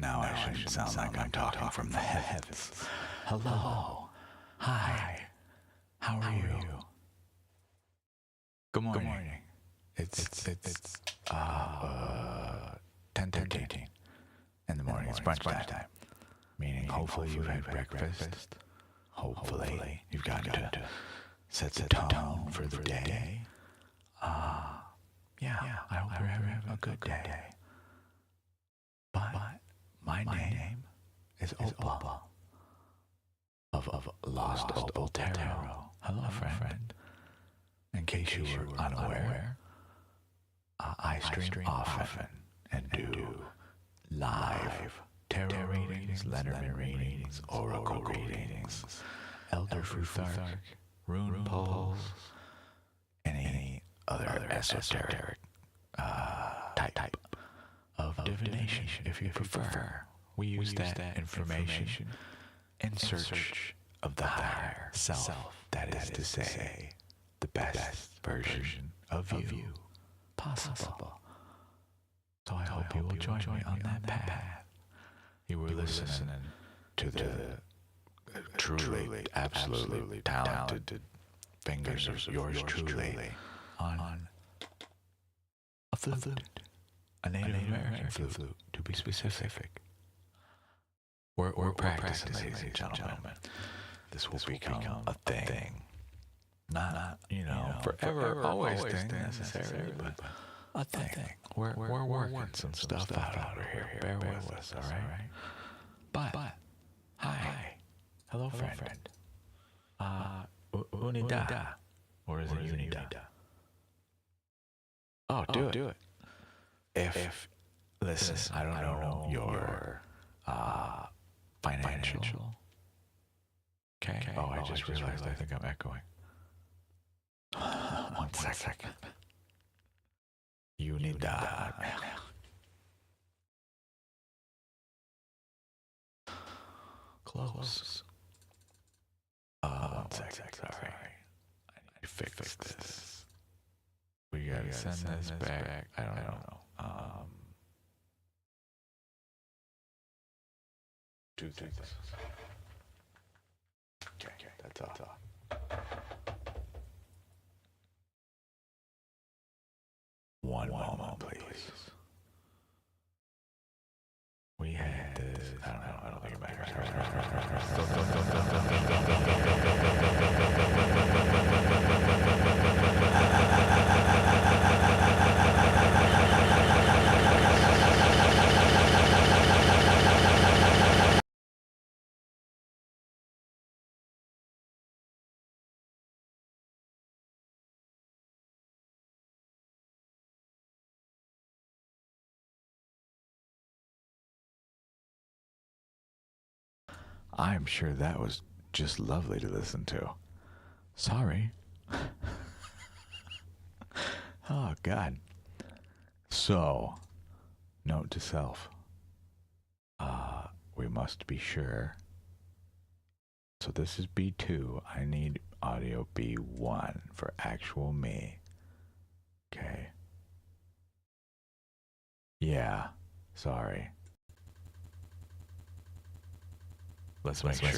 Now I shouldn't sound like I'm talking from the heavens. Hello. Hi. How are you? Good morning. It's 10:13 in the morning. It's brunch time. Meaning hopefully you've had breakfast. Hopefully you've gotten to set the tone for the day. Yeah, I hope you're having a good day. But my name is Opal of Lost Opal Tarot. Hello, friend. In case you were unaware, I stream often and do live tarot readings, Lenormand readings, oracle readings, elder futhark, rune pulls, any other esoteric type of divination, if you prefer. We use that information in search of the higher self, that is to say, the best version of you possible. So I hope you will join me on that path. You were listening to the truly, absolutely talented fingers of yours truly on a flute, a Native American flute, to be specific. We're practicing, ladies and gentlemen. This will become a thing. Not forever, always thing necessarily, but a thing. We're working some stuff out over here. Bear with us, all right? But hi, hello, friend. Unida, or is it Unida? Oh, do it. If listen, I don't know your financial. Okay. Oh, I just realized. I think I'm echoing. One second. Unida. Close. One second. Sorry. I need to fix this. We gotta send this back. I don't know. Two things. Okay, that's all. One moment, please. We had this. I don't think it matters. I'm sure that was just lovely to listen to. Sorry. Oh, God. So, note to self. We must be sure. So this is B2. I need audio B1 for actual me. Okay. Yeah. Sorry. Let's make sure.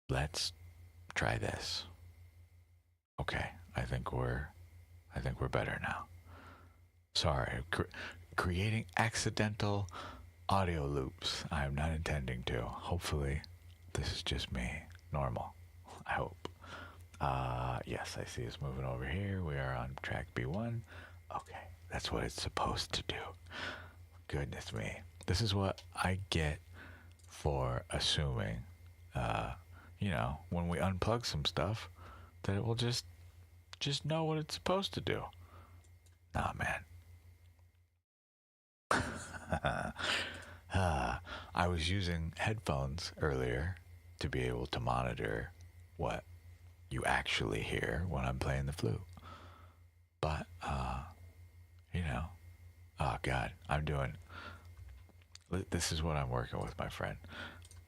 Let's try this. Okay, I think we're better now. Sorry, creating accidental audio loops. I'm not intending to. Hopefully, this is just me. Normal. I hope. Yes, I see us moving over here. We are on track B1. Okay, that's what it's supposed to do. Goodness me. This is what I get for assuming, when we unplug some stuff, that it will just know what it's supposed to do. Nah, man. I was using headphones earlier to be able to monitor what you actually hear when I'm playing the flute. But, you know, oh God, this is what I'm working with, my friend.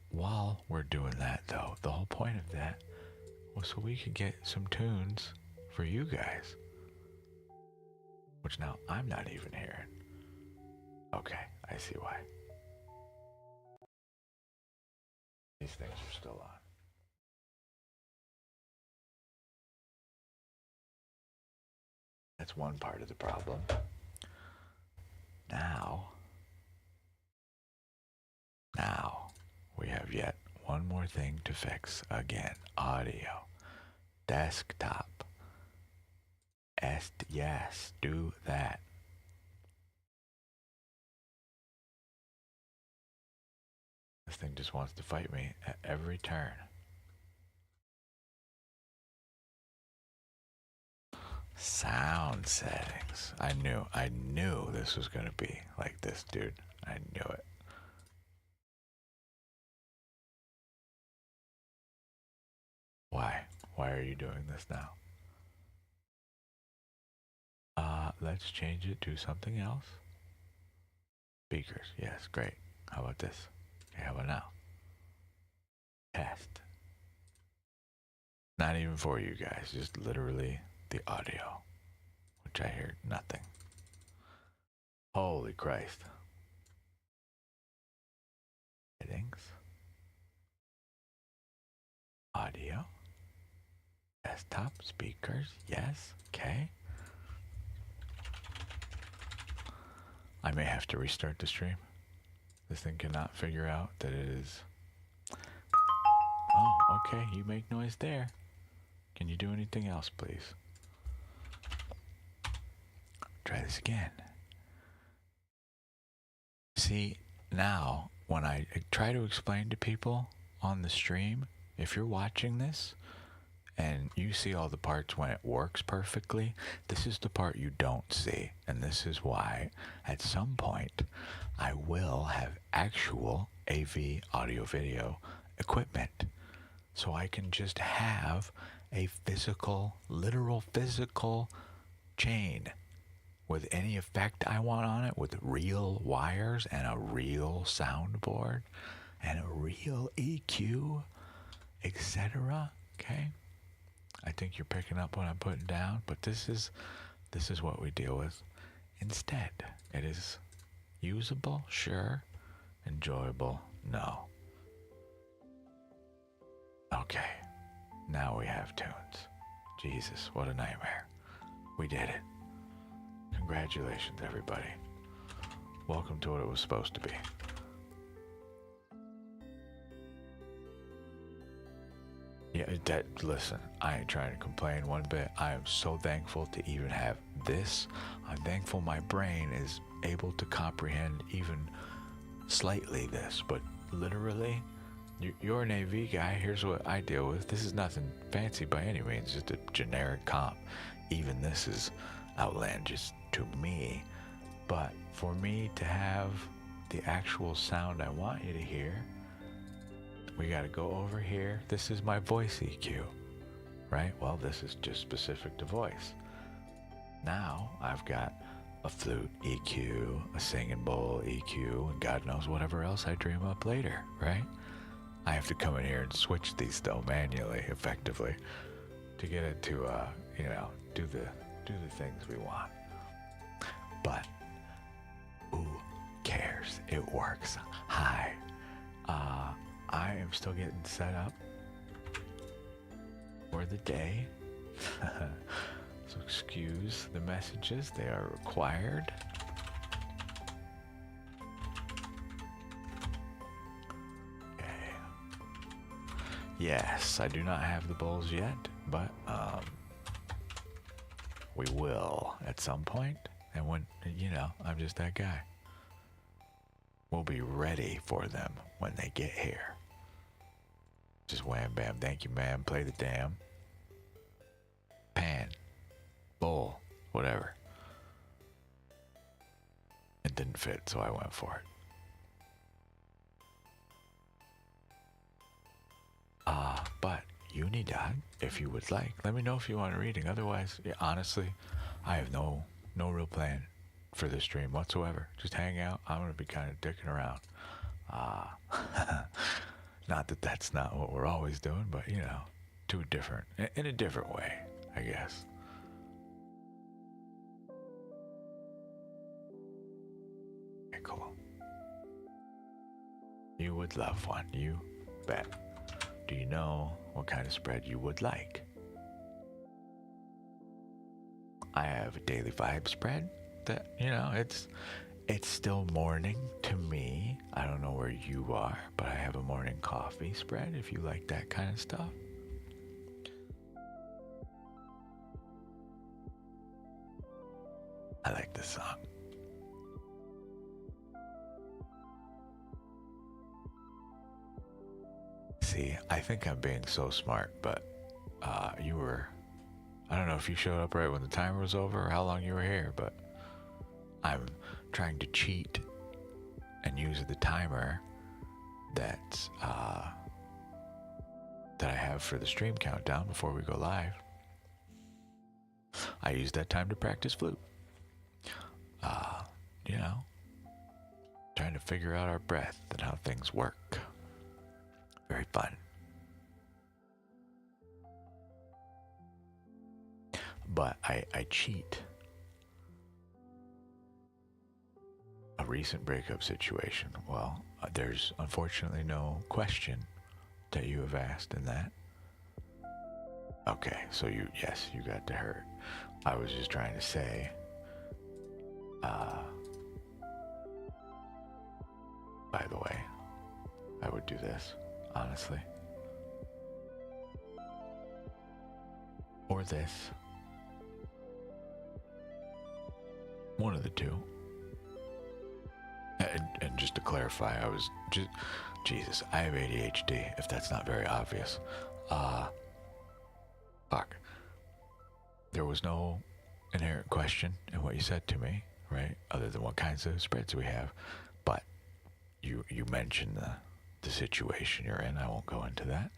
While we're doing that, though, the whole point of that was so we could get some tunes for you guys, which now I'm not even hearing. Okay, I see why. These things are still on. That's one part of the problem. Now, we have yet one more thing to fix again. Audio. Desktop. Yes, do that. This thing just wants to fight me at every turn. Sound settings. I knew this was gonna be like this, dude. I knew it. Why? Why are you doing this now? Let's change it to something else. Speakers. Yes, great. How about this? Okay, how about now? Test. Not even for you guys, just literally the audio, which I hear nothing. Holy Christ. Settings. Audio. Desktop speakers. Yes. Okay. I may have to restart the stream. This thing cannot figure out that it is. Oh, okay. You make noise there. Can you do anything else, please? Try this again. See, now, when I try to explain to people on the stream, if you're watching this and you see all the parts when it works perfectly, this is the part you don't see. And this is why, at some point, I will have actual AV audio video equipment. So I can just have a physical, literal physical chain with any effect I want on it, with real wires and a real soundboard and a real EQ, etc. Okay? I think you're picking up what I'm putting down, but this is what we deal with instead. It is usable, sure. Enjoyable, no. Okay, now we have tunes. Jesus, what a nightmare. We did it. Congratulations, everybody. Welcome to what it was supposed to be. Yeah, listen, I ain't trying to complain one bit. I am so thankful to even have this. I'm thankful my brain is able to comprehend even slightly this, but literally, you're an AV guy. Here's what I deal with. This is nothing fancy by any means, just a generic comp. Even this is outlandish to me, but for me to have the actual sound I want you to hear, we got to go over here. This is my voice EQ, right? Well, this is just specific to voice. Now I've got a flute EQ, a singing bowl EQ, and God knows whatever else I dream up later, right? I have to come in here and switch these though manually, effectively, to get it to, do the things we want. But who cares? It works. Hi. I am still getting set up for the day. So excuse the messages. They are required. Okay. Yes, I do not have the bowls yet, but we will at some point. And when, I'm just that guy. We'll be ready for them when they get here. Just wham bam, thank you ma'am, play the damn. Pan, bowl, whatever. And didn't fit, so I went for it. But Unidad, if you would like, let me know if you want a reading. Otherwise, yeah, honestly, I have no real plan for this stream whatsoever. Just hang out. I'm gonna be kind of dicking around. Not that that's not what we're always doing, but you know, in a different way, I guess. Okay, cool. You would love one, you bet. Do you know what kind of spread you would like? I have a daily vibe spread that, you know, it's still morning to me. I don't know where you are, but I have a morning coffee spread if you like that kind of stuff. I like this song. See, I think I'm being so smart, but you were, I don't know if you showed up right when the timer was over or how long you were here, but I'm trying to cheat and use the timer that I have for the stream countdown before we go live. I use that time to practice flute. You know, trying to figure out our breath and how things work. Very fun. But I cheat. A recent breakup situation. Well, there's unfortunately no question that you have asked in that. Okay, so yes, you got to hurt. I was just trying to say, by the way, I would do this, honestly. Or this. One of the two. And just to clarify, I was just, Jesus, I have ADHD, if that's not very obvious. Fuck. There was no inherent question in what you said to me, right? Other than what kinds of spreads we have. But you mentioned the situation you're in. I won't go into that.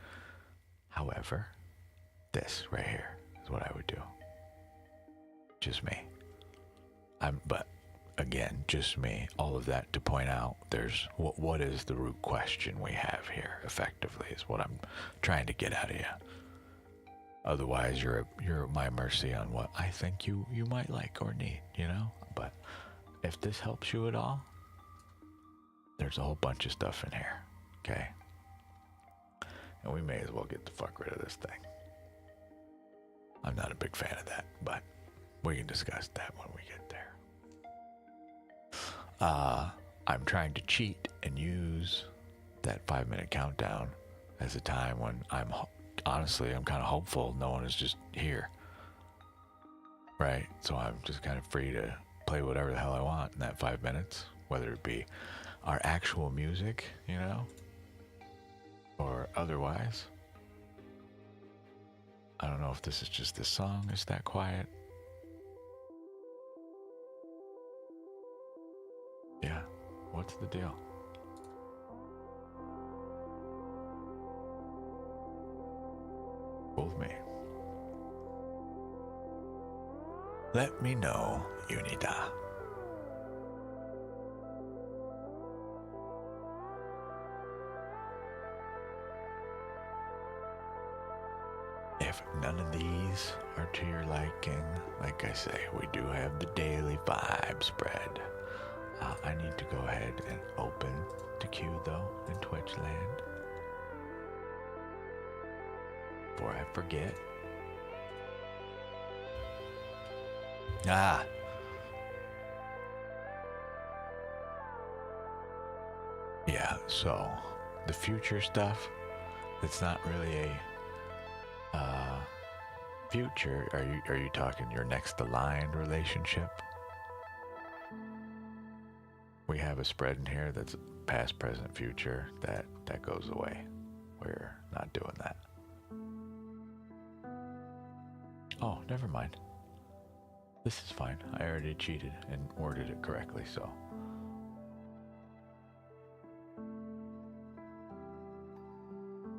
However, this right here is what I would do. Just me. But again, just me. All of that to point out there's what is the root question we have here effectively is what I'm trying to get out of you. Otherwise, you're at my mercy on what I think you might like or need, you know? But if this helps you at all, there's a whole bunch of stuff in here, okay? And we may as well get the fuck rid of this thing. I'm not a big fan of that, but we can discuss that when we get there. I'm trying to cheat and use that 5-minute countdown as a time when honestly, I'm kind of hopeful no one is just here. Right? So I'm just kind of free to play whatever the hell I want in that 5 minutes, whether it be our actual music, you know, or otherwise. I don't know if this is just this song is that quiet. Yeah, what's the deal? Cool with me. Let me know, Unida. If none of these are to your liking, like I say, we do have the daily vibe spread. I need to go ahead and open the queue though in Twitch land. Before I forget. Yeah, so the future stuff, it's not really a future. Are you talking your next aligned relationship? We have a spread in here that's past, present, future. That goes away. We're not doing that. Oh, never mind. This is fine. I already cheated and worded it correctly, so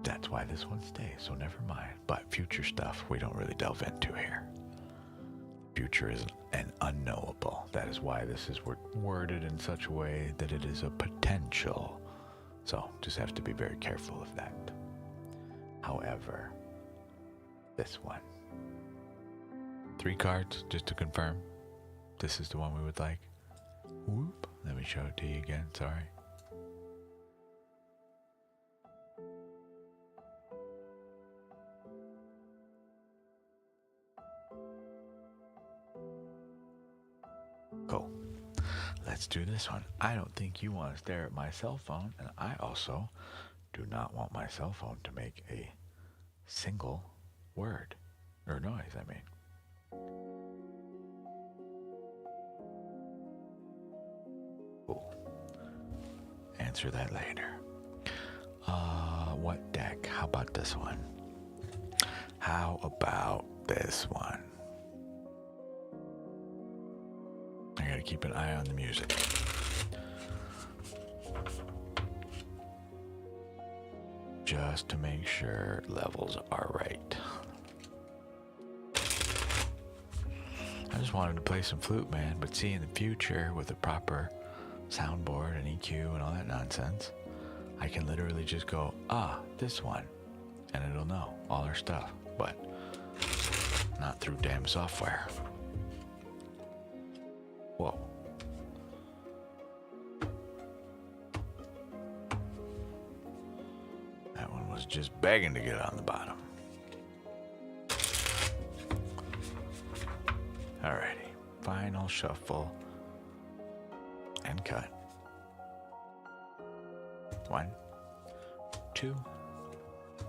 That's why this one stays, so never mind. But future stuff we don't really delve into here. Future is an unknowable. That is why this is worded in such a way that it is a potential. So just have to be very careful of that. However, this one. 3 cards, just to confirm. This is the one we would like. Whoop. Let me show it to you again, sorry. Cool. Let's do this one. I don't think you want to stare at my cell phone, and I also do not want my cell phone to make a single word, or noise, I mean. Cool. Answer that later. What deck? How about this one? How about this one? I gotta keep an eye on the music. Just to make sure levels are right. I just wanted to play some flute, man, but see, in the future, with a proper soundboard and EQ and all that nonsense, I can literally just go, this one, and it'll know all our stuff, but not through damn software. Whoa. That one was just begging to get on the bottom. Alrighty, final shuffle and cut. 1, 2,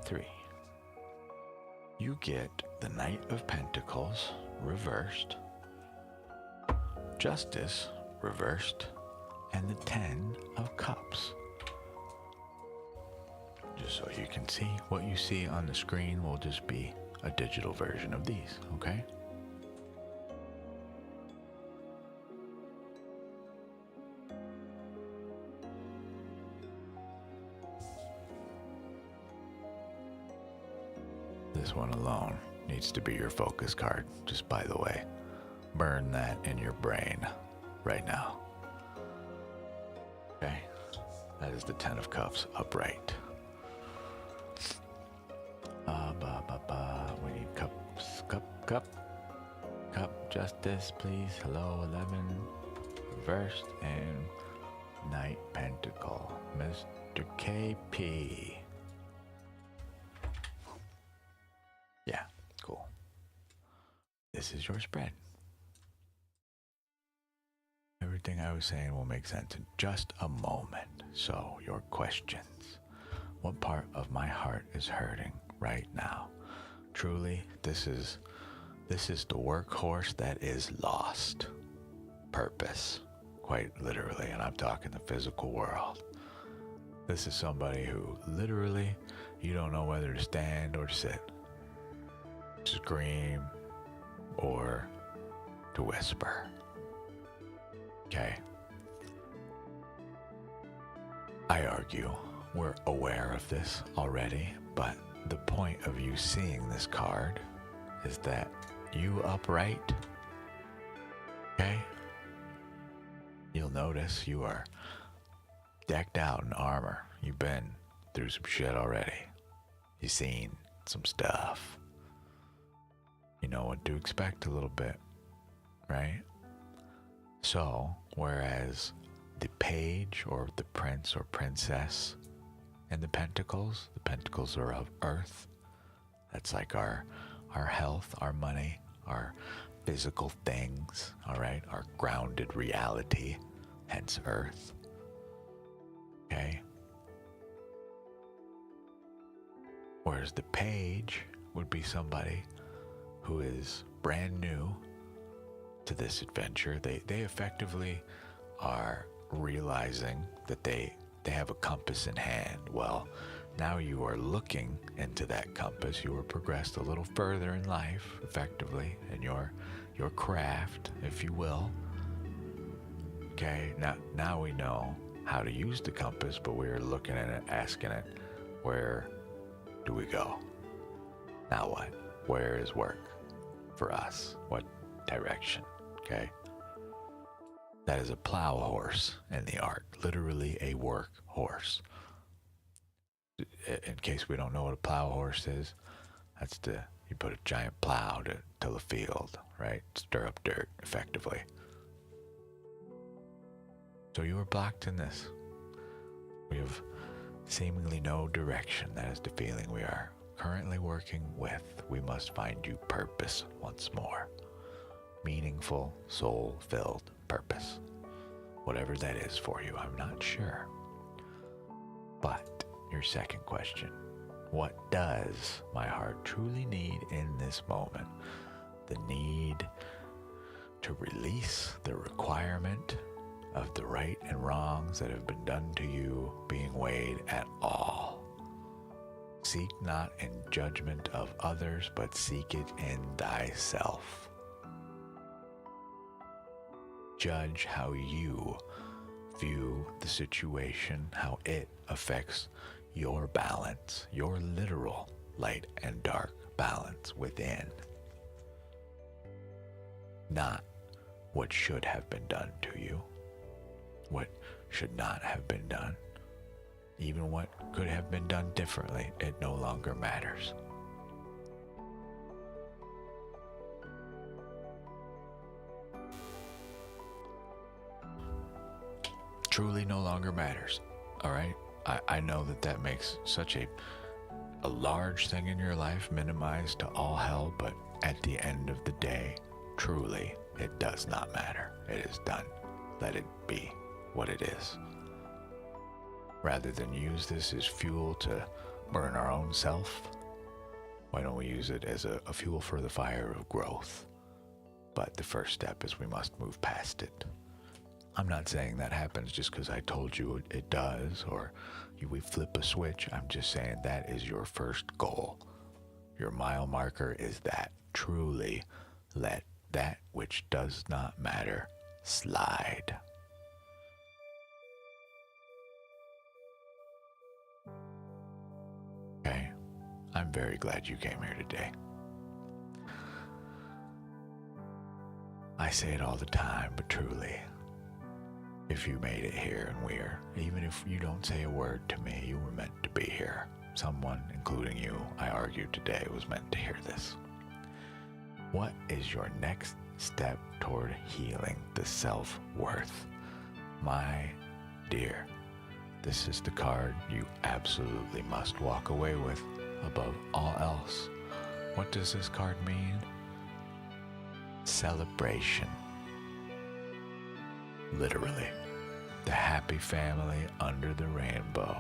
3. You get the Knight of Pentacles reversed, Justice reversed, and the 10 of Cups. Just so you can see, what you see on the screen will just be a digital version of these, okay? This one alone needs to be your focus card, just by the way. Burn that in your brain right now. Okay? That is the 10 of Cups upright. We need cups, cup, justice, please. Hello, 11, reversed, and Knight Pentacle. Mr. KP. Yeah, cool. This is your spread. Everything I was saying will make sense in just a moment. So, your questions. What part of my heart is hurting right now? Truly, this is the workhorse that is lost. Purpose, quite literally, and I'm talking the physical world. This is somebody who literally, you don't know whether to stand or to sit, to scream or to whisper. Okay. I argue we're aware of this already, but the point of you seeing this card is that you upright, okay? You'll notice you are decked out in armor. You've been through some shit already. You've seen some stuff. You know what to expect a little bit, right? So, whereas the page or the prince or princess and the pentacles are of earth. That's like our health, our money, our physical things, all right? Our grounded reality, hence earth. Okay? Whereas the page would be somebody who is brand new to this adventure. They effectively are realizing that they have a compass in hand. Well, now you are looking into that compass. You are progressed a little further in life, effectively, in your craft, if you will. Okay, now we know how to use the compass, but we're looking at it, asking it, where do we go? Now what? Where is work for us? What direction? Okay? That is a plow horse in the art, literally a work horse. In case we don't know what a plow horse is, you put a giant plow to till a field, right? Stir up dirt effectively. So you are blocked in this. We have seemingly no direction. That is the feeling we are currently working with. We must find you purpose once more. Meaningful, soul-filled purpose. Whatever that is for you, I'm not sure. But your second question, what does my heart truly need in this moment? The need to release the requirement of the right and wrongs that have been done to you being weighed at all. Seek not in judgment of others, but seek it in thyself. Judge how you view the situation, how it affects your balance, your literal light and dark balance within. Not what should have been done to you, what should not have been done. Even what could have been done differently, it no longer matters. Truly no longer matters, all right? I know that makes such a large thing in your life, minimized to all hell, but at the end of the day, truly, it does not matter. It is done. Let it be what it is. Rather than use this as fuel to burn our own self, why don't we use it as a fuel for the fire of growth? But the first step is we must move past it. I'm not saying that happens just because I told you it does, or we flip a switch. I'm just saying that is your first goal. Your mile marker is that. Truly let that which does not matter slide. Okay, I'm very glad you came here today. I say it all the time, but truly, if you made it here and even if you don't say a word to me, you were meant to be here. Someone, including you, I argue today, was meant to hear this. What is your next step toward healing the self-worth? My dear, this is the card you absolutely must walk away with above all else. What does this card mean? Celebration. Literally. The happy family under the rainbow.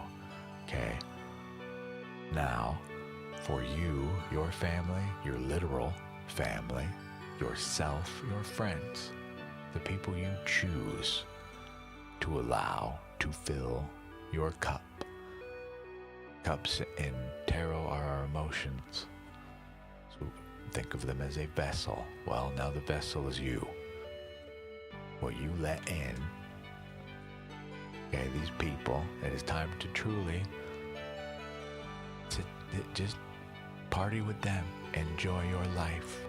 Okay? Now, for you, your family, your literal family, yourself, your friends, the people you choose to allow to fill your cup. Cups in tarot are our emotions. So think of them as a vessel. Well, now the vessel is you. What you let in, okay, these people, it is time to truly just party with them. Enjoy your life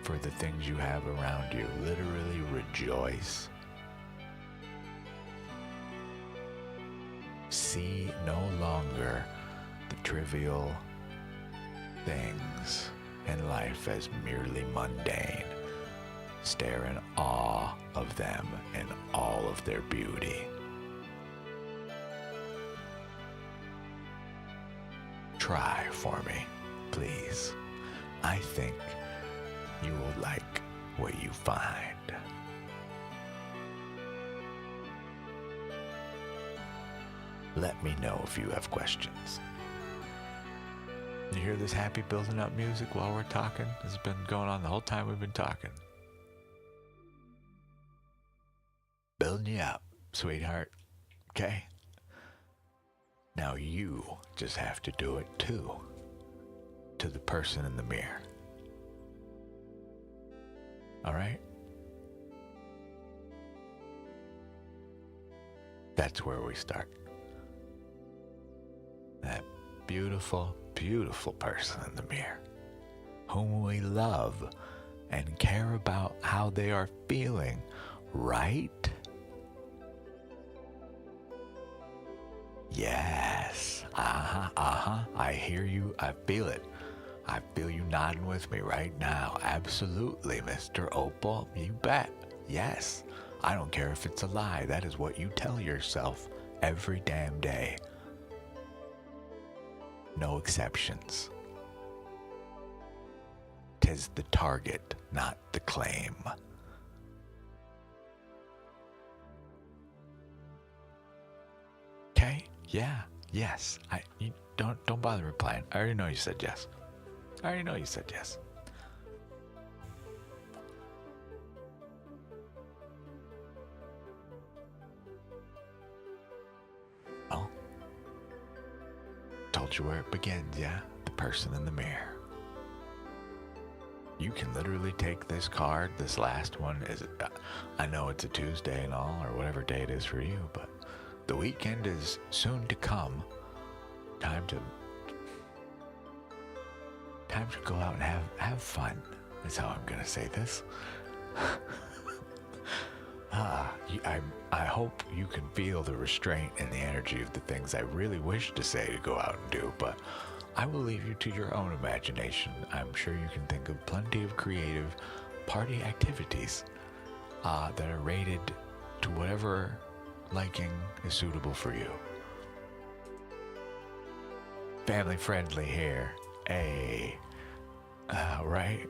for the things you have around you. Literally rejoice. See no longer the trivial things in life as merely mundane. Stare in awe of them in all of their beauty. Try for me, please. I think you will like what you find. Let me know if you have questions. You hear this happy building up music while we're talking? It's been going on the whole time we've been talking. Building you up, sweetheart. Okay? Now you just have to do it too. To the person in the mirror. Alright? That's where we start. That beautiful, beautiful person in the mirror, whom we love and care about how they are feeling, right? Yes. I hear you. I feel it. I feel you nodding with me right now. Absolutely, Mr. Opal. You bet. Yes. I don't care if it's a lie. That is what you tell yourself every damn day. No exceptions. 'Tis the target, not the claim. Okay? Yeah. Yes. You don't bother replying. I already know you said yes. I already know you said yes. Well, told you where it begins, yeah? The person in the mirror. You can literally take this card, this last one is, I know it's a Tuesday and all, or whatever day it is for you, but the weekend is soon to come. Time to go out and have fun, is how I'm gonna say this. I hope you can feel the restraint and the energy of the things I really wish to say to go out and do, but I will leave you to your own imagination. I'm sure you can think of plenty of creative party activities that are rated to whatever liking is suitable for you. Family friendly here. Hey. Right?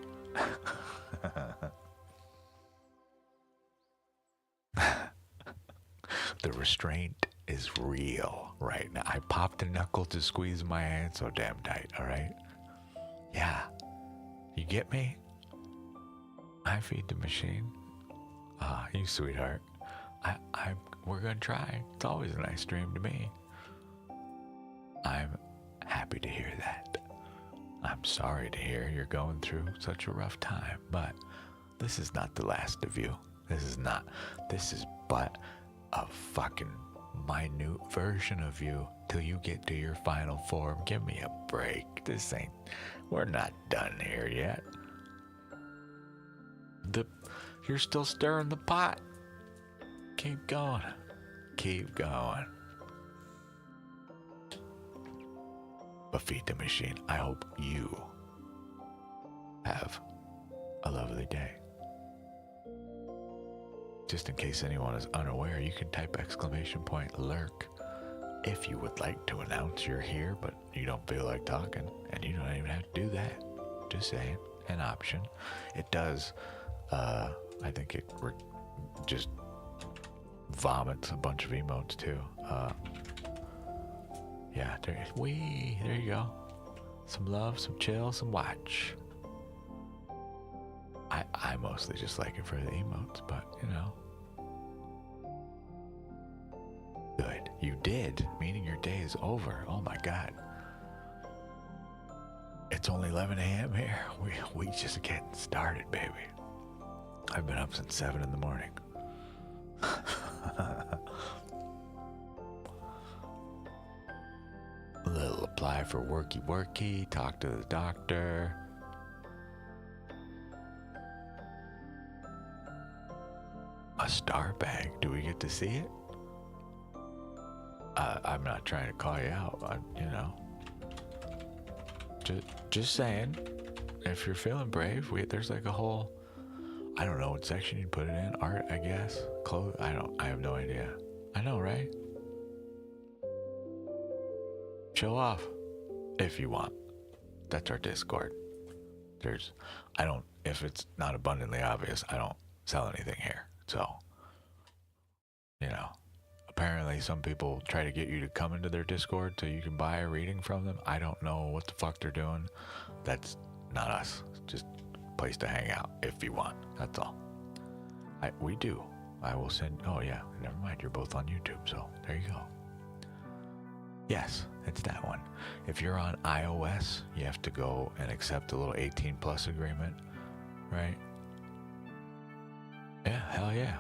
The restraint is real right now. I popped a knuckle to squeeze my hand so damn tight, alright? Yeah. You get me? I feed the machine. You sweetheart. We're gonna try. It's always a nice dream to me. I'm happy to hear that. I'm sorry to hear you're going through such a rough time, but this is not the last of you. This is but a fucking minute version of you till you get to your final form. Give me a break. We're not done here yet. You're still stirring the pot. Keep going. Keep going. But feed the machine. I hope you have a lovely day. Just in case anyone is unaware, you can type !lurk if you would like to announce you're here, but you don't feel like talking, and you don't even have to do that. Just saying, an option. It does, I think it just vomits a bunch of emotes too. Yeah, there you go. Some love, some chill, some watch. I mostly just like it for the emotes, but you know. Good. You did, meaning your day is over. Oh my God. It's only 11 a.m. here. We just getting started, baby. I've been up since 7 in the morning. A little apply for worky, talk to the doctor. A star bag. Do we get to see it? I'm not trying to call you out. You know. Just saying. If you're feeling brave, there's like a whole. I don't know what section you'd put it in. Art, I guess. Clothes. I have no idea. I know, right? Show off if you want. That's our Discord. If it's not abundantly obvious, I don't sell anything here. So, you know, apparently some people try to get you to come into their Discord so you can buy a reading from them. I don't know what the fuck they're doing. That's not us. It's just a place to hang out if you want. That's all. We do. I will send. Oh yeah, never mind. You're both on YouTube, so there you go. Yes, it's that one. If you're on iOS, you have to go and accept a little 18 plus agreement, right? Yeah, hell yeah.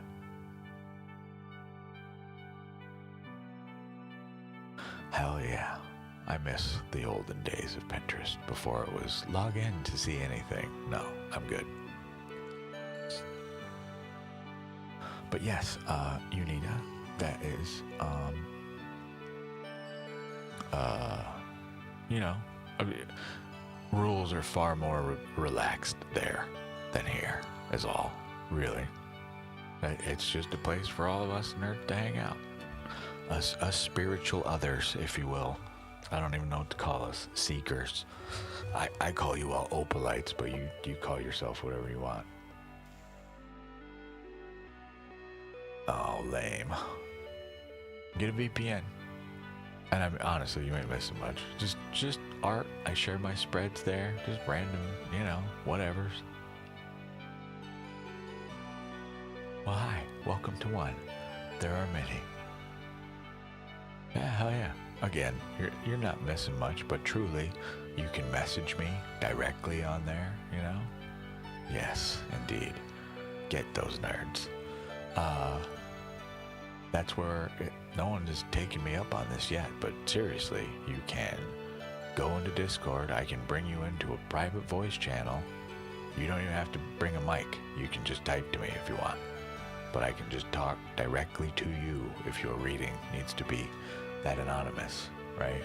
Hell yeah. I miss the olden days of Pinterest before it was log in to see anything. No, I'm good. But yes, Unita, that is, you know, I mean, rules are far more relaxed there than here, is all, really. It's just a place for all of us nerds to hang out. Us spiritual others, if you will. I don't even know what to call us. Seekers. I call you all opalites, but you call yourself whatever you want. Oh, lame. Get a VPN. And I mean, honestly, you ain't missing much. Just art. I share my spreads there. Just random, whatevers. Well, hi. Welcome to one. There are many. Yeah, hell yeah. Again, you're not missing much, but truly, you can message me directly on there, Yes, indeed. Get those nerds. That's where no one is taking me up on this yet, but seriously, you can go into Discord. I can bring you into a private voice channel. You don't even have to bring a mic. You can just type to me if you want. But I can just talk directly to you if your reading needs to be that anonymous, right?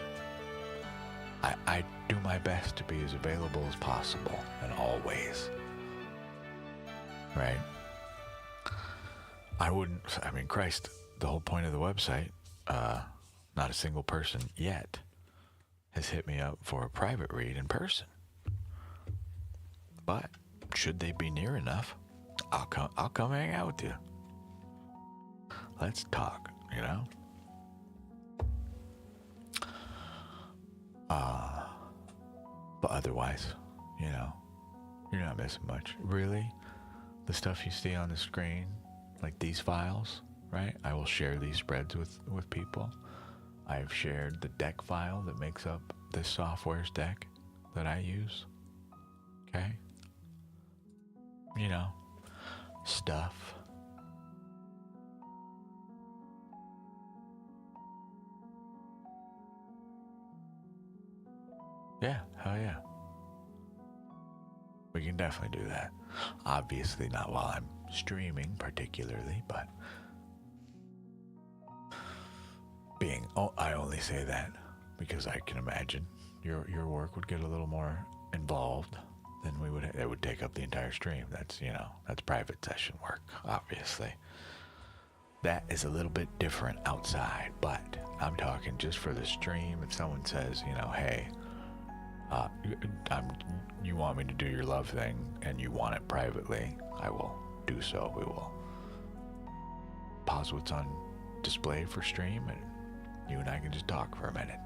I do my best to be as available as possible and always, right? Christ, the whole point of the website, not a single person yet has hit me up for a private read in person. But should they be near enough, I'll come hang out with you. Let's talk, But otherwise, you're not missing much. Really, the stuff you see on the screen, like these files, right? I will share these spreads with people. I've shared the deck file that makes up this software's deck that I use. Okay? Stuff. Yeah, hell yeah. We can definitely do that. Obviously not while I'm streaming particularly, but I only say that because I can imagine your work would get a little more involved than it would take up the entire stream. That's private session work, obviously. That is a little bit different outside, but I'm talking just for the stream. If someone says, hey, you want me to do your love thing and you want it privately, I will do so. We will pause what's on display for stream and you and I can just talk for a minute.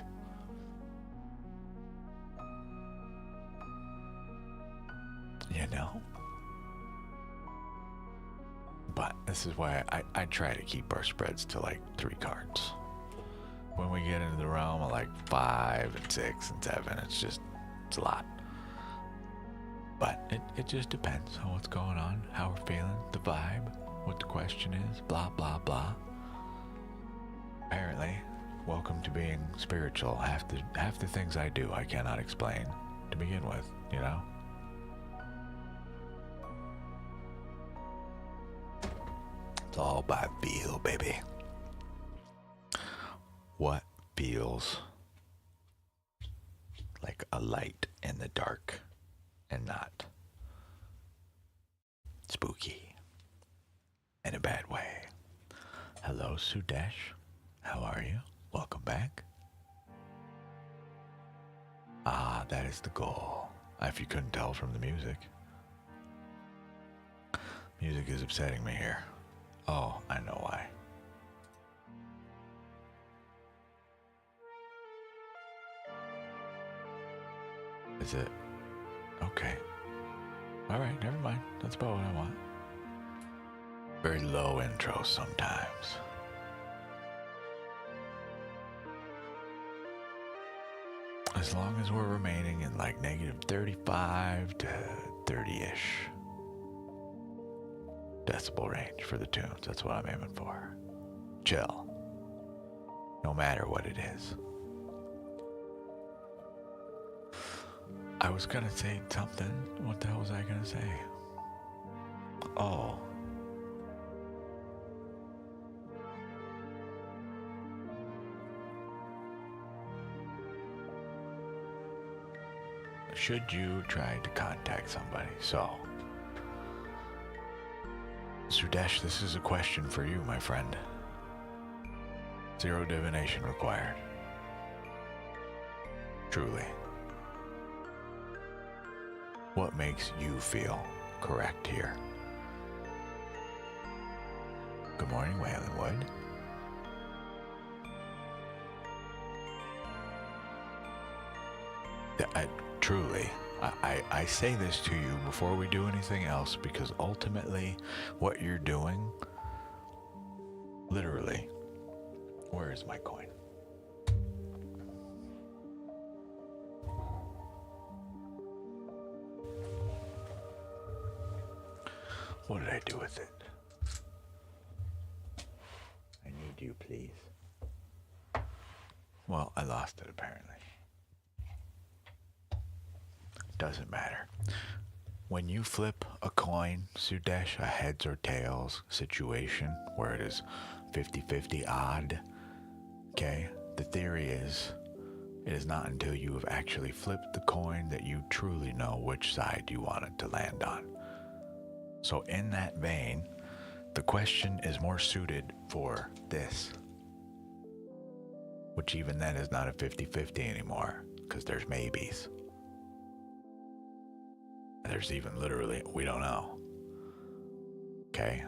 But this is why I try to keep our spreads to like 3 cards. When we get into the realm of like 5 and 6 and 7, it's a lot. But it just depends on what's going on, how we're feeling, the vibe, what the question is, blah, blah, blah. Apparently, welcome to being spiritual. Half the things I do I cannot explain to begin with, It's all by feel, baby. What feels like a light in the dark and not spooky in a bad way? Hello, Sudesh. How are you? Welcome back. Ah, that is the goal. If you couldn't tell from the music. Music is upsetting me here. Oh, I know why. Is it? Okay. Alright, never mind. That's about what I want. Very low intro sometimes. As long as we're remaining in like negative 35 to 30-ish decibel range for the tunes. That's what I'm aiming for. Chill. No matter what it is. I was gonna say something. What the hell was I gonna say? Oh. Should you try to contact somebody? So, Sudesh, this is a question for you, my friend. 0 divination required. Truly. What makes you feel correct here? Good morning, Waylon Wood. Truly, I say this to you before we do anything else, because ultimately what you're doing, literally, where is my coin? What did I do with it? I need you, please. Well, I lost it apparently. Doesn't matter. When you flip a coin, Sudesh, a heads or tails situation where it is 50-50 odd, okay, the theory is it is not until you have actually flipped the coin that you truly know which side you want it to land on. So in that vein, the question is more suited for this, which even then is not a 50-50 anymore, because there's maybes. There's even literally, we don't know. Okay?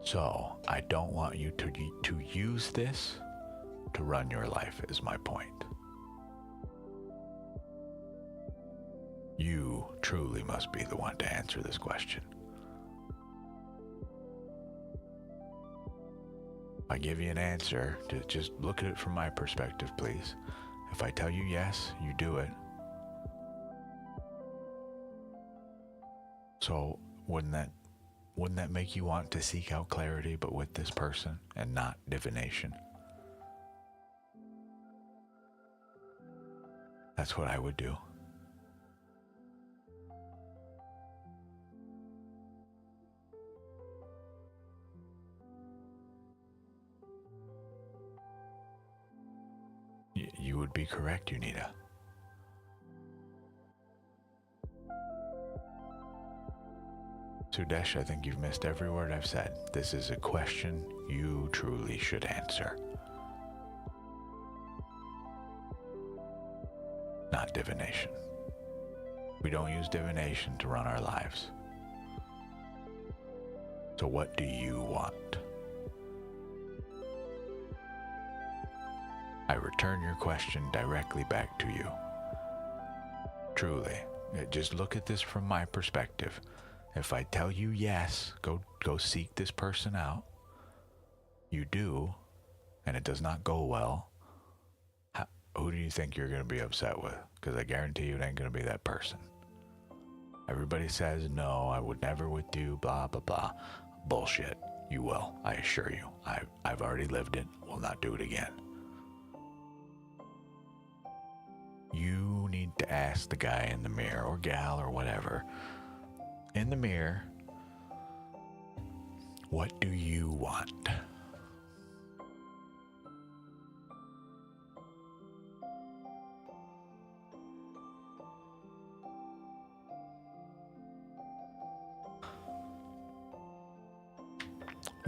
So, I don't want you to use this to run your life, is my point. You truly must be the one to answer this question. If I give you an answer, just look at it from my perspective, please. If I tell you yes, you do it. So wouldn't that make you want to seek out clarity, but with this person and not divination? That's what I would do. You would be correct, Unita. Sudesh, I think you've missed every word I've said. This is a question you truly should answer. Not divination. We don't use divination to run our lives. So what do you want? I return your question directly back to you. Truly, just look at this from my perspective. If I tell you yes, go seek this person out, you do, and it does not go well, who do you think you're going to be upset with? Because I guarantee you it ain't going to be that person. Everybody says, no, I would never with you, blah, blah, blah. Bullshit. You will, I assure you. I've already lived it. Will not do it again. You need to ask the guy in the mirror, or gal, or whatever, in the mirror, what do you want?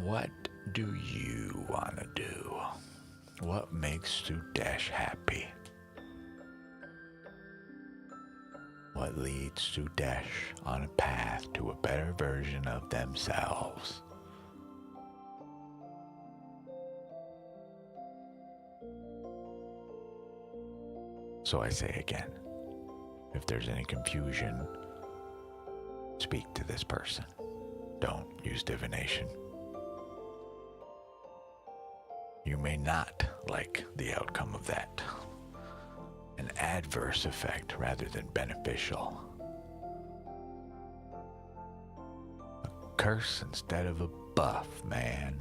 What do you want to do? What makes Sudesh happy? What leads Sudesh on a path to a better version of themselves? So I say again, if there's any confusion, speak to this person. Don't use divination. You may not like the outcome of that. An adverse effect rather than beneficial. A curse instead of a buff, man.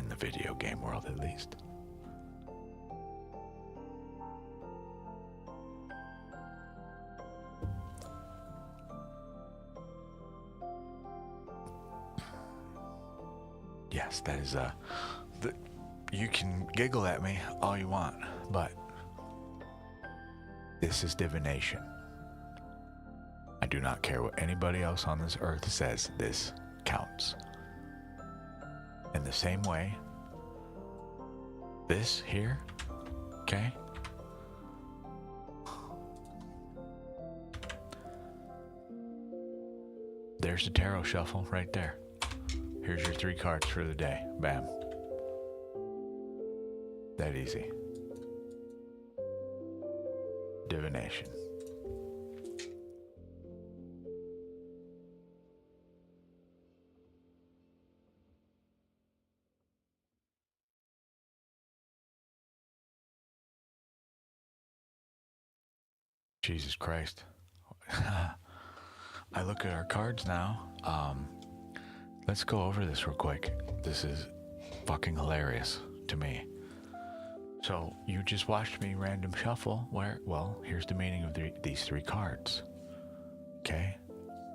in the video game world at least. Yes, that is you can giggle at me all you want, but this is divination. I do not care what anybody else on this earth says, this counts. In the same way, this here, okay? There's the tarot shuffle right there. Here's your 3 cards for the day. Bam. That easy. Divination. Jesus Christ. I look at our cards now. Let's go over this real quick. This is fucking hilarious to me. So you just watched me random shuffle where, well, here's the meaning of these 3 cards. Okay?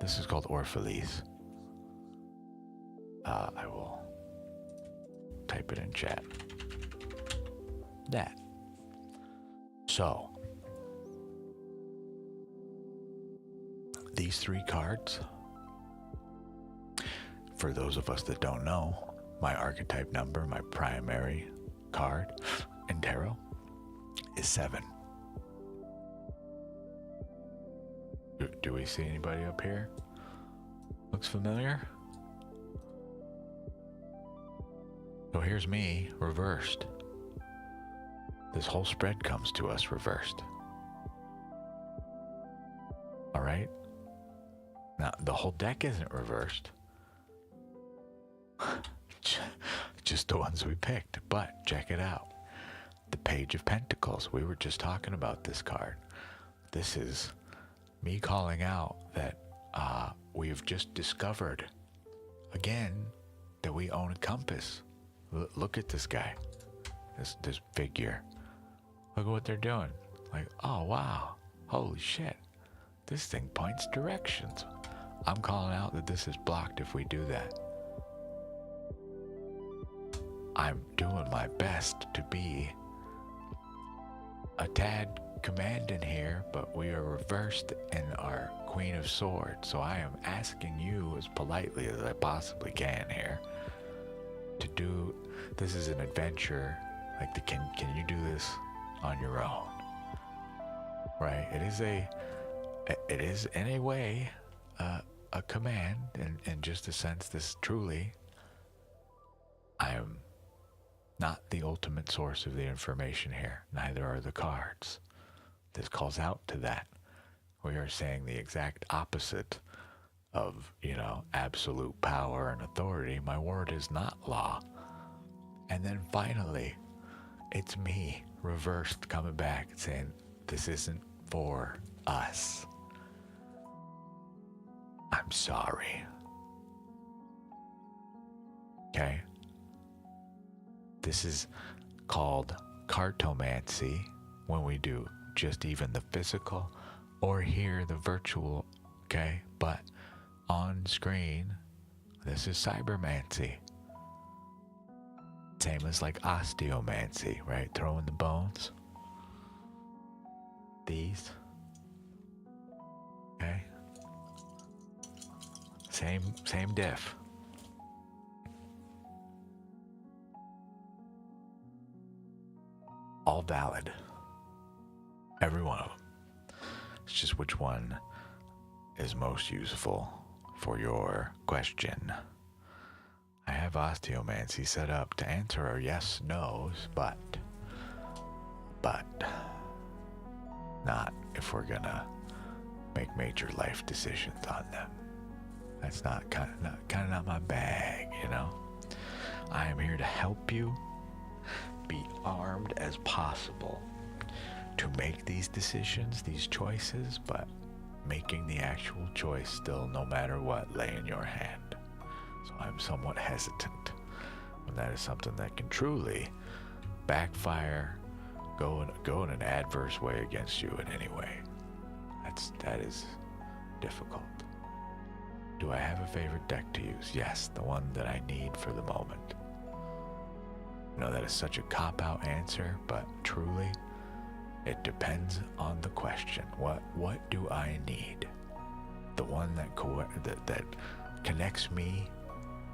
This is called Orphalese. I will type it in chat. That. So, these 3 cards, for those of us that don't know, my archetype number, my primary card in tarot is 7. Do we see anybody up here? Looks familiar? So here's me reversed. This whole spread comes to us reversed. All right? Now, the whole deck isn't reversed. Just the ones we picked. But check it out. The Page of Pentacles. We were just talking about this card. This is me calling out that we've just discovered again that we own a compass. Look at this guy. This figure. Look at what they're doing. Like, oh wow. Holy shit. This thing points directions. I'm calling out that this is blocked if we do that. I'm doing my best to be a tad commanding here, but we are reversed in our Queen of Swords. So I am asking you as politely as I possibly can here to do, this is an adventure. Like, can you do this on your own? Right? It is in a way a command, in just a sense. This truly, I am not the ultimate source of the information here. Neither are the cards. This calls out to that. We are saying the exact opposite of, absolute power and authority. My word is not law. And then finally, it's me reversed coming back and saying, this isn't for us. I'm sorry. Okay? This is called cartomancy when we do just even the physical or here the virtual, okay? But on screen, this is cybermancy. Same as like osteomancy, right? Throwing the bones. These. Okay? Same diff. All valid. Every one of them. It's just which one is most useful for your question. I have osteomancy set up to answer our yes, no's, but not if we're gonna make major life decisions on them. That's kind of not my bag, I am here to help you be armed as possible to make these decisions, these choices, but making the actual choice still, no matter what, lay in your hand. So I'm somewhat hesitant And that is something that can truly backfire, go in an adverse way against you in any way. That is difficult. Do I have a favorite deck to use? Yes, the one that I need for the moment. I know that is such a cop-out answer, but truly, it depends on the question. What do I need? The one that connects me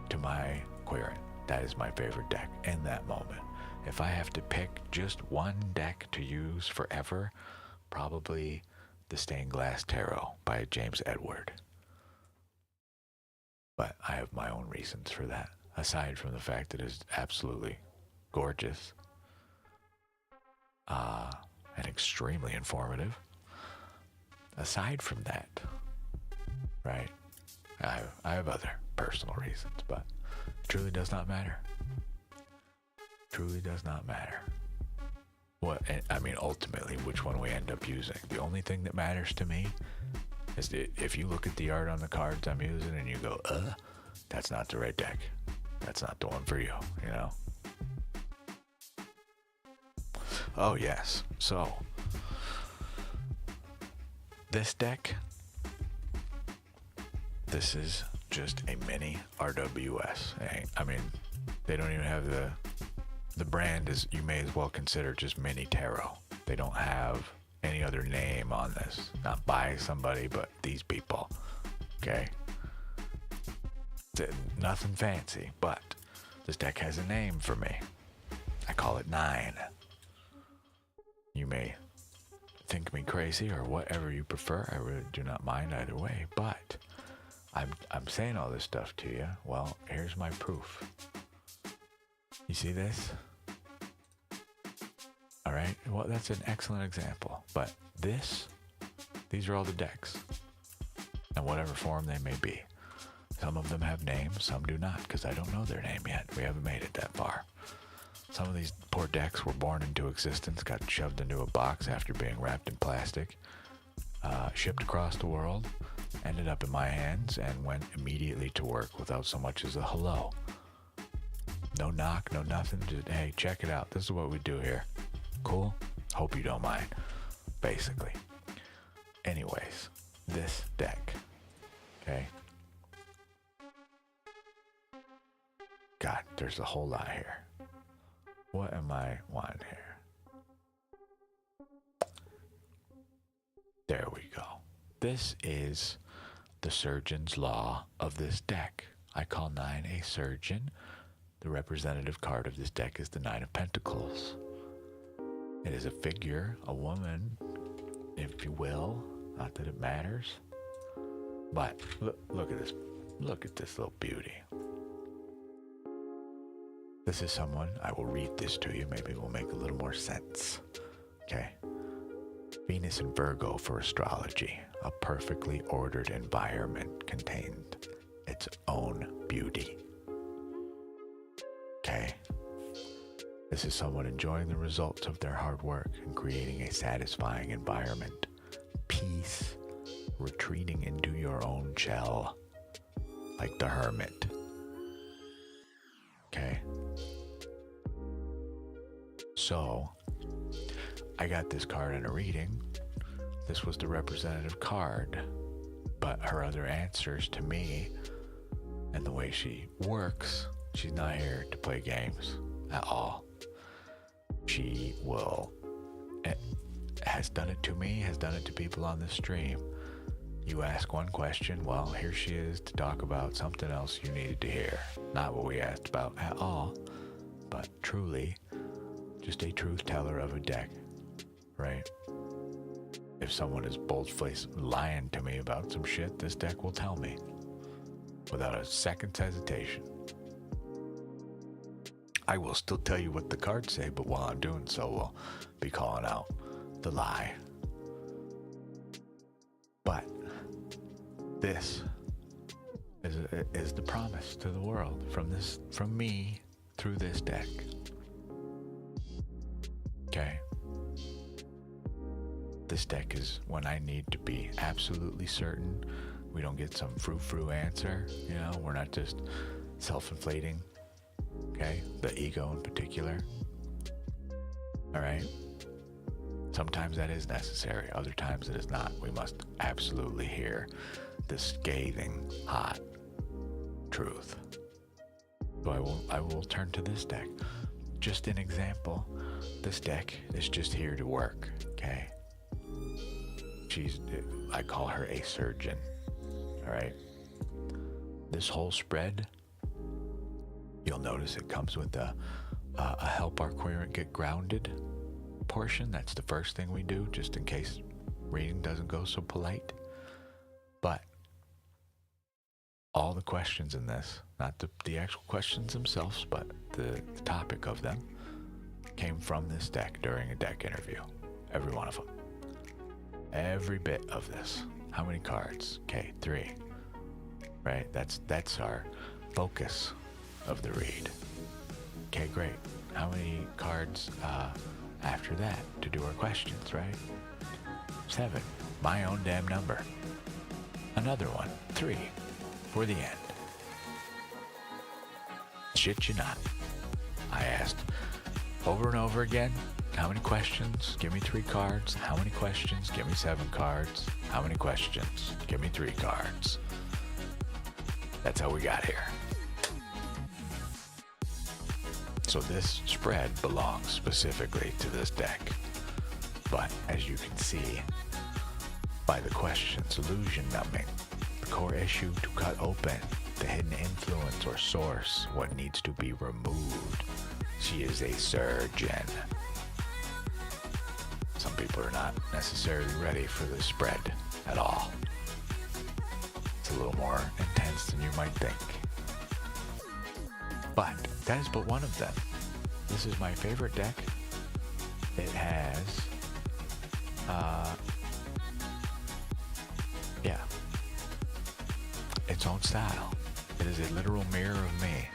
to my querent. That is my favorite deck in that moment. If I have to pick just one deck to use forever, probably the Stained Glass Tarot by James Edward. But I have my own reasons for that, aside from the fact that it's absolutely gorgeous and extremely informative. Aside from that, right, I have other personal reasons, but it truly does not matter. Truly does not matter. Ultimately, which one we end up using. The only thing that matters to me is that if you look at the art on the cards I'm using and you go, that's not the right deck. That's not the one for you, you know? Oh, yes. So, this deck, this is just a mini RWS. I mean, they don't even have the brand is, you may as well consider just mini tarot. They don't have any other name on this. Not by somebody, but these people. Okay? Nothing fancy, but this deck has a name for me. I call it 9. You may think me crazy or whatever you prefer. I really do not mind either way, but I'm saying all this stuff to you. Well, here's my proof. You see this? All right, well, that's an excellent example, but these are all the decks in whatever form they may be. Some of them have names, some do not, because I don't know their name yet. We haven't made it that far. Some of these poor decks were born into existence, got shoved into a box after being wrapped in plastic, shipped across the world, ended up in my hands, and went immediately to work without so much as a hello. No knock, no nothing, just, hey, check it out. This is what we do here. Cool? Hope you don't mind, basically. Anyways, this deck, okay? God, there's a whole lot here. What am I wanting here? There we go. This is the surgeon's law of this deck. I call 9 a surgeon. The representative card of this deck is the 9 of Pentacles. It is a figure, a woman, if you will. Not that it matters. But look at this. Look at this little beauty. This is someone, I will read this to you. Maybe it will make a little more sense. Okay. Venus in Virgo for astrology. A perfectly ordered environment contained its own beauty. Okay. This is someone enjoying the results of their hard work and creating a satisfying environment. Peace, retreating into your own shell, like the hermit. Okay? So, I got this card in a reading. This was the representative card, but her other answers to me and the way she works, she's not here to play games at all. She has done it to me, has done it to people on the stream. You ask one question, well, here she is to talk about something else you needed to hear. Not what we asked about at all, but truly just a truth teller of a deck, right? If someone is bold-faced lying to me about some shit, this deck will tell me without a second's hesitation. I will still tell you what the cards say, but while I'm doing so, we'll be calling out the lie. But this is the promise to the world from me through this deck. Okay? This deck is when I need to be absolutely certain we don't get some frou-frou answer. You know, we're not just self-inflating okay? The ego in particular. All right? Sometimes that is necessary, other times it is not. We must absolutely hear the scathing, hot truth. So I will turn to this deck. Just an example, this deck is just here to work, okay? I call her a surgeon, all right? This whole spread, you'll notice it comes with a help our querent get grounded portion. That's the first thing we do, just in case reading doesn't go so polite. But all the questions in this, not the actual questions themselves, but the topic of them, came from this deck during a deck interview. Every one of them. Every bit of this. How many cards? Okay, 3. Right? That's our focus of the read. Okay, great. How many cards after that to do our questions, right? 7. My own damn number. Another one. 3. For the end. Shit you not. I asked over and over again, how many questions? Give me 3 cards. How many questions? Give me 7 cards. How many questions? Give me 3 cards. That's how we got here. So this spread belongs specifically to this deck. But as you can see by the questions, illusion numbing, the core issue to cut open, the hidden influence or source, what needs to be removed. She is a surgeon. Some people are not necessarily ready for this spread at all. It's a little more intense than you might think. But that is but one of them. This is my favorite deck. It has, its own style. It is a literal mirror of me.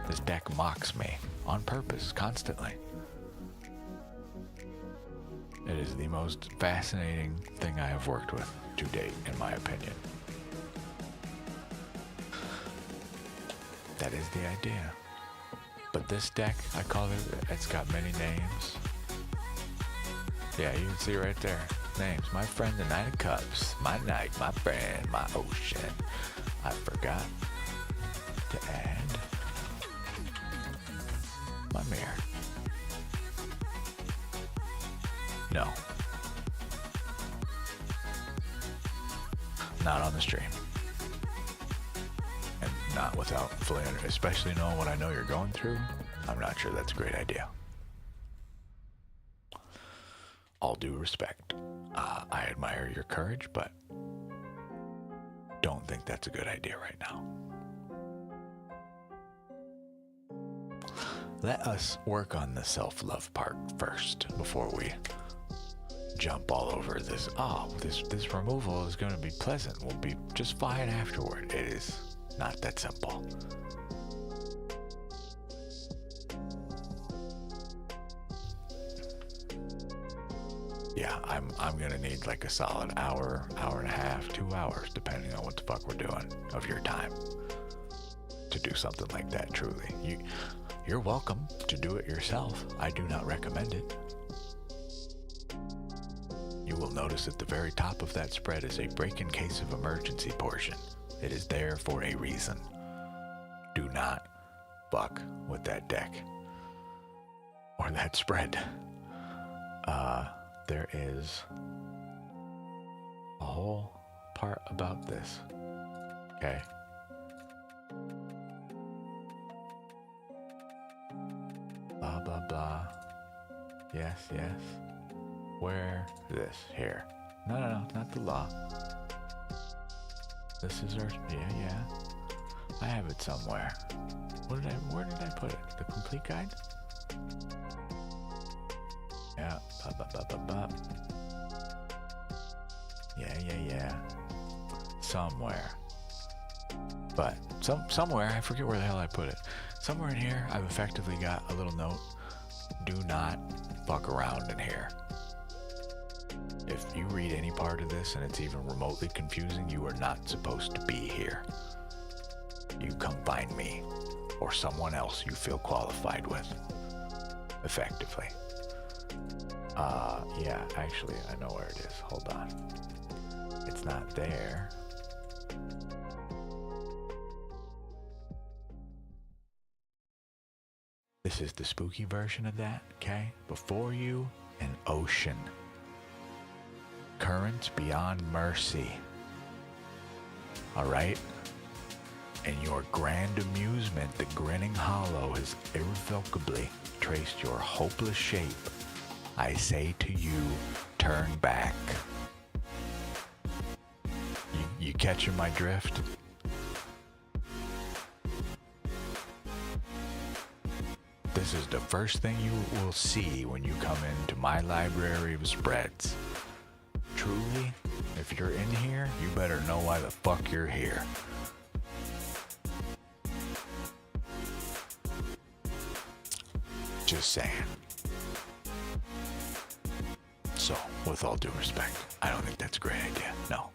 This deck mocks me on purpose, constantly. It is the most fascinating thing I have worked with to date, in my opinion. That is the idea. But this deck, I call it, it's got many names. Yeah, you can see right there. Names. My friend, the Knight of Cups. My knight, my friend, my ocean. I forgot to add my mirror. No. Not on the stream. And not without fully especially knowing what I know you're going through. I'm not sure that's a great idea. All due respect. I admire your courage, but don't think that's a good idea right now. Let us work on the self-love part first before we jump all over this. Oh, this removal is going to be pleasant. We'll be just fine afterward. It is not that simple. Yeah, I'm gonna need like a solid hour, hour and a half, 2 hours, depending on what the fuck we're doing, of your time to do something like that. Truly, you're welcome to do it yourself. I do not recommend it. You will notice at the very top of that spread is a break in case of emergency portion. It is there for a reason. Do not fuck with that deck or that spread. There is a whole part about this. Okay. Blah, blah, blah. Yes, yes. Where? This. Here. No, not the law. This is our... Yeah. I have it somewhere. Where did I put it? The complete guide? Yeah. Yeah. Somewhere. But somewhere, I forget where the hell I put it. Somewhere in here, I've effectively got a little note. Do not fuck around in here. If you read any part of this and it's even remotely confusing, you are not supposed to be here. You come find me. or someone else you feel qualified with, effectively. Yeah, actually, I know where it is. Hold on. It's not there. This is the spooky version of that, okay? Before you, an ocean. Currents beyond mercy. Alright? In your grand amusement, the grinning hollow has irrevocably traced your hopeless shape. I say to you, turn back. You catching my drift? This is the first thing you will see when you come into my library of spreads. Truly, if you're in here, you better know why the fuck you're here. Just saying. So, with all due respect, I don't think that's a great idea. No.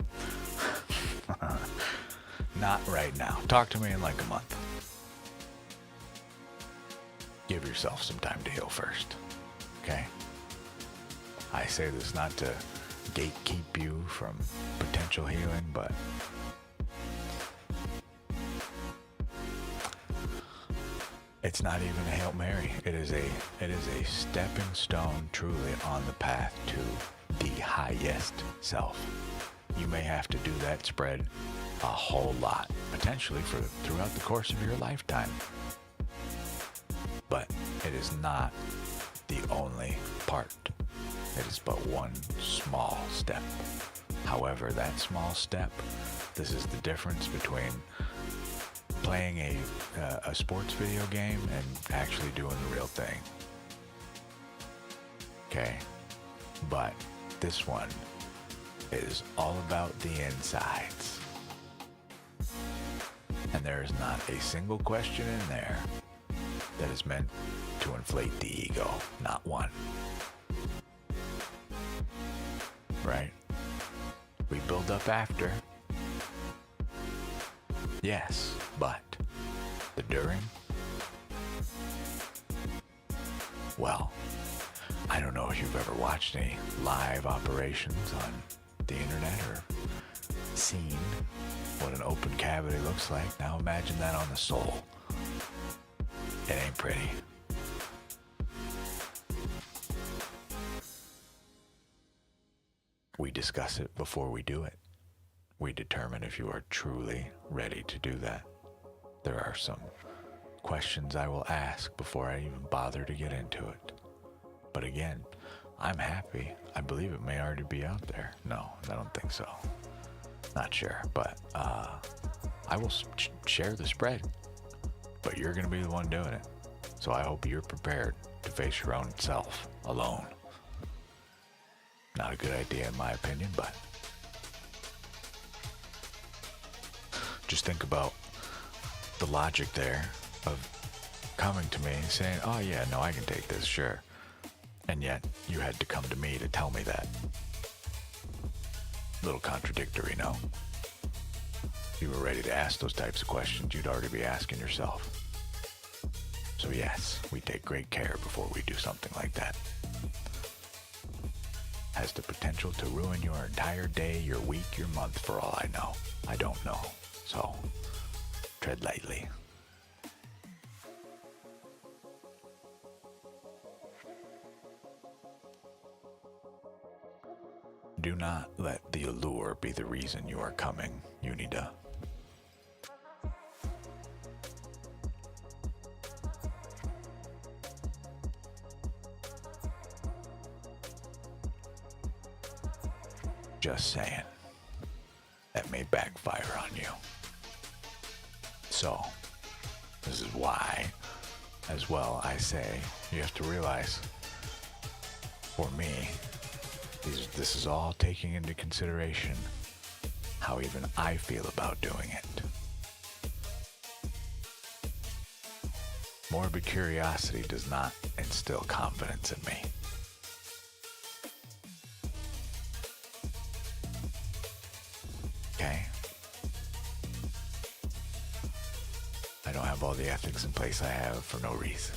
Not right now. Talk to me in like a month. Give yourself some time to heal first. Okay? I say this not to gatekeep you from potential healing, but it's not even a Hail Mary. It is a stepping stone truly on the path to the highest self. You may have to do that spread a whole lot, potentially throughout the course of your lifetime. But it is not the only part. It is but one small step. However, that small step, this is the difference between playing a sports video game and actually doing the real thing. Okay? But this one is all about the insides. And there is not a single question in there that is meant to inflate the ego. Not one. Right? We build up after. Yes, but the during? Well, I don't know if you've ever watched any live operations on the internet or seen what an open cavity looks like. Now imagine that on the soul. It ain't pretty. We discuss it before we do it. We determine if you are truly ready to do that. There are some questions I will ask before I even bother to get into it. But again, I'm happy. I believe it may already be out there. No, I don't think so. Not sure, but I will share the spread. But you're going to be the one doing it. So I hope you're prepared to face your own self alone. Not a good idea in my opinion, but just think about the logic there of coming to me and saying, oh yeah, no, I can take this, sure. And yet you had to come to me to tell me that. A little contradictory, no? If you were ready to ask those types of questions, you'd already be asking yourself. So yes, we take great care before we do something like that. Has the potential to ruin your entire day, your week, your month, for all I know. I don't know. So, tread lightly. Do not let the allure be the reason you are coming. You need to just saying. That may backfire on you. So, this is why, as well, I say, you have to realize, for me, this is all taking into consideration how even I feel about doing it. Morbid curiosity does not instill confidence in me. Okay? I don't have all all the ethics in place I have for no reason.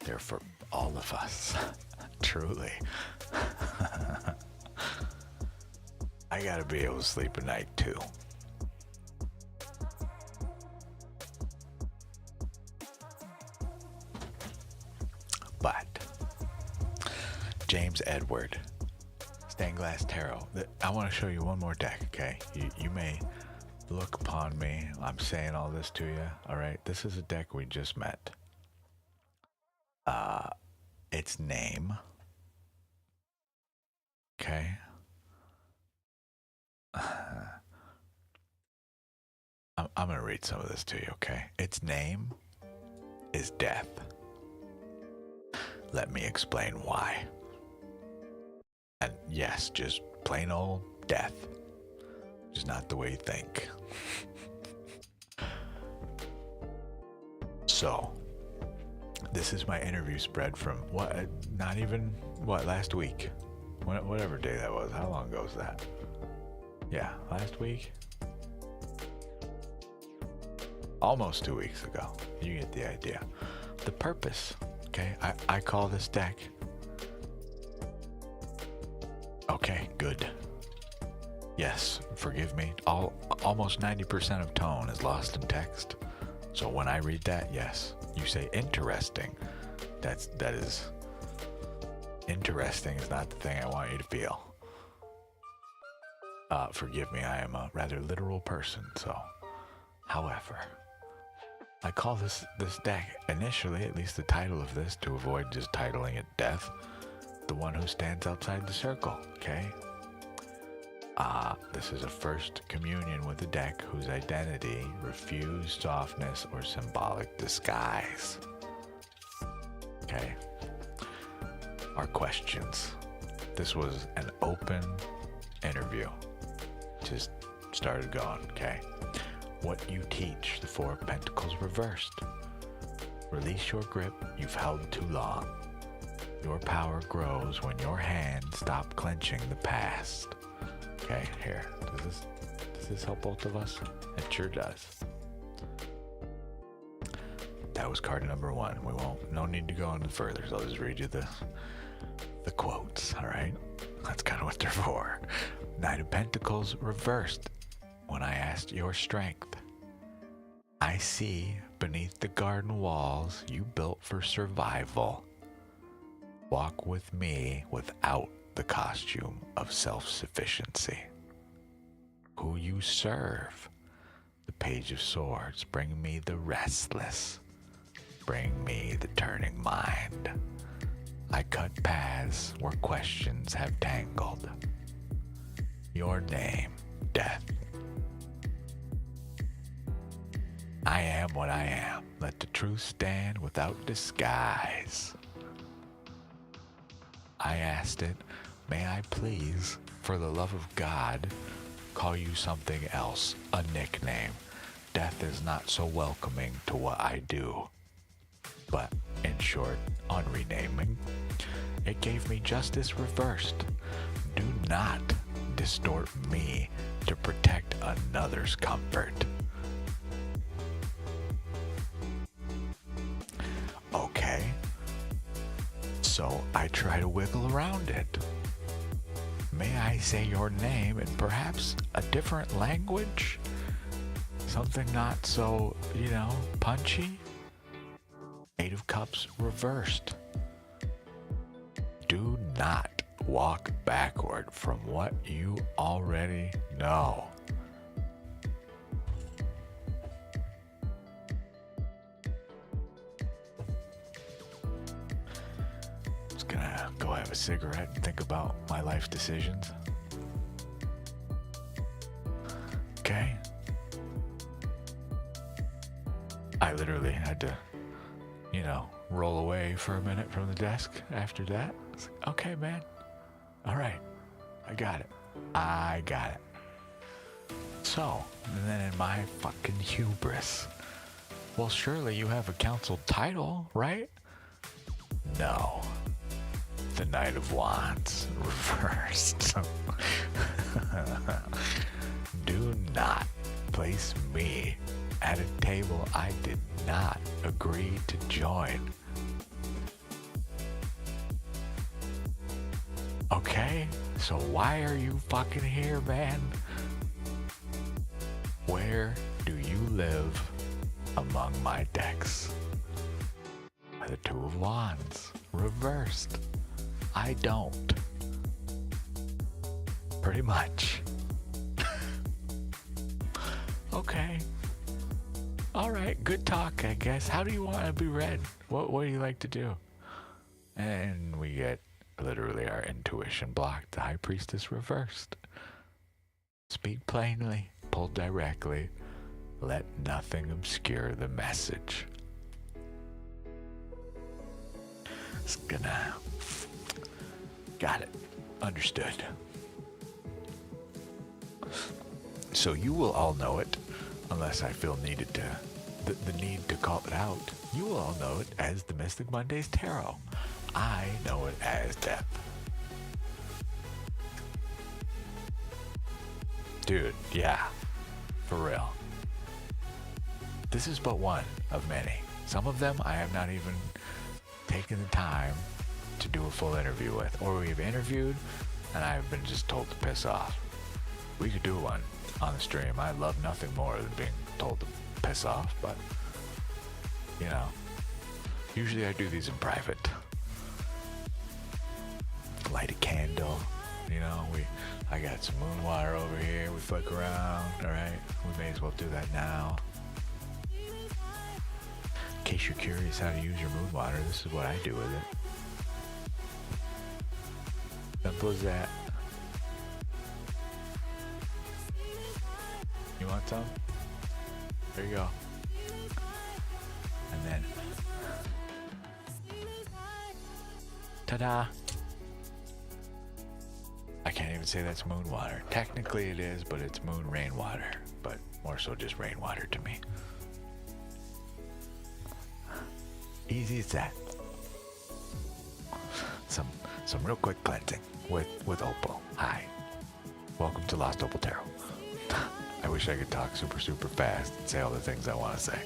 They're for all of us. Truly. I gotta be able to sleep at night too. But James Edward, Stained Glass Tarot. I want to show you one more deck, okay? You may look upon me. I'm saying all this to you, all right? This is a deck we just met. Its name, okay? I'm going to read some of this to you, okay? Its name is Death. Let me explain why. And yes, just plain old death. Just not the way you think. So, this is my interview spread from last week? Whatever day that was. How long ago was that? Yeah, last week? Almost 2 weeks ago. You get the idea. The purpose, okay? I call this deck. Okay, good. Yes, forgive me. Almost 90% of tone is lost in text. So when I read that, yes, you say interesting. That is interesting is not the thing I want you to feel. Forgive me, I am a rather literal person, so. However, I call this deck initially, at least the title of this, to avoid just titling it Death, the one who stands outside the circle, okay? This is a first communion with a deck whose identity refused softness or symbolic disguise. Okay. Our questions. This was an open interview. Just started going, okay? What you teach, the Four of Pentacles reversed. Release your grip you've held too long. Your power grows when your hands stop clenching the past. Okay, here. Does this help both of us? It sure does. That was card number one. No need to go any further. So I'll just read you the quotes, all right? That's kind of what they're for. Knight of Pentacles reversed. When I asked your strength, I see beneath the garden walls you built for survival. Walk with me without the costume of self-sufficiency. Who you serve, the Page of Swords, bring me the restless, bring me the turning mind. I cut paths where questions have tangled. Your name, Death. I am what I am. Let the truth stand without disguise. I asked it, may I please, for the love of God, call you something else, a nickname. Death is not so welcoming to what I do. But, in short, on renaming, it gave me justice reversed. Do not distort me to protect another's comfort. Okay. So I try to wiggle around it. May I say your name in perhaps a different language? Something not so, punchy? Eight of Cups reversed. Do not walk backward from what you already know. Gonna go have a cigarette and think about my life decisions. Okay. I literally had to, roll away for a minute from the desk after that. It's like, okay, man. All right. I got it. So, and then in my fucking hubris, well, surely you have a council title, right? No. The Knight of Wands reversed. Do not place me at a table I did not agree to join. Okay? So why are you fucking here, man? Where do you live among my decks? The Two of Wands, reversed. I don't. Pretty much. Okay. Alright, good talk, I guess. How do you want to be read? What do you like to do? And we get literally our intuition blocked. The High Priestess reversed. Speak plainly, pull directly. Let nothing obscure the message. It's gonna... Got it. Understood. So you will all know it, unless I feel needed to, the need to call it out. You will all know it as the Mystic Mondays Tarot. I know it as Death. Dude, yeah, for real. This is but one of many. Some of them I have not even taken the time to do a full interview with, or we've interviewed and I've been just told to piss off. We could do one on the stream. I love nothing more than being told to piss off, but you know, usually I do these in private. Light a candle, you know, I got some moon water over here, we flick around, alright? We may as well do that now. In case you're curious how to use your moon water, this is what I do with it. Simple as that. You want some? There you go. And then, ta-da! I can't even say that's moon water. Technically it is, but it's moon rainwater. But more so just rainwater to me. Easy as that. Some real quick cleansing with Opal. Hi. Welcome to Lost Opal Tarot. I wish I could talk super fast and say all the things I want to say.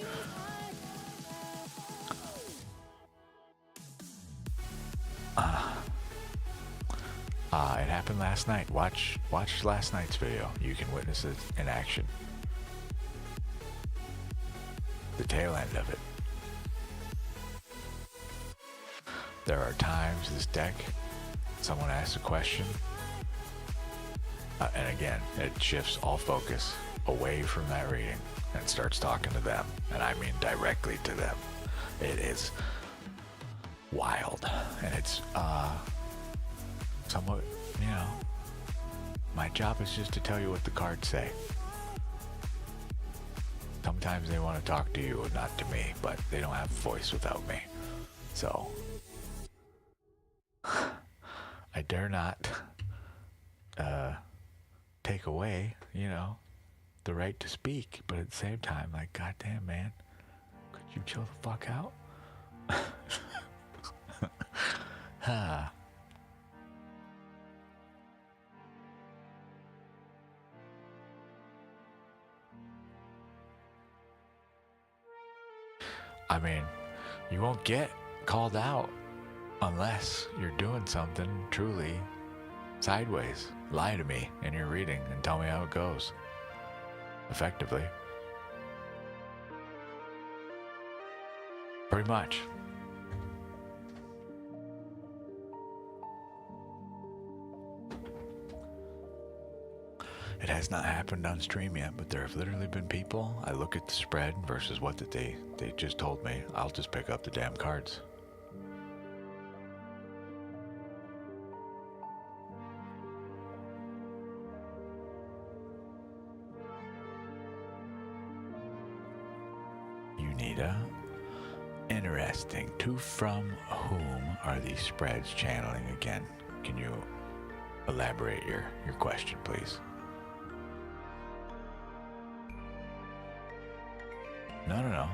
It happened last night. Watch last night's video. You can witness it in action. The tail end of it. There are times this deck, someone asks a question, and again, it shifts all focus away from that reading and starts talking to them, and I mean directly to them. It is wild, and it's somewhat, you know, my job is just to tell you what the cards say. Sometimes they want to talk to you and not to me, but they don't have a voice without me. So I dare not take away, you know, the right to speak, but at the same time, like, goddamn, man, could you chill the fuck out? I mean, you won't get called out unless you're doing something truly sideways. Lie to me in your reading and tell me how it goes. Effectively. Pretty much. It has not happened on stream yet, but there have literally been people, I look at the spread versus what that they just told me, I'll just pick up the damn cards. Unita. Interesting. To from whom are these spreads channeling again? Can you elaborate your question, please? No.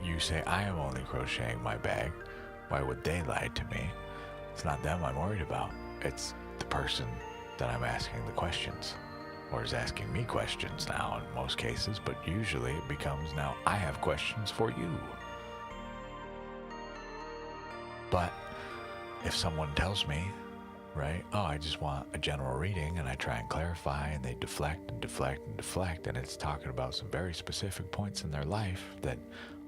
You say I am only crocheting my bag. Why would they lie to me? It's not them I'm worried about. It's the person that I'm asking the questions. or is asking me questions now in most cases, but usually it becomes now I have questions for you. But if someone tells me, right, oh, I just want a general reading, and I try and clarify, and they deflect and deflect and deflect, and it's talking about some very specific points in their life that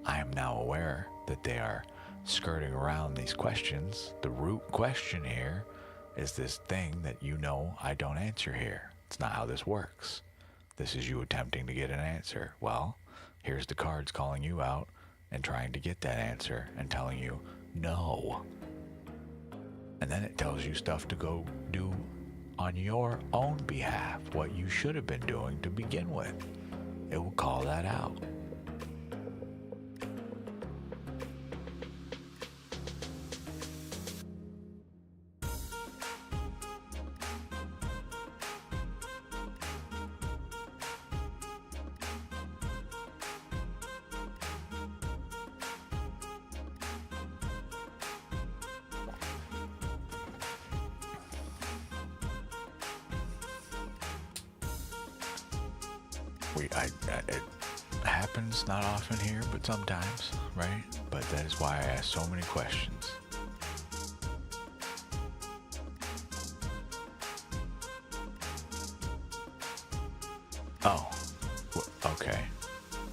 I am now aware that they are skirting around these questions. The root question here is this thing that I don't answer here. It's not how this works. This is you attempting to get an answer. Well, here's the cards calling you out and trying to get that answer and telling you no. And then it tells you stuff to go do on your own behalf, what you should have been doing to begin with. It will call that out. It happens not often here, but sometimes, right? But that is why I ask so many questions. Oh, okay.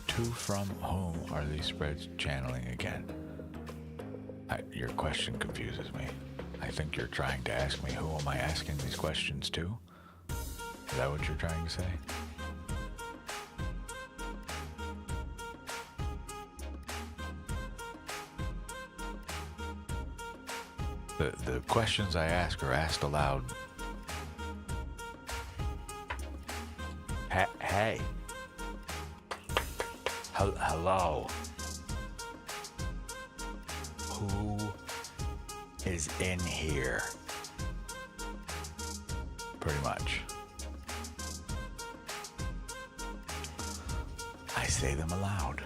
To from whom are these spreads channeling again? Your question confuses me. I think you're trying to ask me who am I asking these questions to? Is that what you're trying to say? The questions I ask are asked aloud. Hey. Hello. Who is in here? Pretty much. I say them aloud.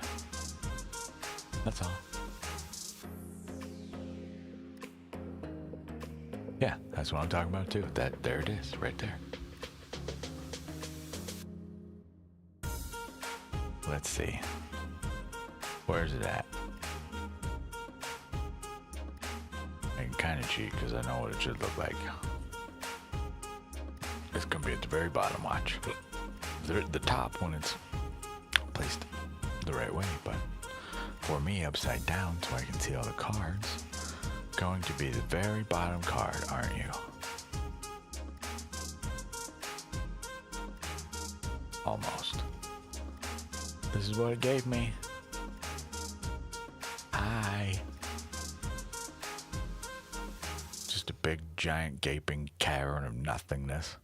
That's all. Yeah, that's what I'm talking about too. There it is, right there. Let's see. Where's it at? I can kind of cheat because I know what it should look like. It's gonna be at the very bottom, watch. The top when it's placed the right way, but for me upside down so I can see all the cards. Going to be the very bottom card, aren't you? Almost. This is what it gave me. Hi. Just a big, giant, gaping cavern of nothingness.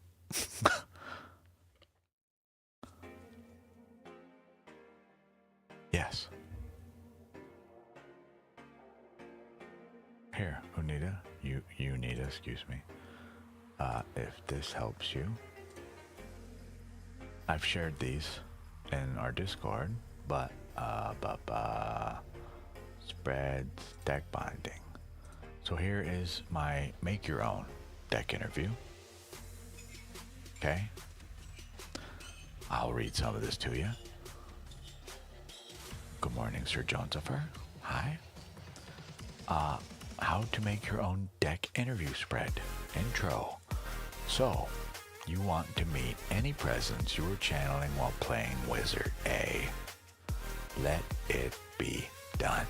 Yes. Here, Unita, Unita, excuse me. If this helps you, I've shared these in our Discord, but spreads, deck binding. So here is my make your own deck interview. Okay, I'll read some of this to you. Good morning, Sir Jonesopher. Hi. How to make your own deck interview spread. Intro. So, you want to meet any presence you were channeling while playing Wizard A. Let it be done.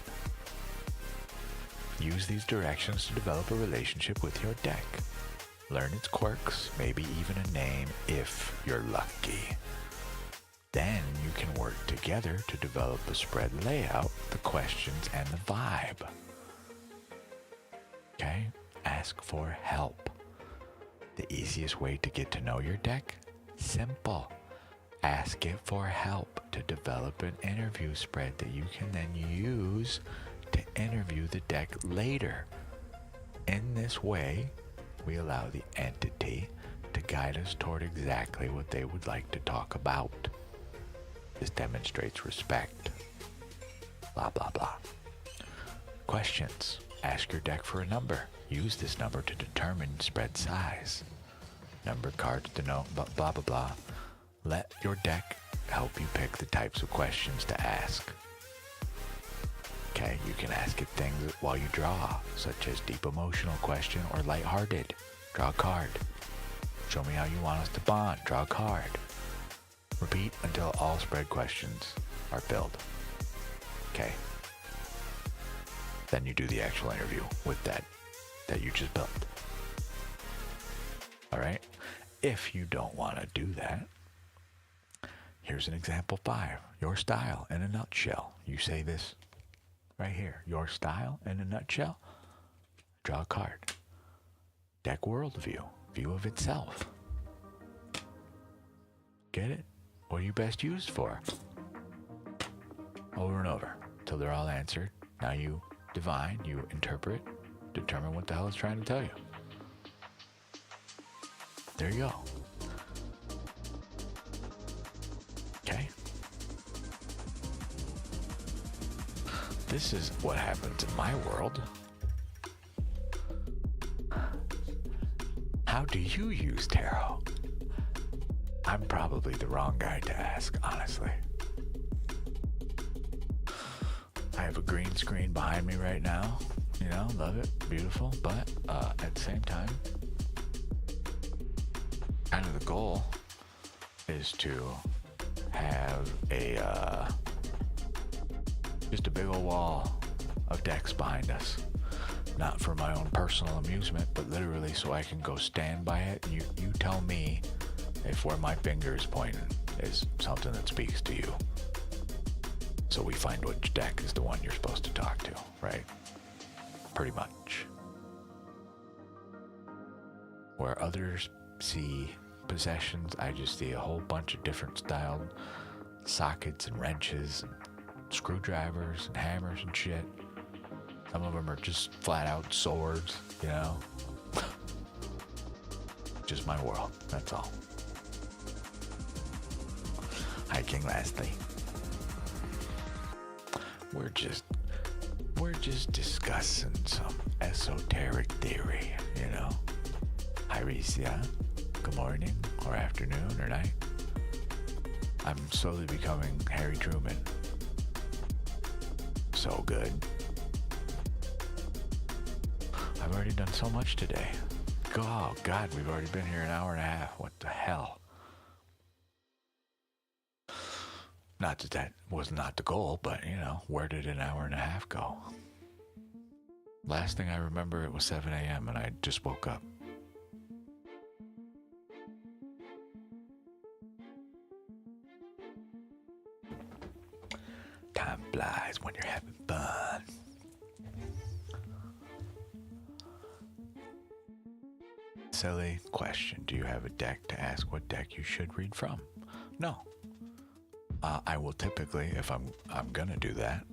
Use these directions to develop a relationship with your deck. Learn its quirks, maybe even a name if you're lucky. Then you can work together to develop a spread layout, the questions, and the vibe. Okay? Ask for help. The easiest way to get to know your deck? Simple. Ask it for help to develop an interview spread that you can then use to interview the deck later. In this way, we allow the entity to guide us toward exactly what they would like to talk about. This demonstrates respect. Blah, blah, blah. Questions. Ask your deck for a number. Use this number to determine spread size. Number cards denote blah, blah, blah, blah. Let your deck help you pick the types of questions to ask. Okay, you can ask it things while you draw, such as deep emotional question or lighthearted. Draw a card. Show me how you want us to bond. Draw a card. Repeat until all spread questions are filled. Okay. Then you do the actual interview with that you just built. All right? If you don't want to do that, here's an example 5. Your style in a nutshell. You say this right here. Your style in a nutshell. Draw a card. Deck worldview. View of itself. Get it? What are you best used for? Over and over till they're all answered. Now you divine, you interpret, determine what the hell it's trying to tell you. There you go. Okay. This is what happens in my world. How do you use tarot? I'm probably the wrong guy to ask, honestly. I have a green screen behind me right now. You know, love it, beautiful. But at the same time, kind of the goal is to have just a big old wall of decks behind us. Not for my own personal amusement, but literally so I can go stand by it. And you tell me if where my finger is pointing is something that speaks to you. So we find which deck is the one you're supposed to talk to, right? Pretty much. Where others see possessions, I just see a whole bunch of different styled sockets and wrenches and screwdrivers and hammers and shit. Some of them are just flat out swords, you know? Just my world, that's all. Hi, King Lastly. We're just discussing some esoteric theory, you know? Hi, Ricia. Good morning, or afternoon, or night. I'm slowly becoming Harry Truman. So good. I've already done so much today. Oh, God, we've already been here an hour and a half. What the hell? Not that was not the goal, but, you know, where did an hour and a half go? Last thing I remember, it was 7 a.m. and I just woke up. Time flies when you're having fun. Silly question. Do you have a deck to ask what deck you should read from? No. I will typically, if I'm gonna do that,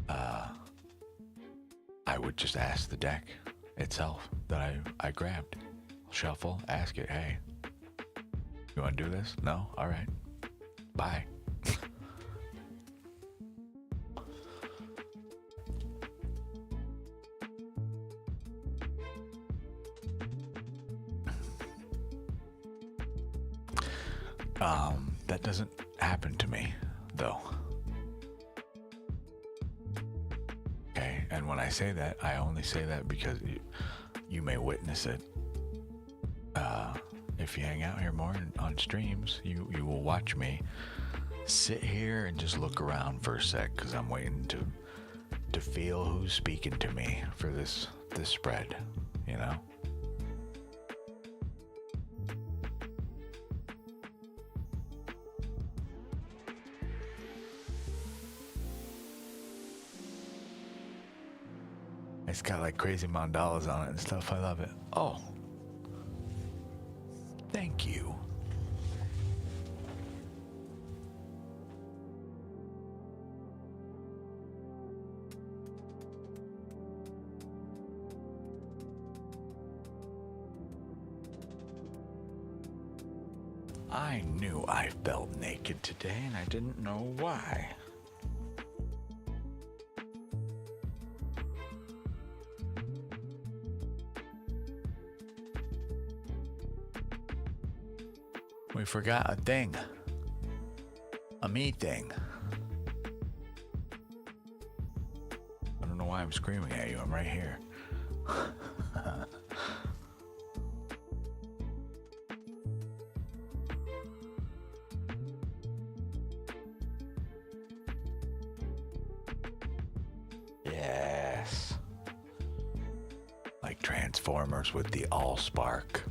I would just ask the deck itself that I grabbed. Shuffle, ask it, hey, you wanna do this? No? Alright. Bye. That doesn't happen to me, though. Okay, and when I say that, I only say that because you may witness it. If you hang out here more on streams, you will watch me sit here and just look around for a sec, because I'm waiting to feel who's speaking to me for this spread, you know? It's got like crazy mandalas on it and stuff. I love it. Oh. Thank you. I knew I felt naked today and I didn't know why. We forgot a thing. A me thing. I don't know why I'm screaming at you. I'm right here. Yes. Like Transformers with the Allspark.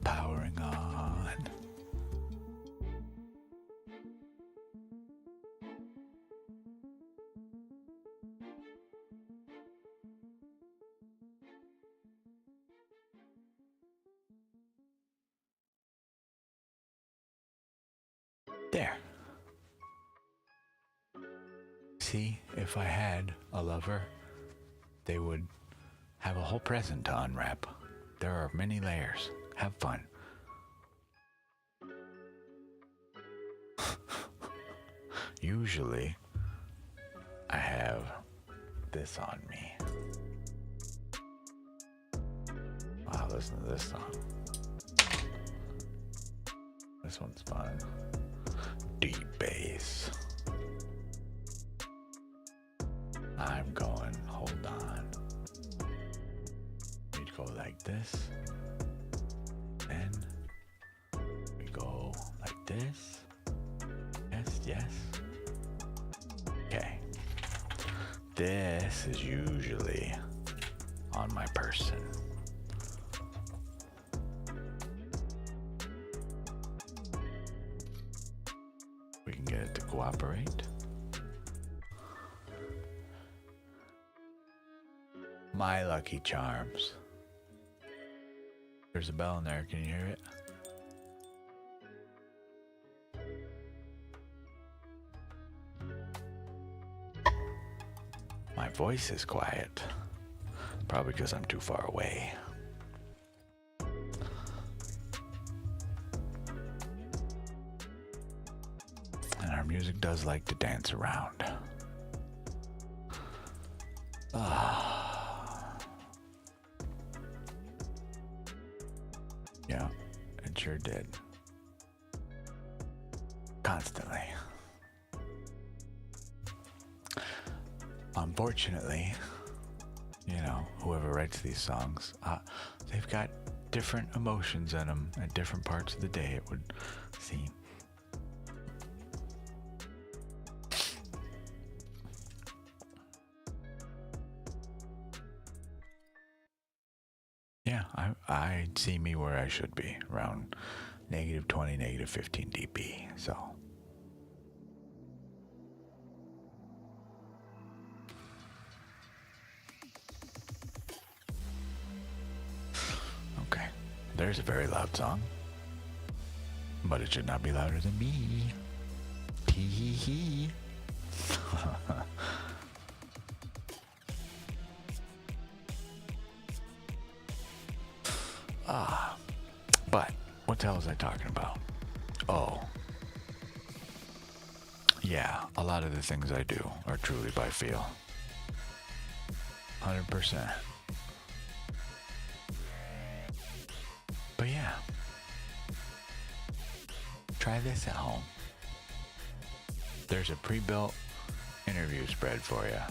Powering on. There. See, if I had a lover, they would have a whole present to unwrap. There are many layers. Have fun. Usually, I have this on me. Wow, listen to this song. This one's fun. Deep bass. I'm going, hold on. We go like this. Then we go like this. Yes, yes. Okay. This is usually on my person. We can get it to cooperate. My lucky charms. There's a bell in there. Can you hear it? My voice is quiet. Probably because I'm too far away. And our music does like to dance around. Yeah, it sure did. Constantly. Unfortunately, you know, whoever writes these songs, they've got different emotions in them at different parts of the day, it would seem. Yeah, I see me where I should be, around -20, -15 dB, so. Okay, there's a very loud song, but it should not be louder than me. Hee hee hee. But what the hell was I talking about? Oh. Yeah, a lot of the things I do are truly by feel. 100%. But yeah. Try this at home. There's a pre-built interview spread for you.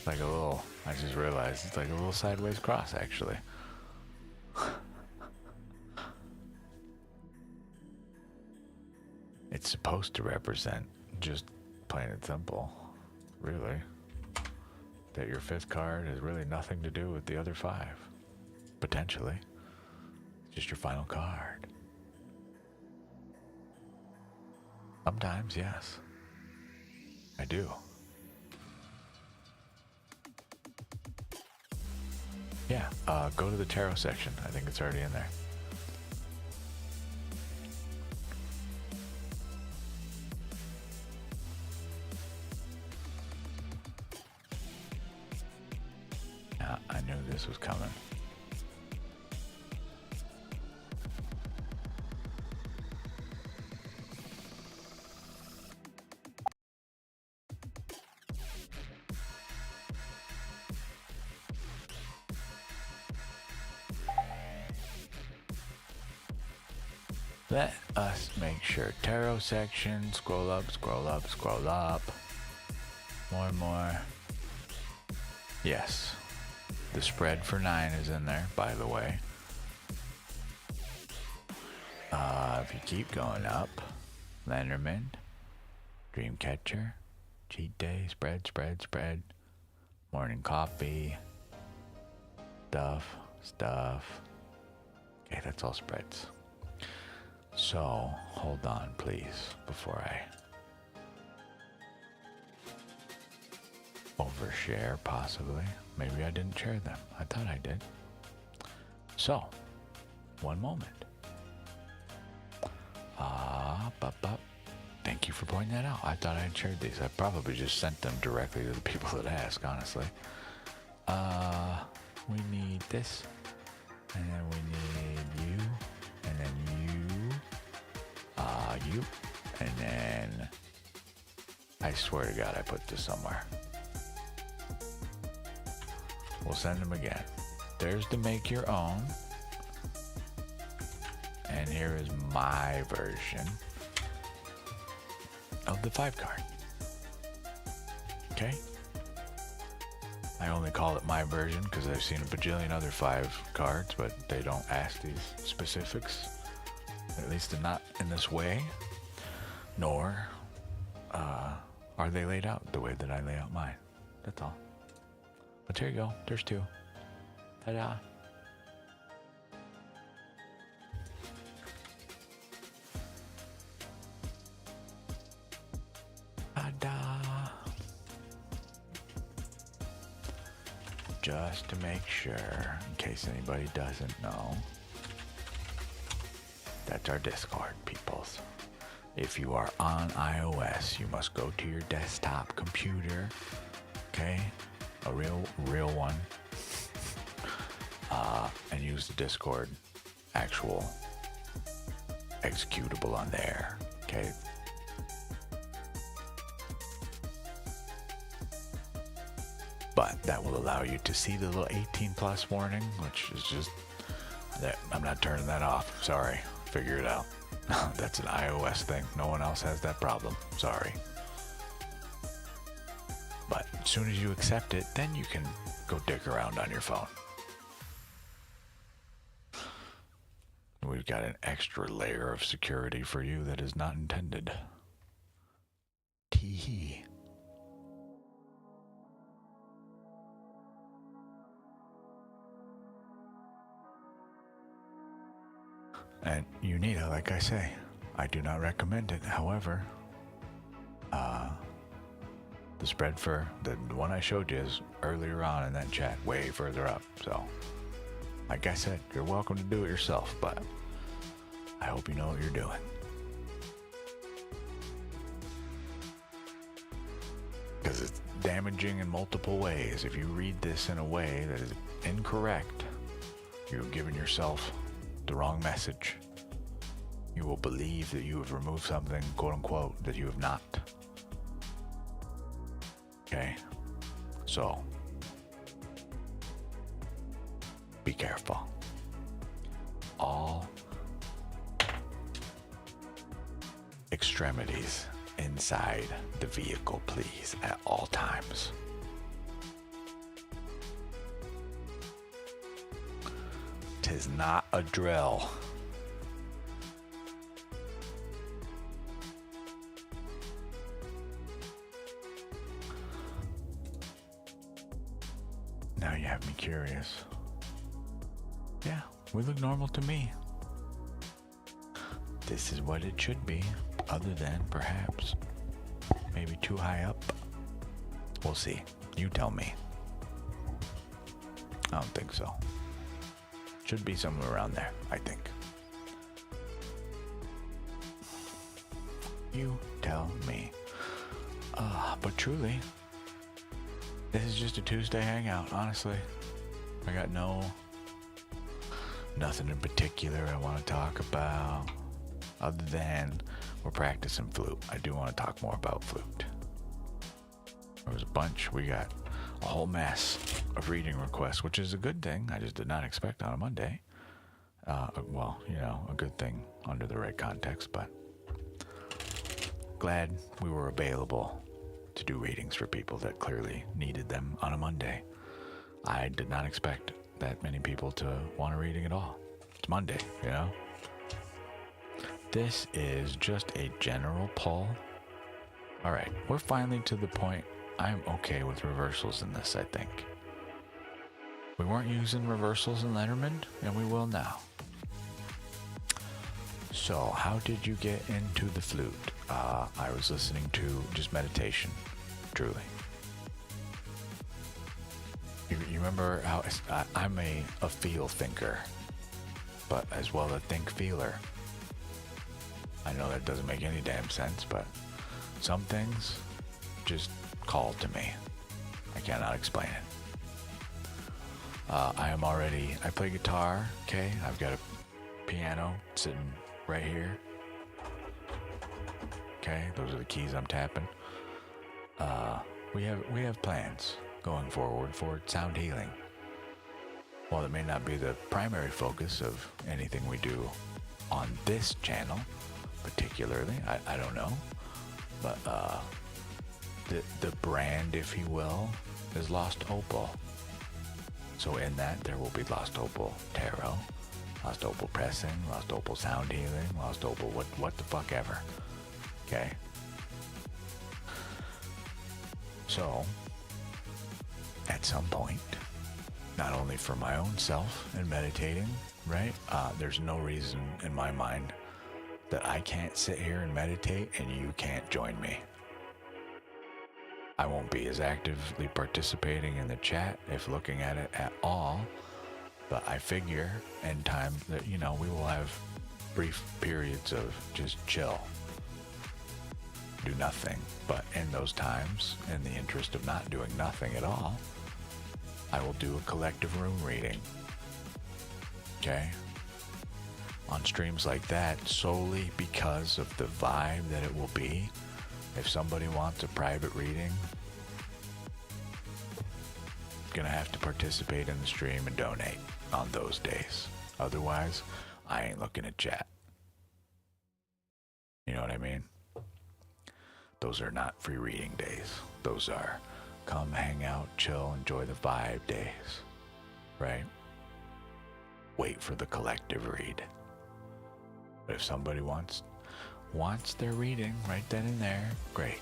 Like a little, I just realized it's like a little sideways cross actually. It's supposed to represent, just plain and simple, really, that your fifth card has really nothing to do with the other five. Potentially. Just your final card. Sometimes, yes. I do. Yeah, go to the tarot section. I think it's already in there. Yeah, I knew this was coming. Let us make sure. Tarot section. Scroll up, scroll up, scroll up. More and more. Yes. The spread for 9 is in there, by the way. If you keep going up, Lenormand, Dreamcatcher, Cheat Day, spread, spread, spread, morning coffee, stuff. Okay, that's all spreads. So, hold on, please, before I overshare, possibly. Maybe I didn't share them. I thought I did. So, one moment. Thank you for pointing that out. I thought I had shared these. I probably just sent them directly to the people that ask, honestly. We need this, and then we need you, and then you, and then I swear to God I put this somewhere. We'll send them again. There's the make your own. And here is my version of the 5 card. Okay? I only call it my version because I've seen a bajillion other 5 cards, but they don't ask these specifics. At least they're not in this way. Nor are they laid out the way that I lay out mine. That's all. But here you go. There's 2. Ta-da. Ta-da. Just to make sure, in case anybody doesn't know, that's our Discord, peoples. If you are on iOS, you must go to your desktop computer, okay? A real one, and use the Discord actual executable on there, okay? But that will allow you to see the little 18 plus warning, which is just that I'm not turning that off. Sorry, figure it out. That's an iOS thing. No one else has that problem. Sorry. But as soon as you accept it, then you can go dick around on your phone. We've got an extra layer of security for you that is not intended. Tee-hee. And you need it, like I say. I do not recommend it. However, the spread for the one I showed you is earlier on in that chat, way further up. So, like I said, you're welcome to do it yourself, but I hope you know what you're doing. Because it's damaging in multiple ways. If you read this in a way that is incorrect, you're giving yourself the wrong message. You will believe that you have removed something, quote unquote, that you have not. Okay? So, be careful. All extremities inside the vehicle, please, at all times. Tis not a drill. Now you have me curious. Yeah, we look normal to me. This is what it should be, other than perhaps maybe too high up. We'll see. You tell me. I don't think so. Should be somewhere around there, I think. You tell me. But truly, this is just a Tuesday hangout, honestly. I got nothing in particular I want to talk about, other than we're practicing flute. I do want to talk more about flute. There was a bunch. We got a whole mess of reading requests, which is a good thing. I just did not expect on a Monday. Well, you know, a good thing under the right context, but glad we were available to do readings for people that clearly needed them on a Monday. I did not expect that many people to want a reading at all. It's Monday, you know? This is just a general pull. All right, we're finally to the point I'm okay with reversals in this, I think. We weren't using reversals in Lenormand, and we will now. So, how did you get into the flute? I was listening to just meditation, truly. You remember how I'm a feel thinker, but as well a think feeler. I know that doesn't make any damn sense, but some things just call to me. I cannot explain it. I play guitar, okay? I've got a piano sitting right here. Okay, those are the keys I'm tapping. We have plans going forward for sound healing. While it may not be the primary focus of anything we do on this channel, particularly, I don't know, but the brand, if you will, is Lost Opal. So in that, there will be Lost Opal Tarot, Lost Opal Pressing, Lost Opal Sound Healing, Lost Opal what the fuck ever. Okay? So, at some point, not only for my own self and meditating, right? There's no reason in my mind that I can't sit here and meditate and you can't join me. I won't be as actively participating in the chat, if looking at it at all, but I figure in time that, you know, we will have brief periods of just chill, do nothing. But in those times, in the interest of not doing nothing at all, I will do a collective room reading. Okay? On streams like that, solely because of the vibe that it will be. If somebody wants a private reading, gonna have to participate in the stream and donate on those days. Otherwise, I ain't looking at chat. You know what I mean? Those are not free reading days. Those are come hang out, chill, enjoy the vibe days. Right? Wait for the collective read. But if somebody wants their reading right then and there, great.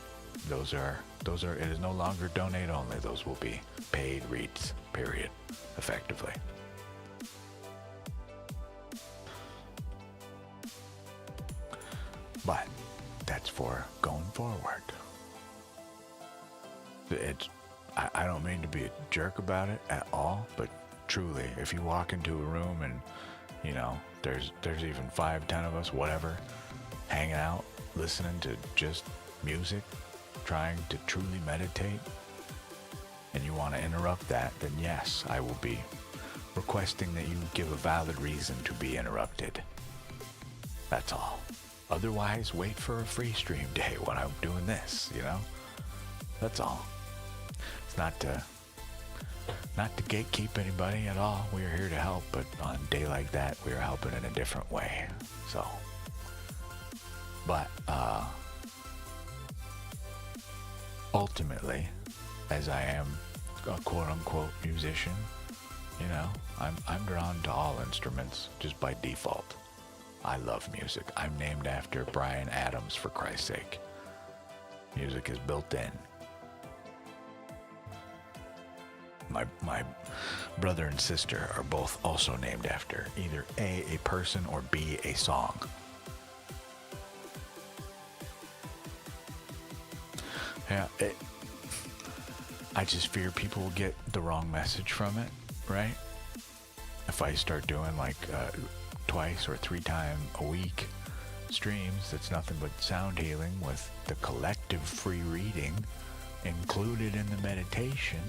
Those are it is no longer donate only. Those will be paid reads, period, effectively. But that's for going forward. I don't mean to be a jerk about it at all, but truly, if you walk into a room and, you know, there's even 5, 10 of us, whatever, hanging out, listening to just music, trying to truly meditate, and you want to interrupt that, then yes, I will be requesting that you give a valid reason to be interrupted. That's all. Otherwise, wait for a free stream day when I'm doing this, you know? That's all. It's not to gatekeep anybody at all. We are here to help, but on a day like that, we are helping in a different way. So, but ultimately, as I am a quote-unquote musician, you know, I'm drawn to all instruments just by default. I love music. I'm named after Bryan Adams, for Christ's sake. Music is built in. My brother and sister are both also named after either A person, or B, a song. Yeah, I just fear people will get the wrong message from it, right? If I start doing like twice or 3 times a week streams, that's nothing but sound healing with the collective free reading included in the meditation,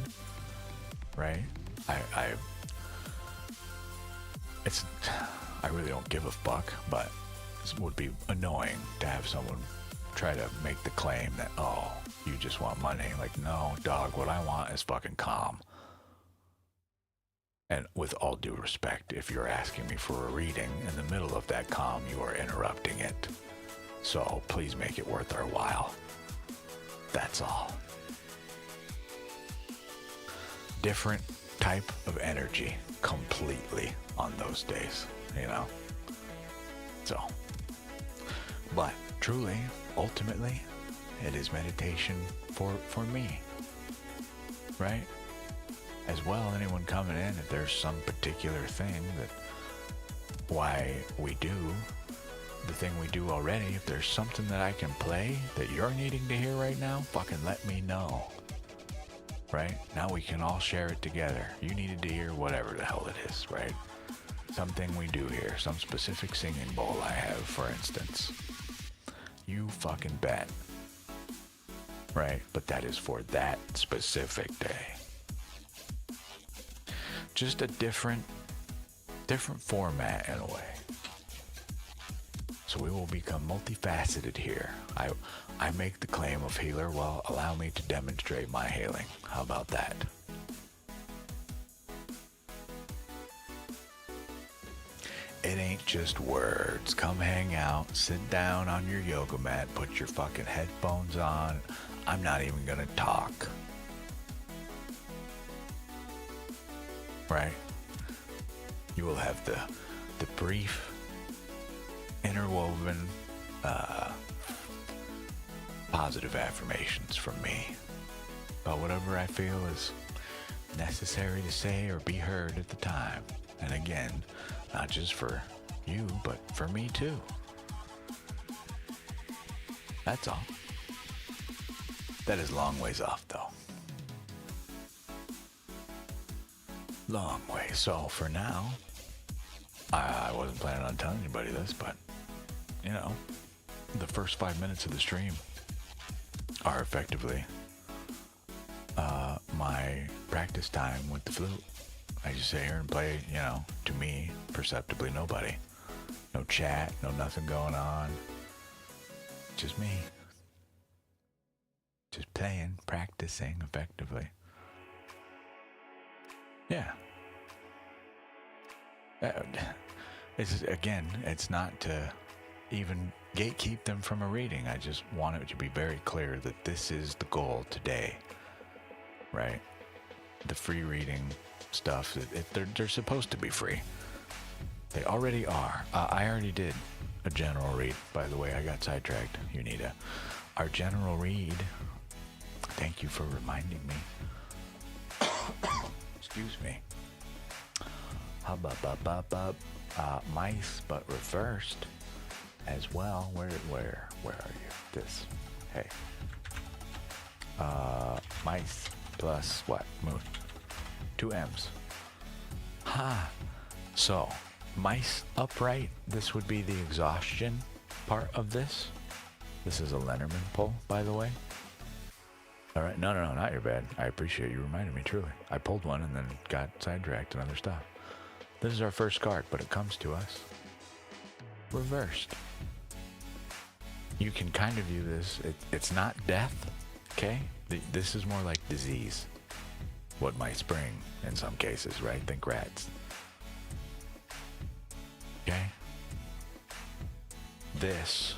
right? I really don't give a fuck, but it would be annoying to have someone try to make the claim that, oh, you just want money. Like, no, dog, what I want is fucking calm. And with all due respect, if you're asking me for a reading in the middle of that calm, you are interrupting it. So please make it worth our while. That's all. Different type of energy completely on those days, you know? So, but truly, ultimately, it is meditation for me, right? As well, anyone coming in, if there's some particular thing that why we do the thing we do already, if there's something that I can play that you're needing to hear right now, fucking let me know. Right? Now we can all share it together. You needed to hear whatever the hell it is, right? Something we do here, some specific singing bowl I have, for instance. You fucking bet. Right? But that is for that specific day. Just a different format in a way. So we will become multifaceted here. I make the claim of healer, well, allow me to demonstrate my healing. How about that? It ain't just words. Come hang out, sit down on your yoga mat, put your fucking headphones on. I'm not even gonna talk. Right? You will have the brief, interwoven, positive affirmations from me about whatever I feel is necessary to say or be heard at the time. And again, not just for you, but for me too. That's all. That is long ways off though. Long way. So for now, I wasn't planning on telling anybody this, but you know, the first 5 minutes of the stream are effectively my practice time with the flute. I just sit here and play, you know, to me, perceptibly nobody. No chat, no nothing going on. Just me. Just playing, practicing effectively. Yeah. It's not to even gatekeep them from a reading. I just want it to be very clear that this is the goal today, right? The free reading stuff, they're supposed to be free. They already are. I already did a general read, by the way. I got sidetracked. You need our general read. Thank you for reminding me. Excuse me. Mice, but reversed as well. Where are you? This. Hey. Mice plus what? Moon. 2 M's. Ha. So, mice upright. This would be the exhaustion part of this. This is a Lenormand pull, by the way. All right. No, not your bad. I appreciate you reminding me, truly. I pulled one and then got sidetracked and other stuff. This is our first card, but it comes to us reversed. You can kind of view this, it's not death, okay? This is more like disease. What might spring in some cases, right? Think rats. Okay? This,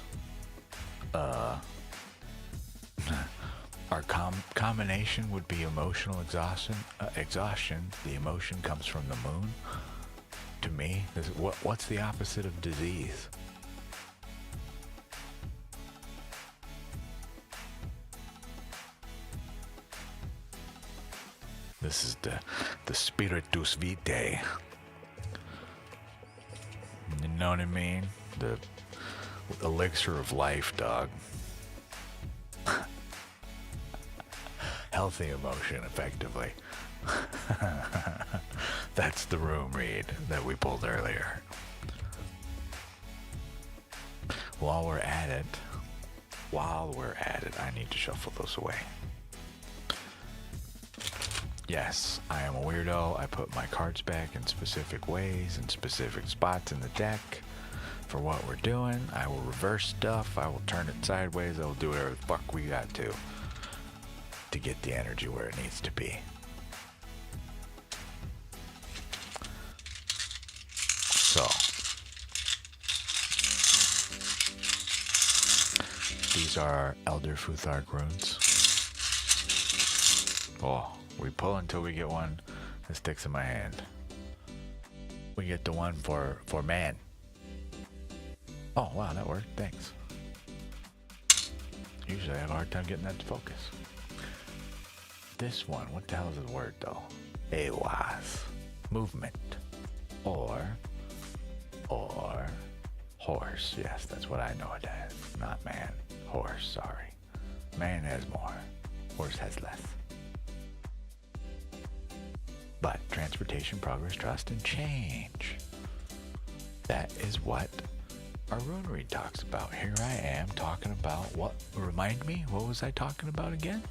our combination would be emotional exhaustion. The emotion comes from the moon. To me, what's the opposite of disease? This is the spiritus vitae. You know what I mean? The elixir of life, dog. Healthy emotion, effectively. That's the room read that we pulled earlier. While we're at it, I need to shuffle those away. Yes, I am a weirdo. I put my cards back in specific ways, in specific spots in the deck for what we're doing. I will reverse stuff. I will turn it sideways. I will do whatever the fuck we got to get the energy where it needs to be. So, these are Elder Futhark runes. Oh, we pull until we get one that sticks in my hand. We get the one for man. Oh, wow, that worked. Thanks. Usually I have a hard time getting that to focus. This one, what the hell is the word though? Awas. Movement. Or horse. Yes, that's what I know it as. Not man. Horse, sorry. Man has more. Horse has less. But transportation, progress, trust, and change. That is what our rune read talks about. Here I am talking about what? Remind me, what was I talking about again?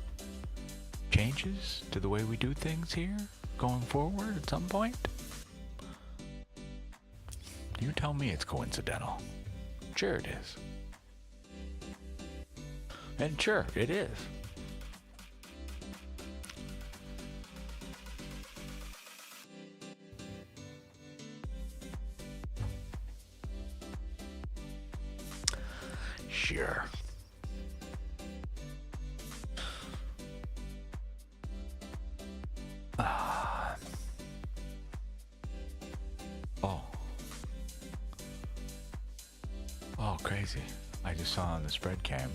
Changes to the way we do things here going forward at some point? You tell me it's coincidental. Sure it is. And sure, it is. Sure. Oh, crazy. I just saw on the spread cam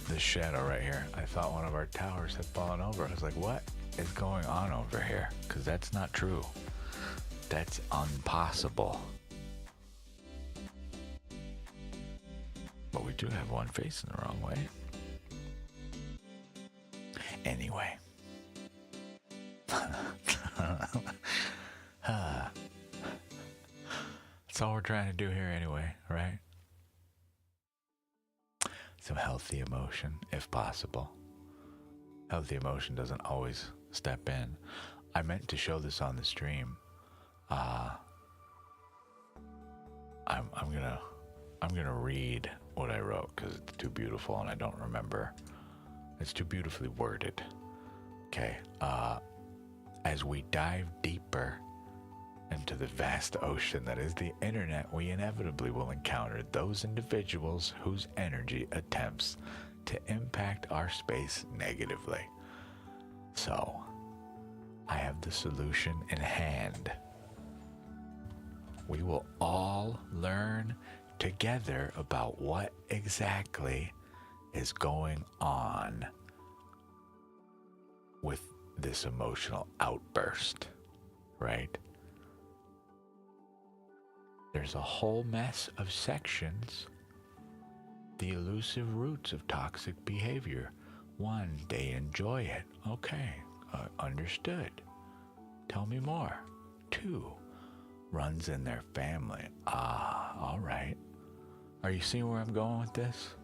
this shadow right here. I thought one of our towers had fallen over. I was like, what is going on over here? Because that's not true. That's impossible. But we do have one facing the wrong way. Anyway. That's all we're trying to do here anyway, right? Some healthy emotion, if possible. Healthy emotion doesn't always step in. I meant to show this on the stream. I'm gonna read what I wrote because it's too beautiful and I don't remember. It's too beautifully worded. Okay. As we dive deeper into the vast ocean that is the internet, we inevitably will encounter those individuals whose energy attempts to impact our space negatively. So, I have the solution in hand. We will all learn together about what exactly is going on with this emotional outburst, right? There's a whole mess of sections. The elusive roots of toxic behavior. 1, they enjoy it. Okay, understood. Tell me more. 2, runs in their family. All right. Are you seeing where I'm going with this?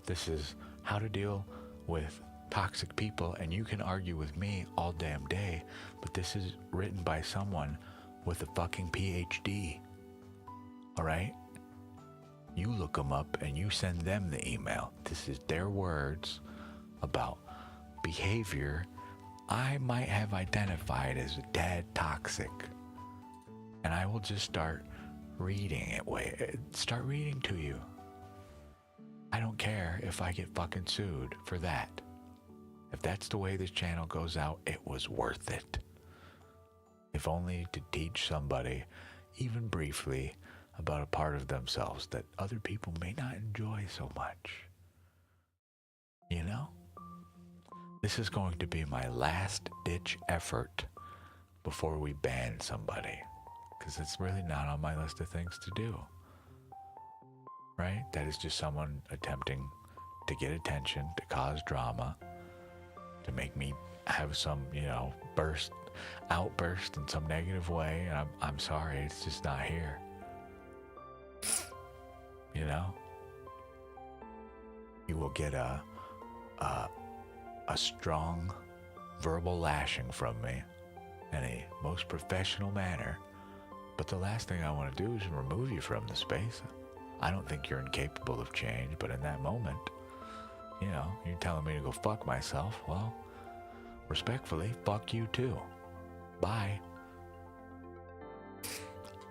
This is how to deal with toxic people, and you can argue with me all damn day, but this is written by someone with a fucking PhD. All right? You look them up and you send them the email. This is their words about behavior I might have identified as dad toxic. And I will just start reading it. Start reading to you. I don't care if I get fucking sued for that. If that's the way this channel goes out, it was worth it. If only to teach somebody, even briefly, about a part of themselves that other people may not enjoy so much. You know? This is going to be my last ditch effort before we ban somebody. Because it's really not on my list of things to do. Right? That is just someone attempting to get attention, to cause drama, to make me have some, outburst in some negative way. And I'm sorry, it's just not here. You will get a strong verbal lashing from me in a most professional manner. But the last thing I want to do is remove you from the space. I don't think you're incapable of change, but in that moment, you're telling me to go fuck myself. Well, respectfully, fuck you too. Bye.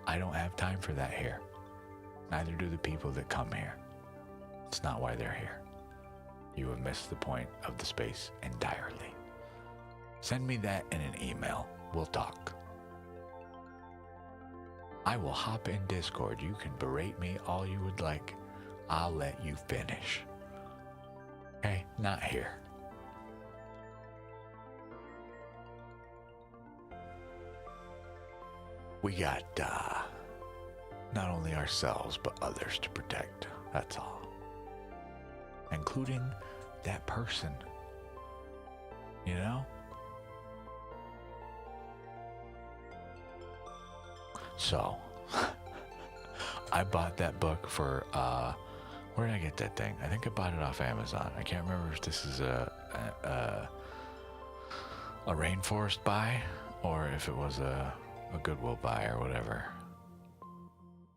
I don't have time for that here. Neither do the people that come here. It's not why they're here. You have missed the point of the space entirely. Send me that in an email. We'll talk. I will hop in Discord. You can berate me all you would like. I'll let you finish. Okay? Not here. We got not only ourselves, but others to protect. That's all. Including that person. You know? So, I bought that book for, where did I get that thing? I think I bought it off Amazon. I can't remember if this is a rainforest buy or if it was a Goodwill buy or whatever.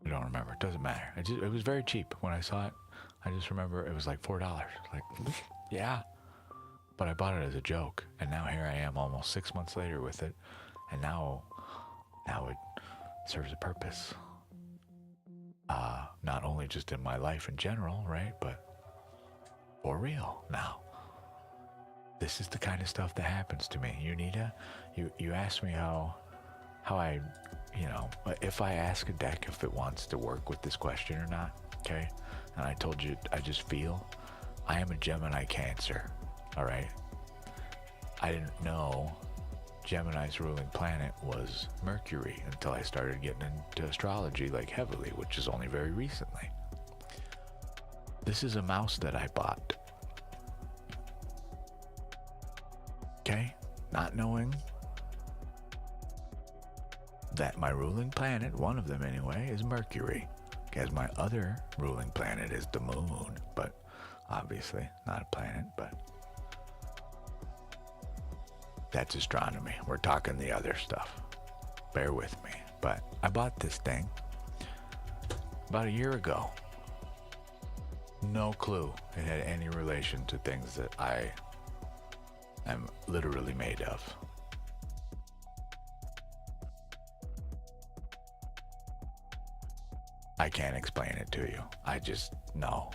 I don't remember. It doesn't matter. It was very cheap when I saw it. I just remember it was like $4. Like, yeah. But I bought it as a joke, and now here I am almost 6 months later with it, and now it serves a purpose. Not only just in my life in general, right, but for real now. This is the kind of stuff that happens to me. Unita, you asked me how I, if I ask a deck if it wants to work with this question or not, okay? And I told you, I just feel, I am a Gemini Cancer, all right? I didn't know Gemini's ruling planet was Mercury until I started getting into astrology like heavily, which is only very recently. This is a mouse that I bought. Okay? Not knowing that my ruling planet, one of them anyway, is Mercury. Because my other ruling planet is the moon, but obviously not a planet, but that's astronomy. We're talking the other stuff. Bear with me. But I bought this thing about a year ago. No clue it had any relation to things that I am literally made of. I can't explain it to you. I just know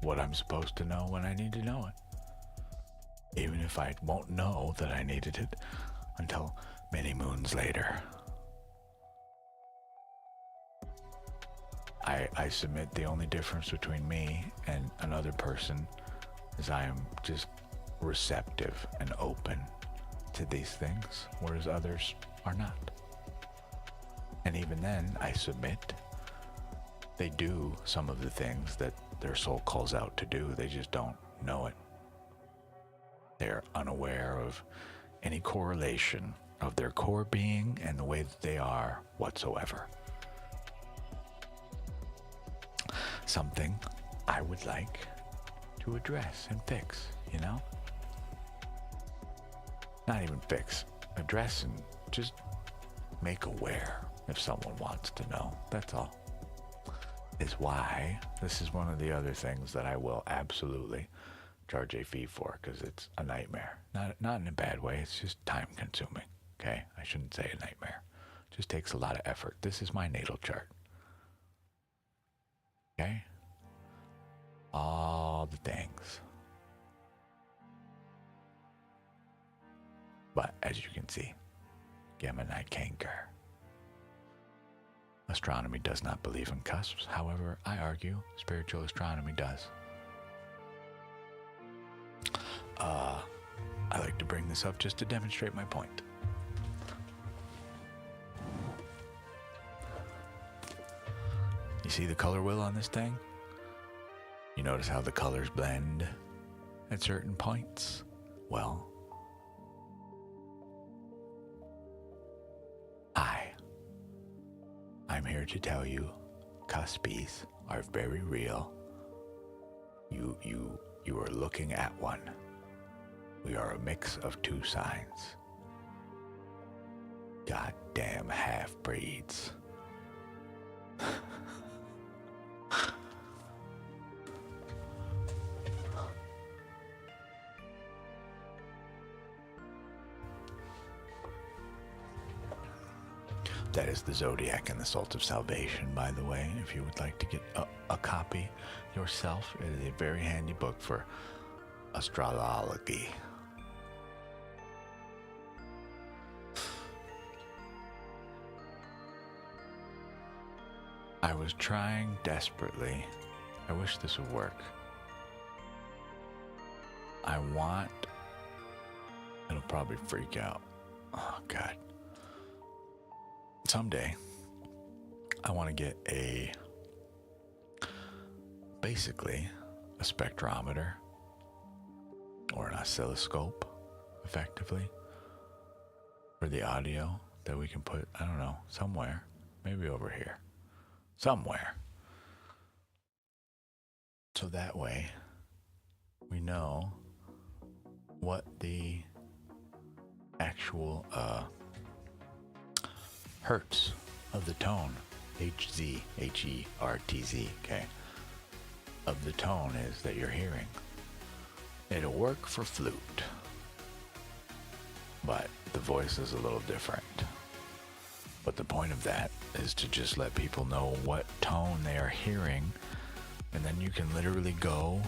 what I'm supposed to know when I need to know it. Even if I won't know that I needed it until many moons later. I submit the only difference between me and another person is I am just receptive and open to these things, whereas others are not. And even then, I submit. They do some of the things that their soul calls out to do. They just don't know it. They're unaware of any correlation of their core being and the way that they are whatsoever. Something I would like to address and fix, you know? Not even fix, address and just make aware if someone wants to know. That's all. Is why this is one of the other things that I will absolutely charge a fee for, because it's a nightmare. Not in a bad way, it's just time consuming. Okay? I shouldn't say a nightmare. It just takes a lot of effort. This is my natal chart. Okay? All the things. But as you can see, Gemini Canker. Astronomy does not believe in cusps. However, I argue spiritual astronomy does. I like to bring this up just to demonstrate my point. You see the color wheel on this thing? You notice how the colors blend at certain points? Well, I'm here to tell you, cuspies are very real. You are looking at one. We are a mix of two signs. Goddamn half-breeds. That is the Zodiac and the Salt of Salvation, by the way. If you would like to get a copy yourself, it is a very handy book for astrology. I was trying desperately. I wish this would work. It'll probably freak out. Oh, God. Someday, I want to get basically a spectrometer or an oscilloscope, effectively, for the audio that we can put, I don't know, somewhere, maybe over here, somewhere. So that way, we know what the actual hertz of the tone, Hz, Hertz, okay, of the tone is that you're hearing. It'll work for flute, but the voice is a little different. But the point of that is to just let people know what tone they are hearing, and then you can literally go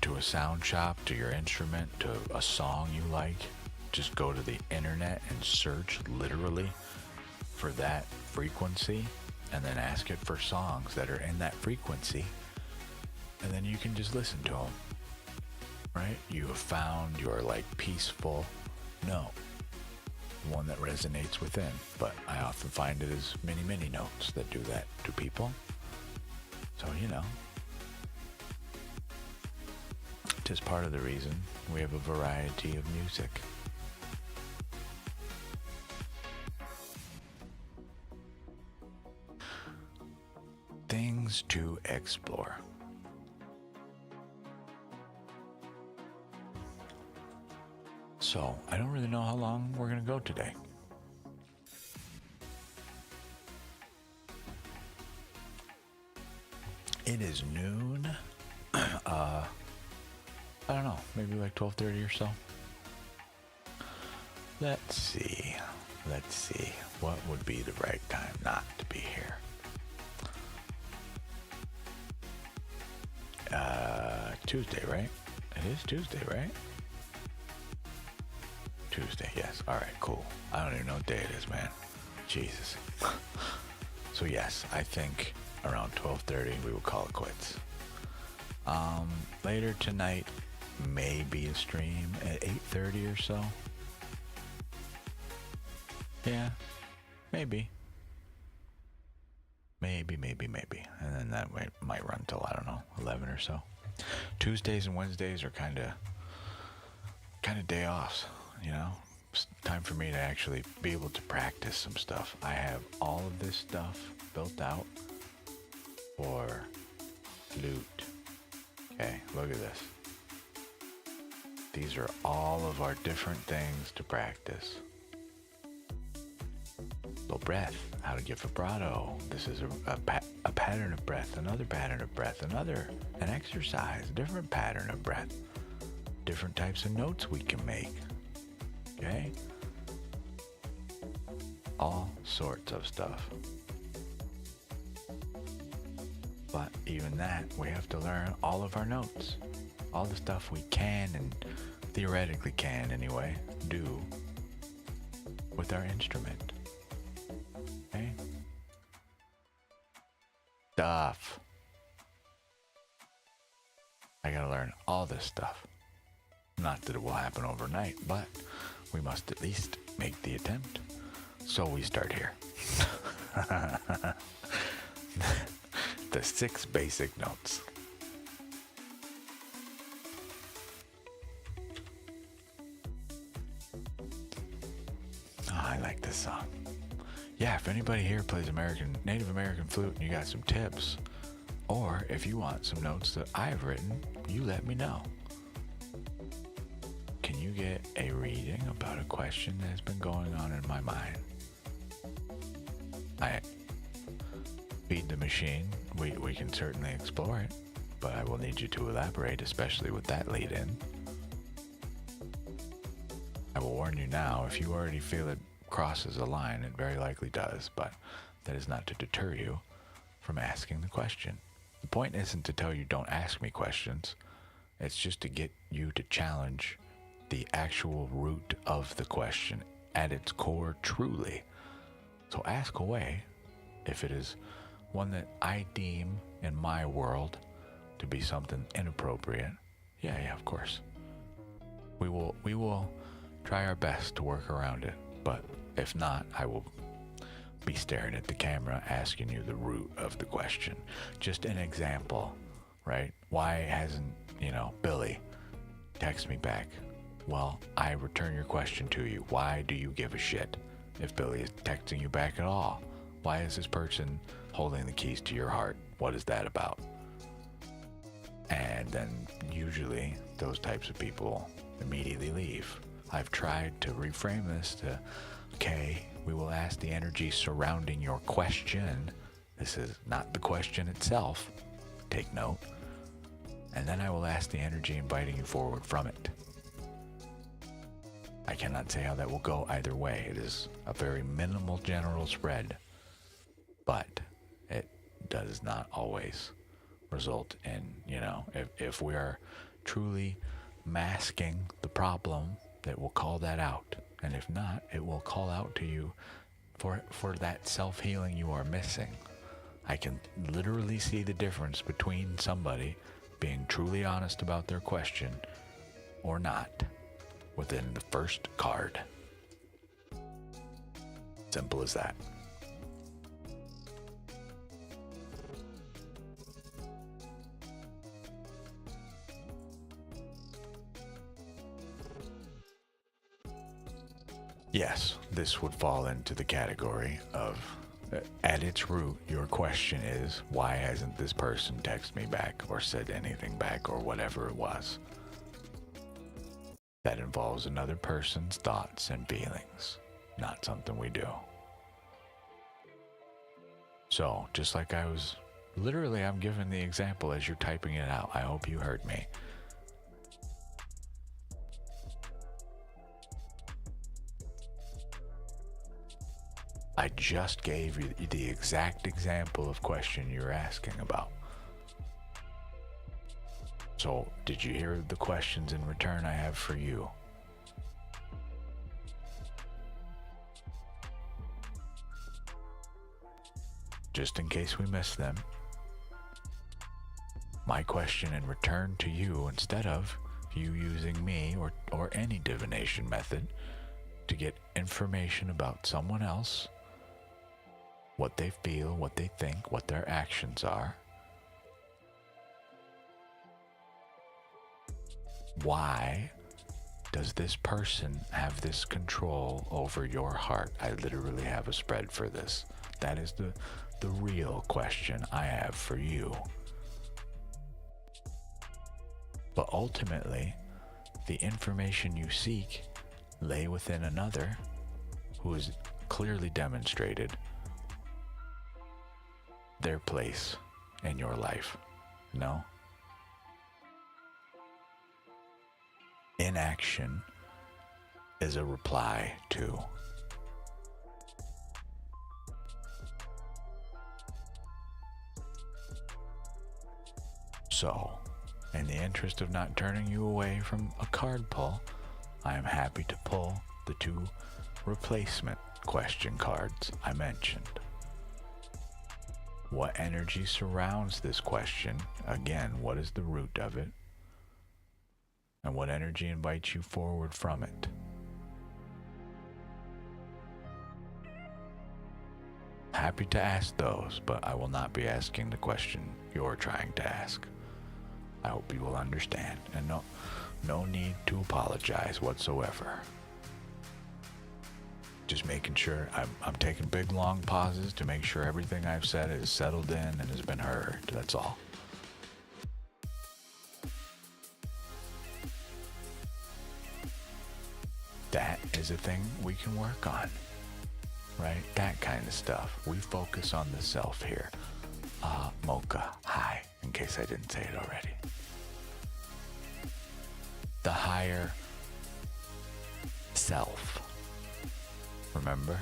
to a sound shop, to your instrument, to a song you like. Just go to the internet and search literally for that frequency, and then ask it for songs that are in that frequency, and then you can just listen to them, right? You have found your peaceful note, one that resonates within. But I often find it is many notes that do that to people. So, it is part of the reason we have a variety of music. Things to explore. So, I don't really know how long we're going to go today. It is noon. I don't know, maybe 12:30 or so. Let's see. What would be the right time not to be here? Tuesday, right? It is Tuesday, right? Tuesday, yes. All right, cool. I don't even know what day it is, man. Jesus. So yes, I think around 12:30 we will call it quits. Later tonight, maybe a stream at 8:30 or so. Yeah, maybe. Maybe. And then that might run till, I don't know, 11 or so. Tuesdays and Wednesdays are kind of day offs, It's time for me to actually be able to practice some stuff. I have all of this stuff built out for flute. Okay, look at this. These are all of our different things to practice. So breath, how to give vibrato. This is a pattern of breath, another pattern of breath, an exercise, a different pattern of breath. Different types of notes we can make. Okay? All sorts of stuff. But even that, we have to learn all of our notes. All the stuff we can, and theoretically can anyway, do with our instrument. Okay? Stuff. I gotta learn all this stuff. Not that it will happen overnight, but we must at least make the attempt. So we start here. The 6 basic notes. Oh, I like this song. Yeah, if anybody here plays Native American flute and you got some tips, or if you want some notes that I've written, you let me know. Can you get a reading about a question that has been going on in my mind? I feed the machine. We can certainly explore it, but I will need you to elaborate, especially with that lead in. I will warn you now, if you already feel it crosses a line. It very likely does, but that is not to deter you from asking the question. The point isn't to tell you don't ask me questions. It's just to get you to challenge the actual root of the question at its core truly. So ask away if it is one that I deem in my world to be something inappropriate. Yeah, of course. We will try our best to work around it, but if not, I will be staring at the camera asking you the root of the question. Just an example, right? Why hasn't, Billy text me back? Well, I return your question to you. Why do you give a shit if Billy is texting you back at all? Why is this person holding the keys to your heart? What is that about? And then usually those types of people immediately leave. I've tried to reframe this to, okay, we will ask the energy surrounding your question. This is not the question itself. Take note. And then I will ask the energy inviting you forward from it. I cannot say how that will go either way. It is a very minimal general spread, but it does not always result in, if we are truly masking the problem, it will call that out. And if not, it will call out to you for that self-healing you are missing. I can literally see the difference between somebody being truly honest about their question or not within the first card. Simple as that. Yes, this would fall into the category of, at its root, your question is, why hasn't this person texted me back or said anything back or whatever it was? That involves another person's thoughts and feelings, not something we do. So, just like I'm giving the example as you're typing it out. I hope you heard me. I just gave you the exact example of question you're asking about. So, did you hear the questions in return I have for you? Just in case we miss them, my question in return to you, instead of you using me or any divination method to get information about someone else, what they feel, what they think, what their actions are. Why does this person have this control over your heart? I literally have a spread for this. That is the real question I have for you. But ultimately, the information you seek lay within another who has clearly demonstrated their place in your life. No? Inaction is a reply to. So, in the interest of not turning you away from a card pull, I am happy to pull the 2 replacement question cards I mentioned. What energy surrounds this question? Again, what is the root of it? And what energy invites you forward from it? Happy to ask those, but I will not be asking the question you're trying to ask. I hope you will understand, and no need to apologize whatsoever. Just making sure I'm taking big long pauses to make sure everything I've said is settled in and has been heard. That's all. That is a thing we can work on, right? That kind of stuff. We focus on the self here. Mocha, hi, in case I didn't say it already. The higher self, Remember?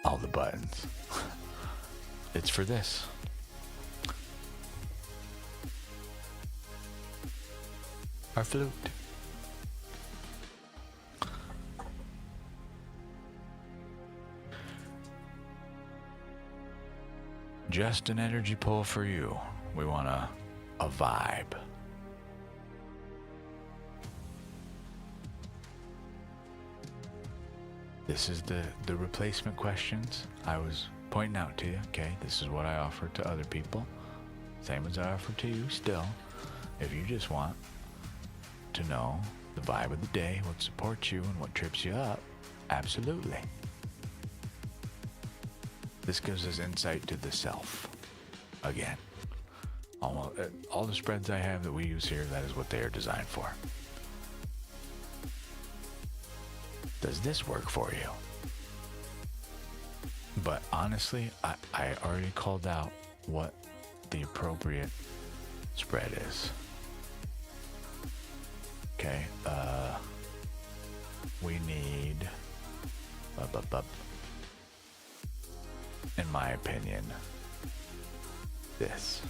All the buttons. It's for this. Our flute. Just an energy pull for you. We want a vibe. This is the replacement questions I was pointing out to you. Okay, this is what I offer to other people. Same as I offer to you still. If you just want to know the vibe of the day, what supports you and what trips you up, absolutely. This gives us insight to the self. Again, almost all the spreads I have that we use here, that is what they are designed for. Does this work for you? But honestly, I already called out what the appropriate spread is. Okay, we need, in my opinion, this.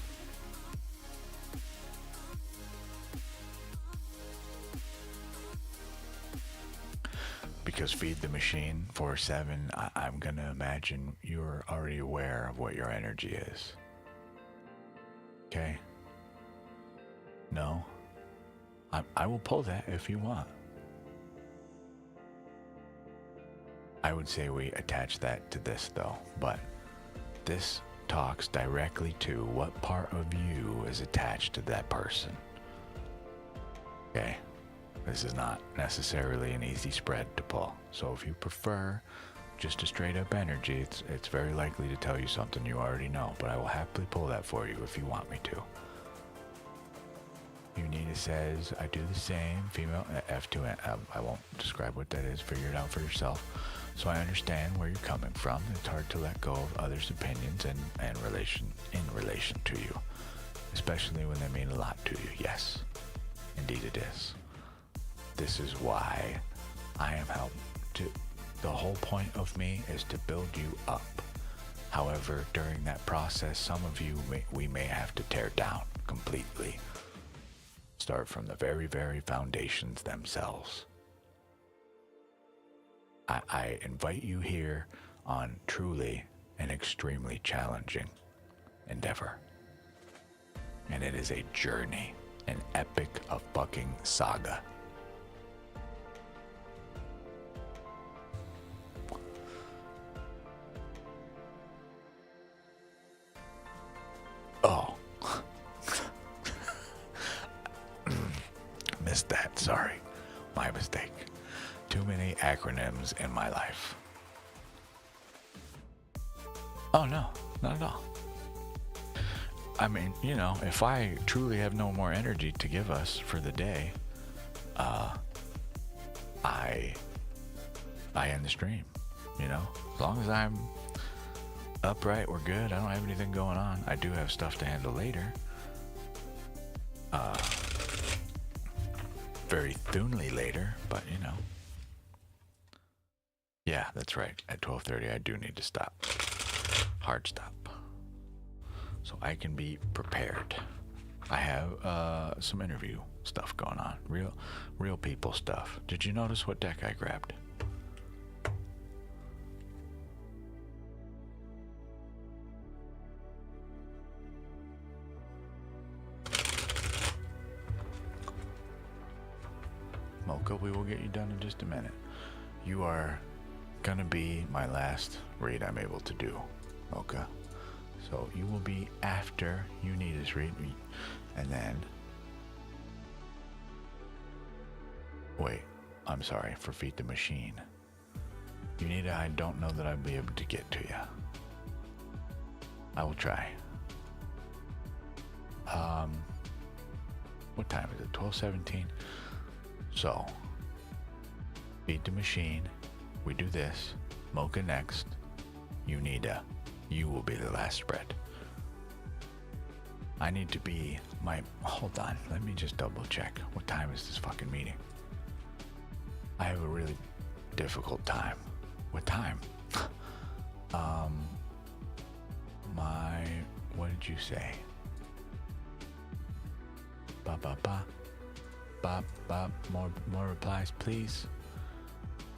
Because Feed the Machine 4/7, I'm gonna imagine you're already aware of what your energy is. Okay? No? I will pull that if you want. I would say we attach that to this though, but this talks directly to what part of you is attached to that person. Okay? This is not necessarily an easy spread to pull. So if you prefer just a straight up energy, it's very likely to tell you something you already know, but I will happily pull that for you if you want me to. Unita says, I do the same. Female F2, I won't describe what that is. Figure it out for yourself. So I understand where you're coming from. It's hard to let go of others' opinions and in relation to you, especially when they mean a lot to you. Yes, indeed it is. This is why I am helped to. The whole point of me is to build you up. However, during that process, some of you we may have to tear down completely. Start from the very, very foundations themselves. I invite you here on truly an extremely challenging endeavor. And it is a journey, an epic of fucking saga. Oh. Missed that, sorry. My mistake. Too many acronyms in my life. Oh no, not at all. I mean, you know, if I truly have no more energy to give us for the day, I end the stream, you know? As long as I'm upright, we're good. I don't have anything going on. I do have stuff to handle later. Very soonly later, but you know. Yeah, that's right. At 12:30 I do need to stop. Hard stop. So I can be prepared. I have some interview stuff going on. Real people stuff. Did you notice what deck I grabbed? Mocha, we will get you done in just a minute. You are gonna be my last read I'm able to do, Mocha. So you will be after Unita's read, and then... Wait, I'm sorry, for Feed the Machine. Unita, I don't know that I'll be able to get to you. I will try. What time is it? 12:17. So, Feed the Machine, we do this, Mocha next, Unita, you will be the last spread. I need to be hold on, let me just double check. What time is this fucking meeting? I have a really difficult time with time. What did you say? More replies, please.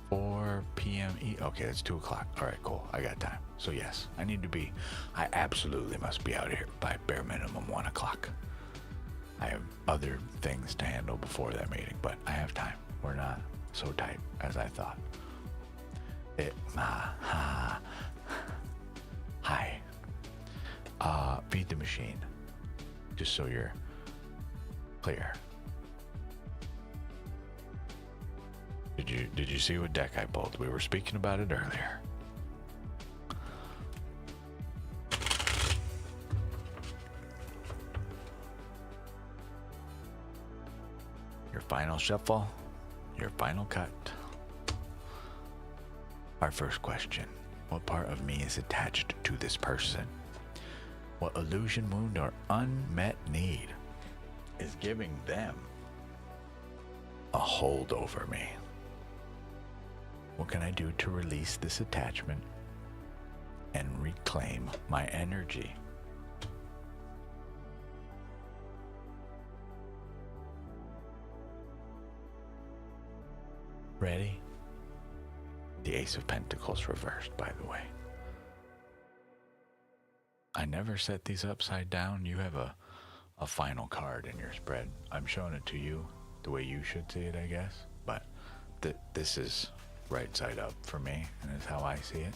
4 p.m. Okay, that's 2 o'clock. All right, cool. I got time. So yes, I absolutely must be out here by bare minimum 1 o'clock. I have other things to handle before that meeting, but I have time. We're not so tight as I thought. Hi. Feed the machine. Just so you're clear. Did you see what deck I pulled? We were speaking about it earlier. Your final shuffle, your final cut. Our first question: what part of me is attached to this person? What illusion, wound, or unmet need is giving them a hold over me? What can I do to release this attachment and reclaim my energy? Ready? The Ace of Pentacles reversed, by the way. I never set these upside down. You have a final card in your spread. I'm showing it to you the way you should see it, I guess. But this is right side up for me, and is how I see it.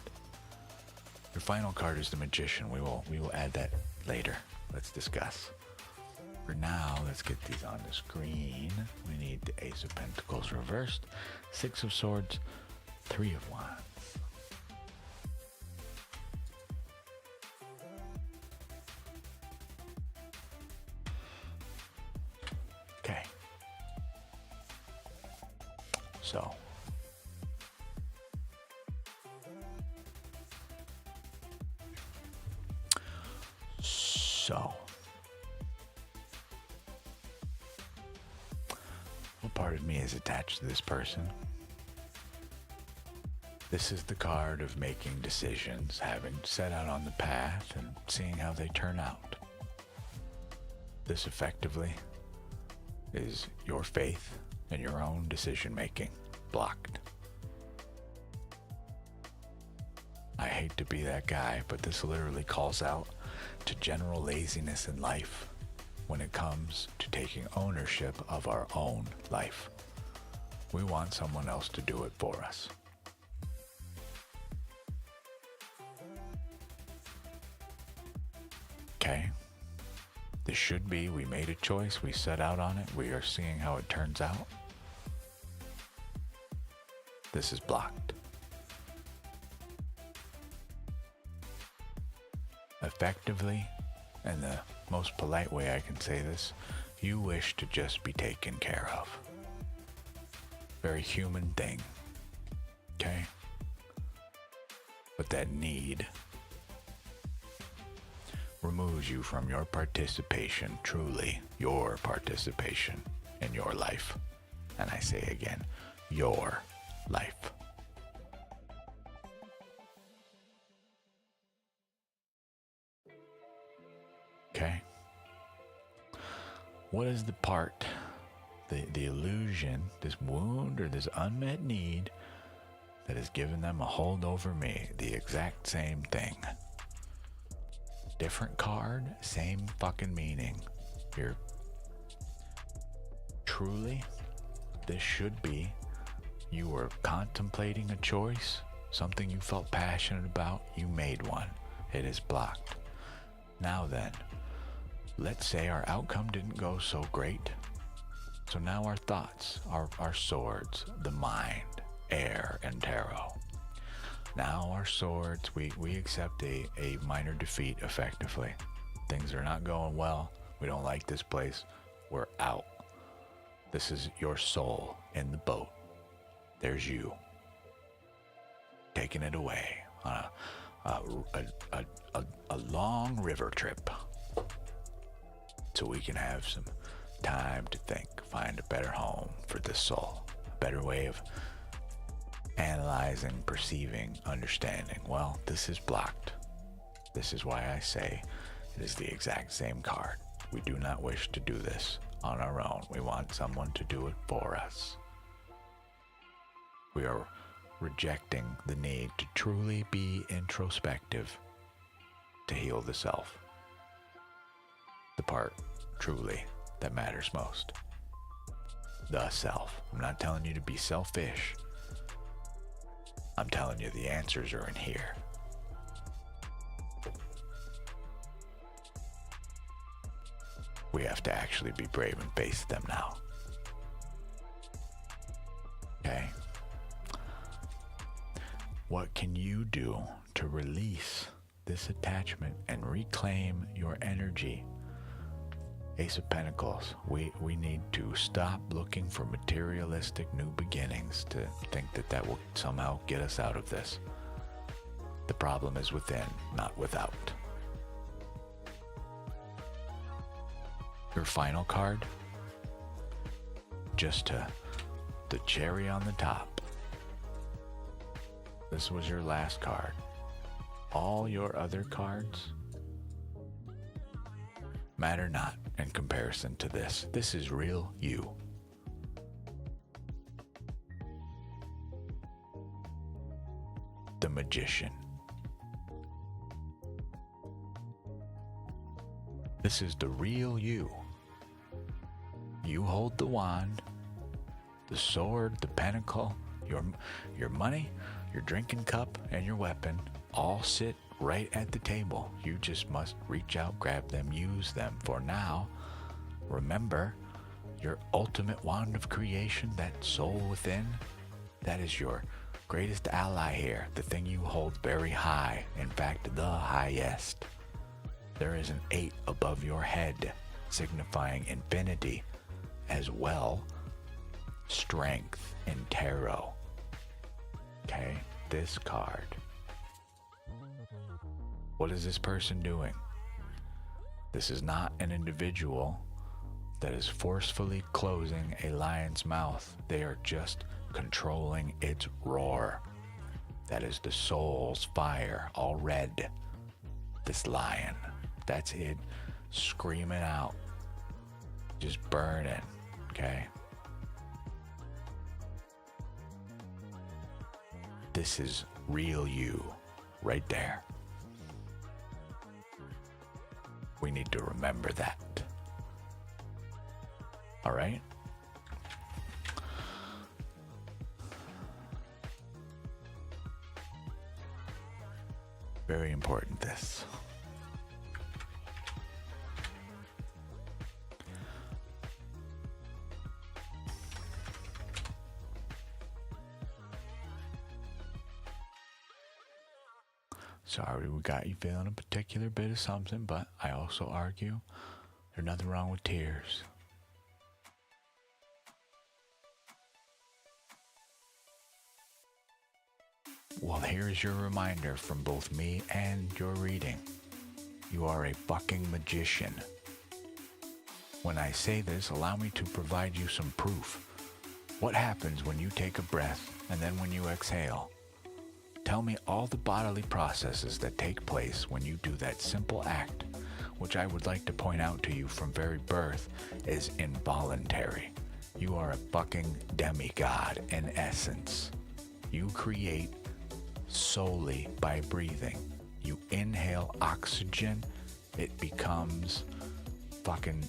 Your final card is the Magician. We will add that later. Let's discuss. For now, let's get these on the screen. We need the Ace of Pentacles reversed, 6 of Swords, 3 of Wands. Okay. So. What part of me is attached to this person? This is the card of making decisions, having set out on the path and seeing how they turn out. This effectively is your faith and your own decision making blocked. I hate to be that guy, but this literally calls out to general laziness in life when it comes to taking ownership of our own life. We want someone else to do it for us. Okay? This should be, we made a choice, we set out on it, we are seeing how it turns out. This is blocked. Effectively, and the most polite way I can say this, you wish to just be taken care of. Very human thing. Okay? But that need removes you from your participation, truly your participation in your life. And I say again, your life. Okay? What is the part, the illusion, this wound or this unmet need that has given them a hold over me? The exact same thing. Different card, same fucking meaning. You're truly, this should be, you were contemplating a choice, something you felt passionate about, you made one. It is blocked. Now then, let's say our outcome didn't go so great. So now our thoughts, our swords, the mind, air, and tarot. Now our swords, we accept a minor defeat effectively. Things are not going well. We don't like this place. We're out. This is your soul in the boat. There's you. Taking it away on a long river trip. So we can have some time to think, find a better home for this soul, a better way of analyzing, perceiving, understanding. Well, this is blocked. This is why I say it is the exact same card. We do not wish to do this on our own. We want someone to do it for us. We are rejecting the need to truly be introspective to heal the self. The part, truly, that matters most. The self. I'm not telling you to be selfish. I'm telling you the answers are in here. We have to actually be brave and face them now. Okay? What can you do to release this attachment and reclaim your energy? Ace of Pentacles. We need to stop looking for materialistic new beginnings to think that that will somehow get us out of this. The problem is within, not without. Your final card, just to the cherry on the top. This was your last card. All your other cards matter not in comparison to this. This is real you. The Magician. This is the real you. You hold the wand, the sword, the pentacle, your money, your drinking cup, and your weapon all sit right at the table. You just must reach out, grab them, use them. For now, remember your ultimate wand of creation, that soul within, that is your greatest ally here, the thing you hold very high, in fact, the highest. There is an 8 above your head, signifying infinity, as well strength in tarot. Okay, this card. What is this person doing? This is not an individual that is forcefully closing a lion's mouth. They are just controlling its roar. That is the soul's fire, all red. This lion, that's it, screaming out, just burning, okay? This is real you, right there. We need to remember that. All right? Very important, this. Sorry we got you feeling a particular bit of something, but I also argue there's nothing wrong with tears. Well, here's your reminder from both me and your reading. You are a fucking magician. When I say this, allow me to provide you some proof. What happens when you take a breath and then when you exhale? Tell me all the bodily processes that take place when you do that simple act, which I would like to point out to you from very birth is involuntary. You are a fucking demigod in essence. You create solely by breathing. You inhale oxygen, it becomes fucking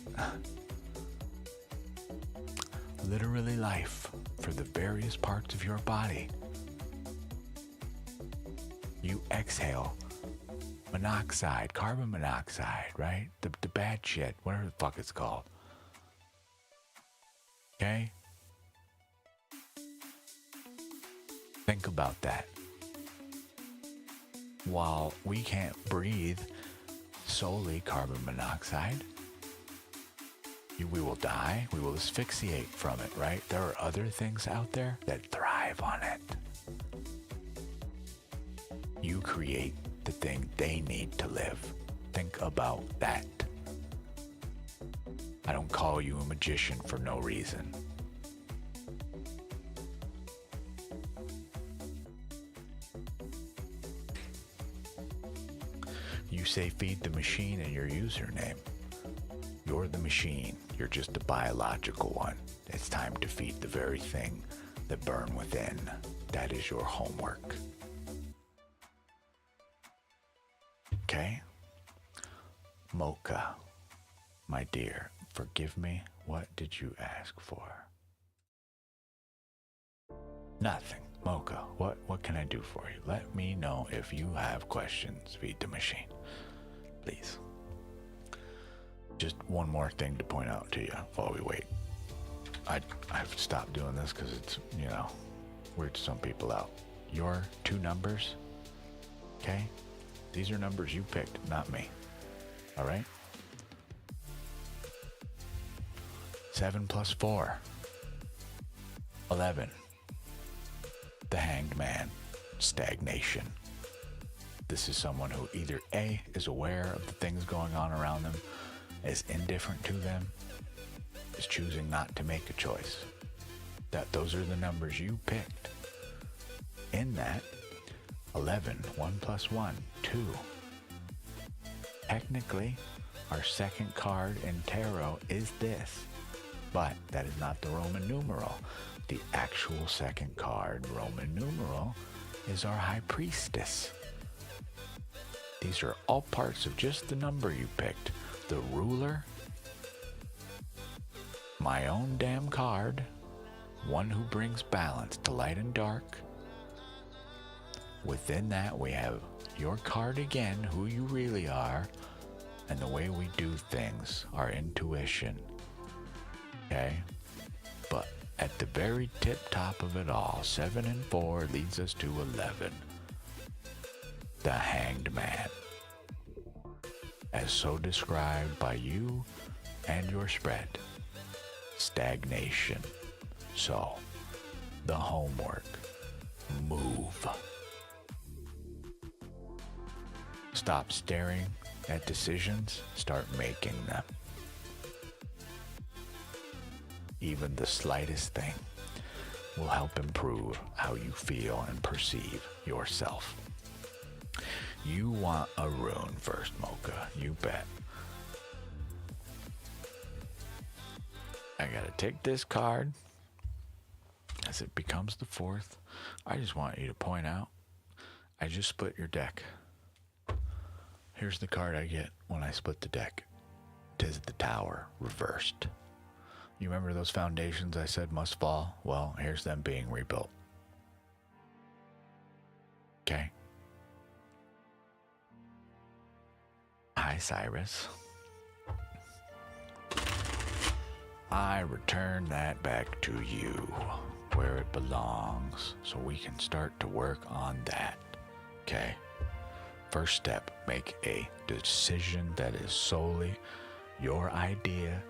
literally life for the various parts of your body. You exhale monoxide, carbon monoxide, right? The bad shit, whatever the fuck it's called. Okay? Think about that. While we can't breathe solely carbon monoxide, we will die, we will asphyxiate from it, right? There are other things out there that thrive on it. You create the thing they need to live. Think about that. I don't call you a magician for no reason. You say feed the machine in your username. You're the machine. You're just a biological one. It's time to feed the very thing that burn within. That is your homework. Okay? Mocha, my dear, forgive me. What did you ask for? Nothing. Mocha, what can I do for you? Let me know if you have questions. Feed the machine. Please. Just one more thing to point out to you while we wait. I've stopped doing this because it's, weird some people out. Your 2 numbers, okay? These are numbers you picked, not me. All right? 7 plus 4. 11. The Hanged Man. Stagnation. This is someone who either A, is aware of the things going on around them, is indifferent to them, is choosing not to make a choice. Those are the numbers you picked. In that, 11, 1 plus 1, 2. Technically, our second card in tarot is this, but that is not the Roman numeral. The actual second card, Roman numeral, is our High Priestess. These are all parts of just the number you picked. The Ruler, my own damn card, one who brings balance to light and dark. Within that, we have your card again, who you really are, and the way we do things, our intuition. Okay? But at the very tip top of it all, 7 and 4 leads us to 11. The Hanged Man. As so described by you and your spread. Stagnation. So, the homework. Move. Stop staring at decisions, start making them. Even the slightest thing will help improve how you feel and perceive yourself. You want a rune first, Mocha. You bet. I gotta take this card as it becomes the 4th. I just want you to point out, I just split your deck. Here's the card I get when I split the deck. 'Tis the Tower, reversed. You remember those foundations I said must fall? Well, here's them being rebuilt. Okay? Hi, Cyrus. I return that back to you, where it belongs, so we can start to work on that. Okay? First step, make a decision that is solely your idea,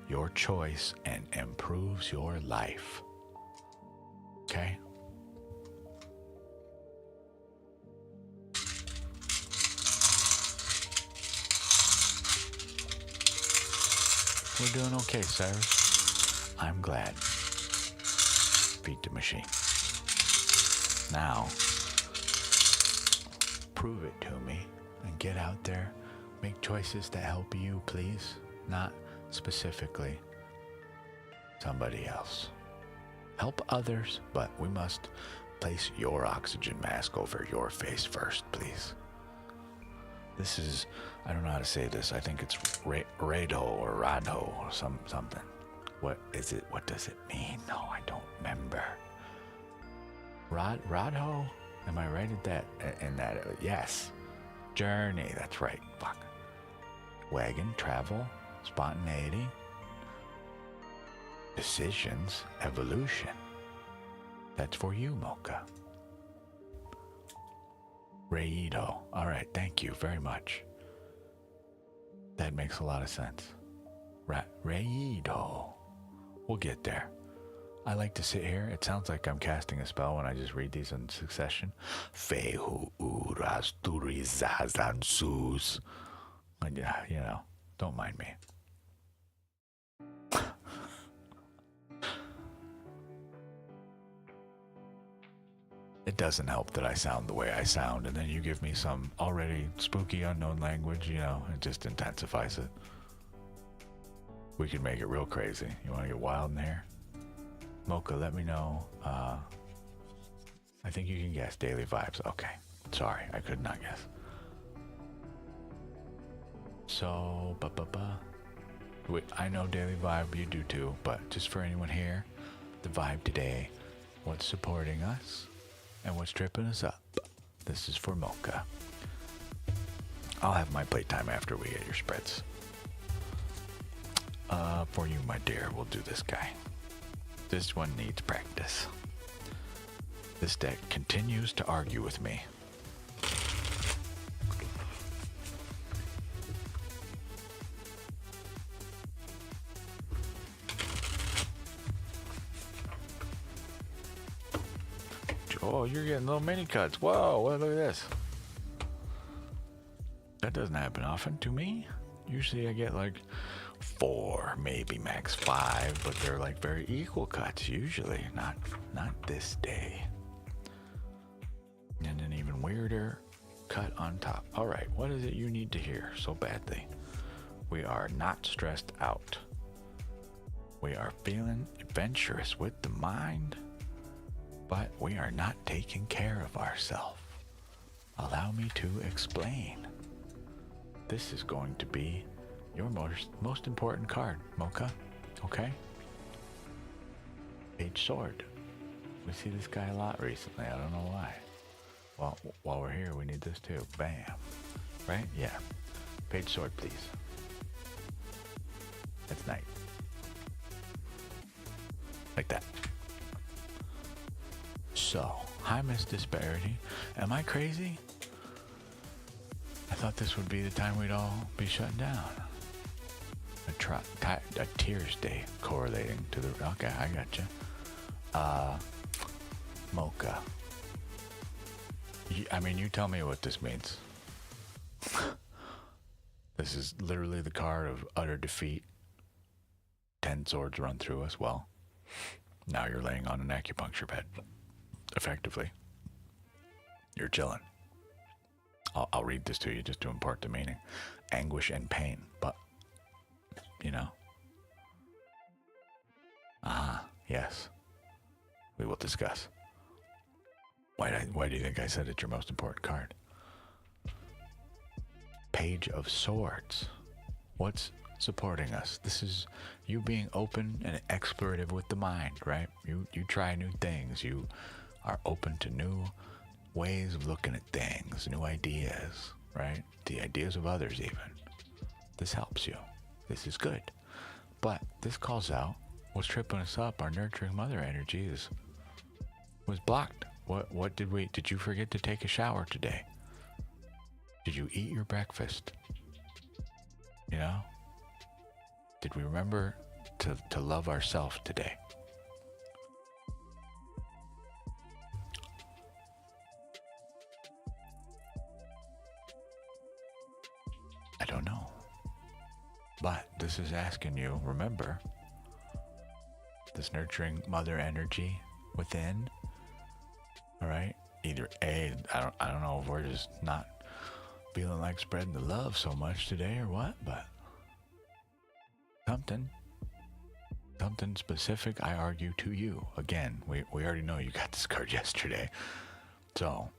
your choice, and improves your life. Okay? We're doing okay, Cyrus. I'm glad. Feed the machine. Now, prove it to me and get out there. Make choices that help you, please. Not specifically somebody else. Help others, but we must place your oxygen mask over your face first, please. This is, I don't know how to say this. I think it's Rado or Radho or something. What is it? What does it mean? No, I don't remember. Radho? Am I right at that? In that? Yes. Journey. That's right. Fuck. Wagon, travel, spontaneity, decisions, evolution. That's for you, Mocha. Reido. All right, thank you very much. That makes a lot of sense. Reido. We'll get there. I like to sit here. It sounds like I'm casting a spell when I just read these in succession. Fehu uras turizazansus. And don't mind me. It doesn't help that I sound the way I sound, and then you give me some already spooky unknown language, you know, it just intensifies it. We could make it real crazy. You want to get wild in here? Mocha, let me know. I think you can guess daily vibes. Okay. Sorry, I could not guess. So, wait, I know daily vibe, you do too, but just for anyone here, the vibe today, what's supporting us and what's tripping us up. This is for Mocha. I'll have my playtime after we get your spreads. For you, my dear, we'll do this guy. This one needs practice. This deck continues to argue with me. Oh, you're getting little mini cuts. Whoa, look at this. That doesn't happen often to me. Usually I get like 4, maybe max 5, but they're like very equal cuts usually. Not this day. And an even weirder cut on top. All right, what is it you need to hear so badly? We are not stressed out. We are feeling adventurous with the mind, but we are not taking care of ourselves. Allow me to explain. This is going to be your most important card, Mocha. Okay? Page Sword. We see this guy a lot recently. I don't know why. Well, while we're here, we need this too. Bam. Right? Yeah. Page Sword, please. That's nice. Like that. So, hi, Miss Disparity. Am I crazy? I thought this would be the time we'd all be shut down. A Tears Day correlating to the... Okay, I gotcha. Mocha. You tell me what this means. This is literally the card of utter defeat. 10 swords run through us. Well, now you're laying on an acupuncture bed. Effectively. You're chilling. I'll read this to you just to impart the meaning. Anguish and pain, but, you know. Yes. We will discuss. Why do you think I said it's your most important card? Page of Swords. What's supporting us? This is you being open and explorative with the mind, right? You try new things. You are open to new ways of looking at things, new ideas, right? The ideas of others even. This helps you. This is good. But this calls out what's tripping us up. Our nurturing mother energy was blocked. What did you forget to take a shower today? Did you eat your breakfast? You know? Did we remember to love ourselves today? I don't know. But this is asking you, remember, this nurturing mother energy within, all right? Either A, I don't know if we're just not feeling like spreading the love so much today or what, but something specific, I argue to you. Again, we already know you got this card yesterday. So,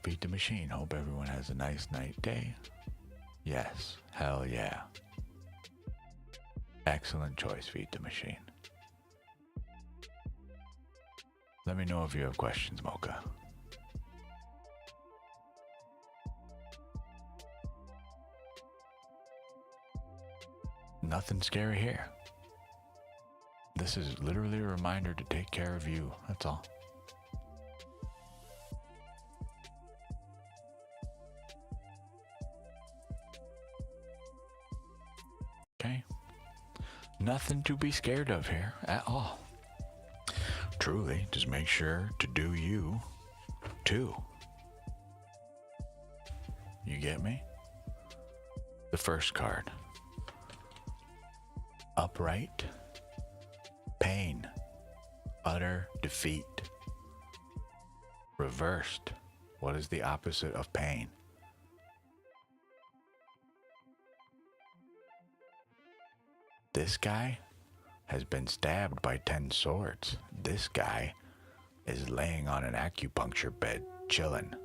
beat the machine. Hope everyone has a nice night day. Yes, hell yeah. Excellent choice, Feed the Machine. Let me know if you have questions, Mocha. Nothing scary here. This is literally a reminder to take care of you. That's all. Okay? Nothing to be scared of here at all. Truly, just make sure to do you too. You get me? The first card. Upright pain, utter defeat. Reversed. What is the opposite of pain? This guy has been stabbed by 10 swords. This guy is laying on an acupuncture bed, chilling.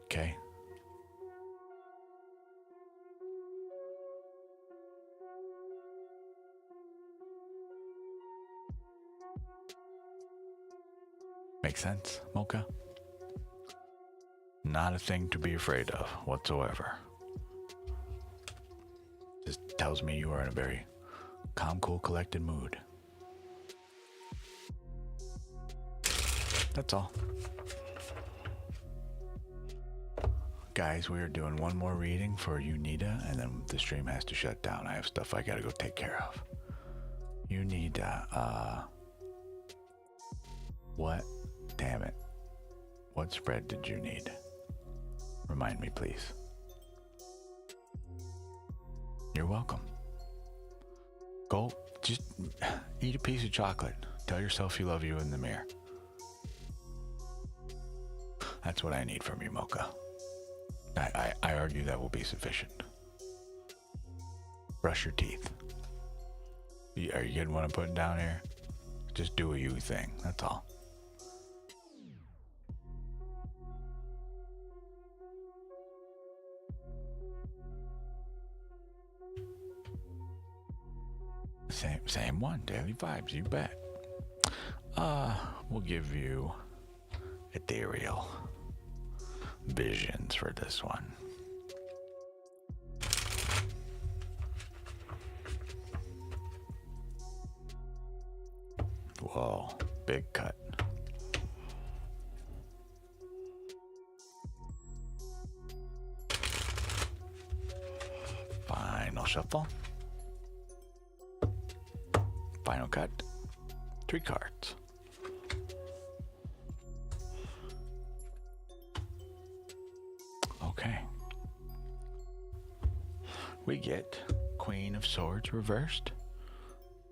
Okay. Make sense, Mocha? Not a thing to be afraid of whatsoever. Just tells me you are in a very calm, cool, collected mood. That's all. Guys, we are doing one more reading for Unita, and then the stream has to shut down. I have stuff I gotta go take care of. Unita, what? Damn it. What spread did you need? Remind me, please. You're welcome. Go, just eat a piece of chocolate. Tell yourself you love you in the mirror. That's what I need from you, Mocha. I argue that will be sufficient. Brush your teeth. Are you getting what I'm putting down here? Just do a you thing, that's all. Same one, daily vibes, you bet. We'll give you ethereal visions for this one. Whoa, big cut. Final shuffle. Final cut. 3 cards. Okay. We get Queen of Swords reversed,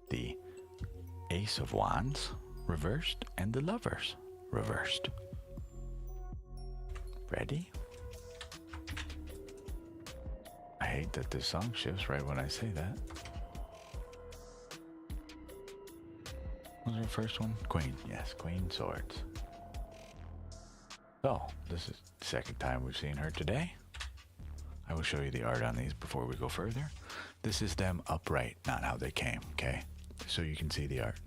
the Ace of Wands reversed, and the Lovers reversed. Ready? I hate that this song shifts right when I say that. What was our first one? Queen. Yes, Queen Swords. So, this is the second time we've seen her today. I will show you the art on these before we go further. This is them upright, not how they came, okay? So you can see the art.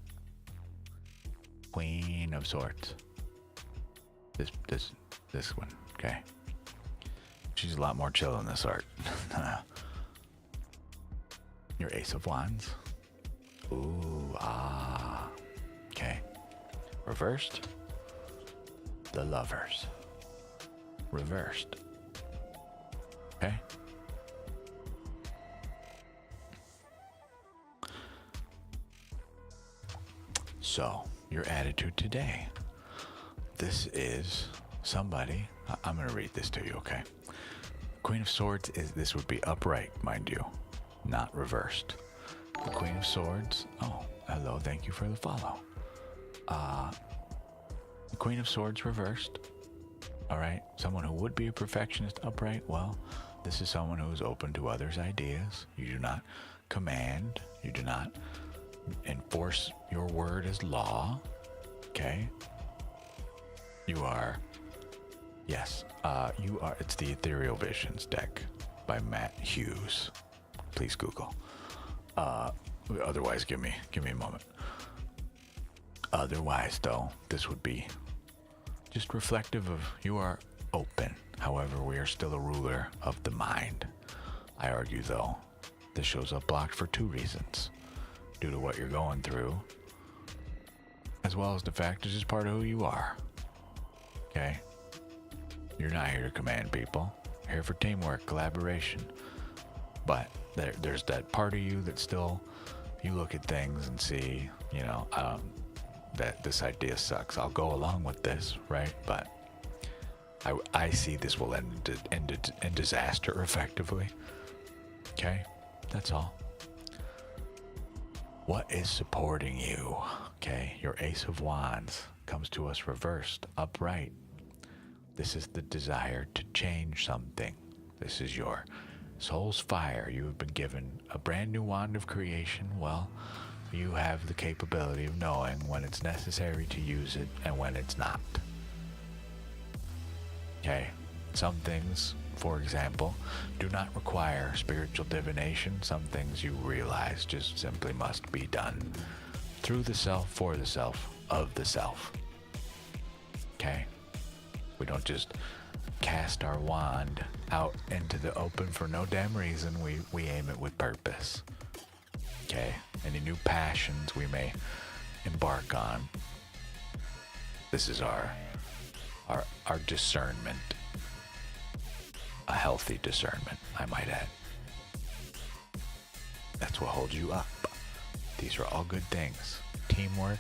Queen of Swords. This one, okay? She's a lot more chill in this art. Your Ace of Wands. Ooh, ah. Okay. Reversed. The Lovers. Reversed. Okay. So, your attitude today. This is somebody. I'm going to read this to you, okay? Queen of Swords is, this would be upright, mind you, not reversed. The Queen of Swords. Oh, hello. Thank you for the follow. The Queen of Swords reversed. All right. Someone who would be a perfectionist upright. Well, this is someone who is open to others' ideas. You do not command. You do not enforce your word as law. Okay. You are. Yes. You are. It's the Ethereal Visions deck by Matt Hughes. Please Google. Otherwise, give me a moment. Otherwise, though, this would be just reflective of you are open. However, we are still a ruler of the mind. I argue, though, this shows up blocked for 2 reasons. Due to what you're going through, as well as the fact it's just part of who you are. Okay? You're not here to command people. You're here for teamwork, collaboration. But there's that part of you that still, you look at things and see, you know, that this idea sucks. I'll go along with this, right? But I see this will end in disaster effectively. Okay? That's all. What is supporting you? Okay, your Ace of Wands comes to us reversed, upright. This is the desire to change something. This is your soul's fire. You have been given a brand new wand of creation. Well, you have the capability of knowing when it's necessary to use it and when it's not. Okay, some things, for example, do not require spiritual divination. Some things you realize just simply must be done through the self, for the self, of the self. Okay? We don't just cast our wand out into the open for no damn reason. We aim it with purpose. Okay? Any new passions we may embark on. This is our discernment. A healthy discernment, I might add. That's what holds you up. These are all good things. Teamwork,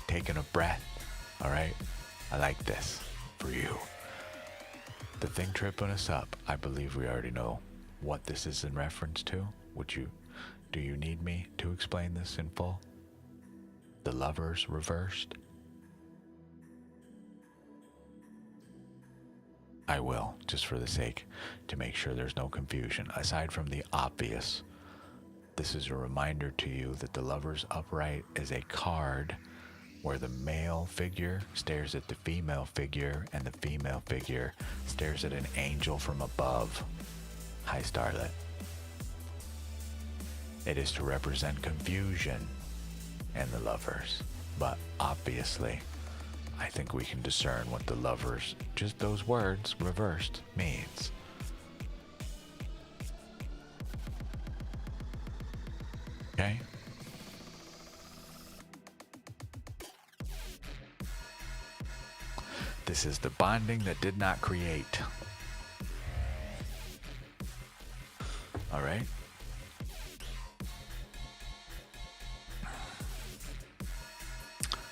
taking a breath, all right? I like this for you. The thing tripping us up, I believe we already know what this is in reference to. Do you need me to explain this in full? The Lovers reversed? I will, just for the sake, to make sure there's no confusion. Aside from the obvious, this is a reminder to you that the Lovers upright is a card where the male figure stares at the female figure and the female figure stares at an angel from above. Hi, Starlet. It is to represent confusion in the Lovers, but obviously, I think we can discern what the Lovers, just those words reversed, means. Okay? This is the bonding that did not create. All right?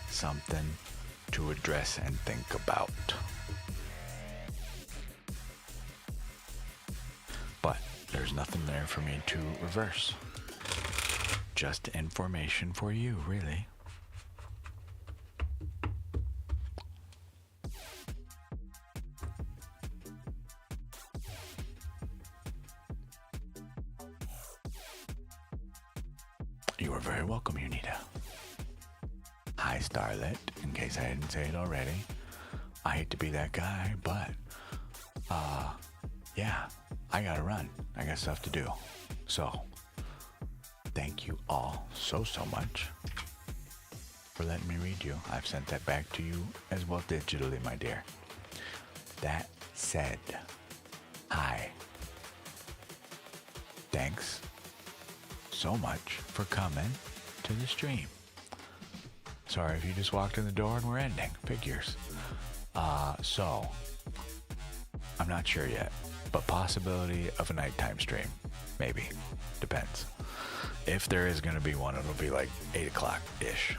Something to address and think about. But there's nothing there for me to reverse. Just information for you, really. You are very welcome, Unita. Hi, Starlet, in case I didn't say it already. I hate to be that guy, but, yeah, I gotta run. I got stuff to do. So, thank you all so much for letting me read you. I've sent that back to you as well digitally, my dear. That said, hi. Thanks so much for coming to the stream. Sorry if you just walked in the door and we're ending. Figures. So, I'm not sure yet, but possibility of a nighttime stream. Maybe. Depends. If there is going to be one, it'll be like 8 o'clock-ish.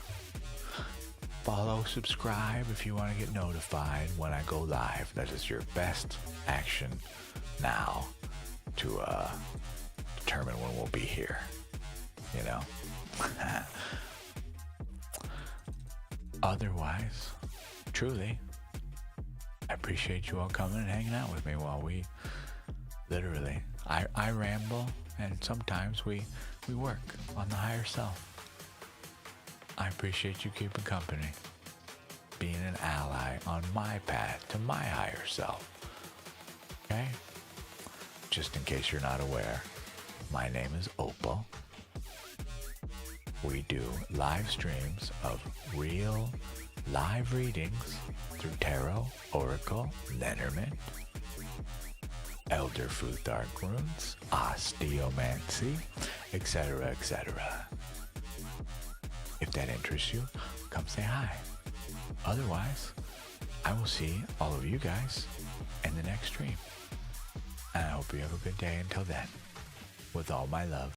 Follow, subscribe if you want to get notified when I go live. That is your best action now to determine when we'll be here. You know? Otherwise, truly, I appreciate you all coming and hanging out with me while we literally, I ramble and sometimes we work on the higher self. I appreciate you keeping company, being an ally on my path to my higher self. Okay? Just in case you're not aware, my name is Opal. We do live streams of real live readings through tarot, oracle, Lenormand, elder Futhark runes, osteomancy, etc., etc. If that interests you, come say hi. Otherwise, I will see all of you guys in the next stream. And I hope you have a good day until then. With all my love.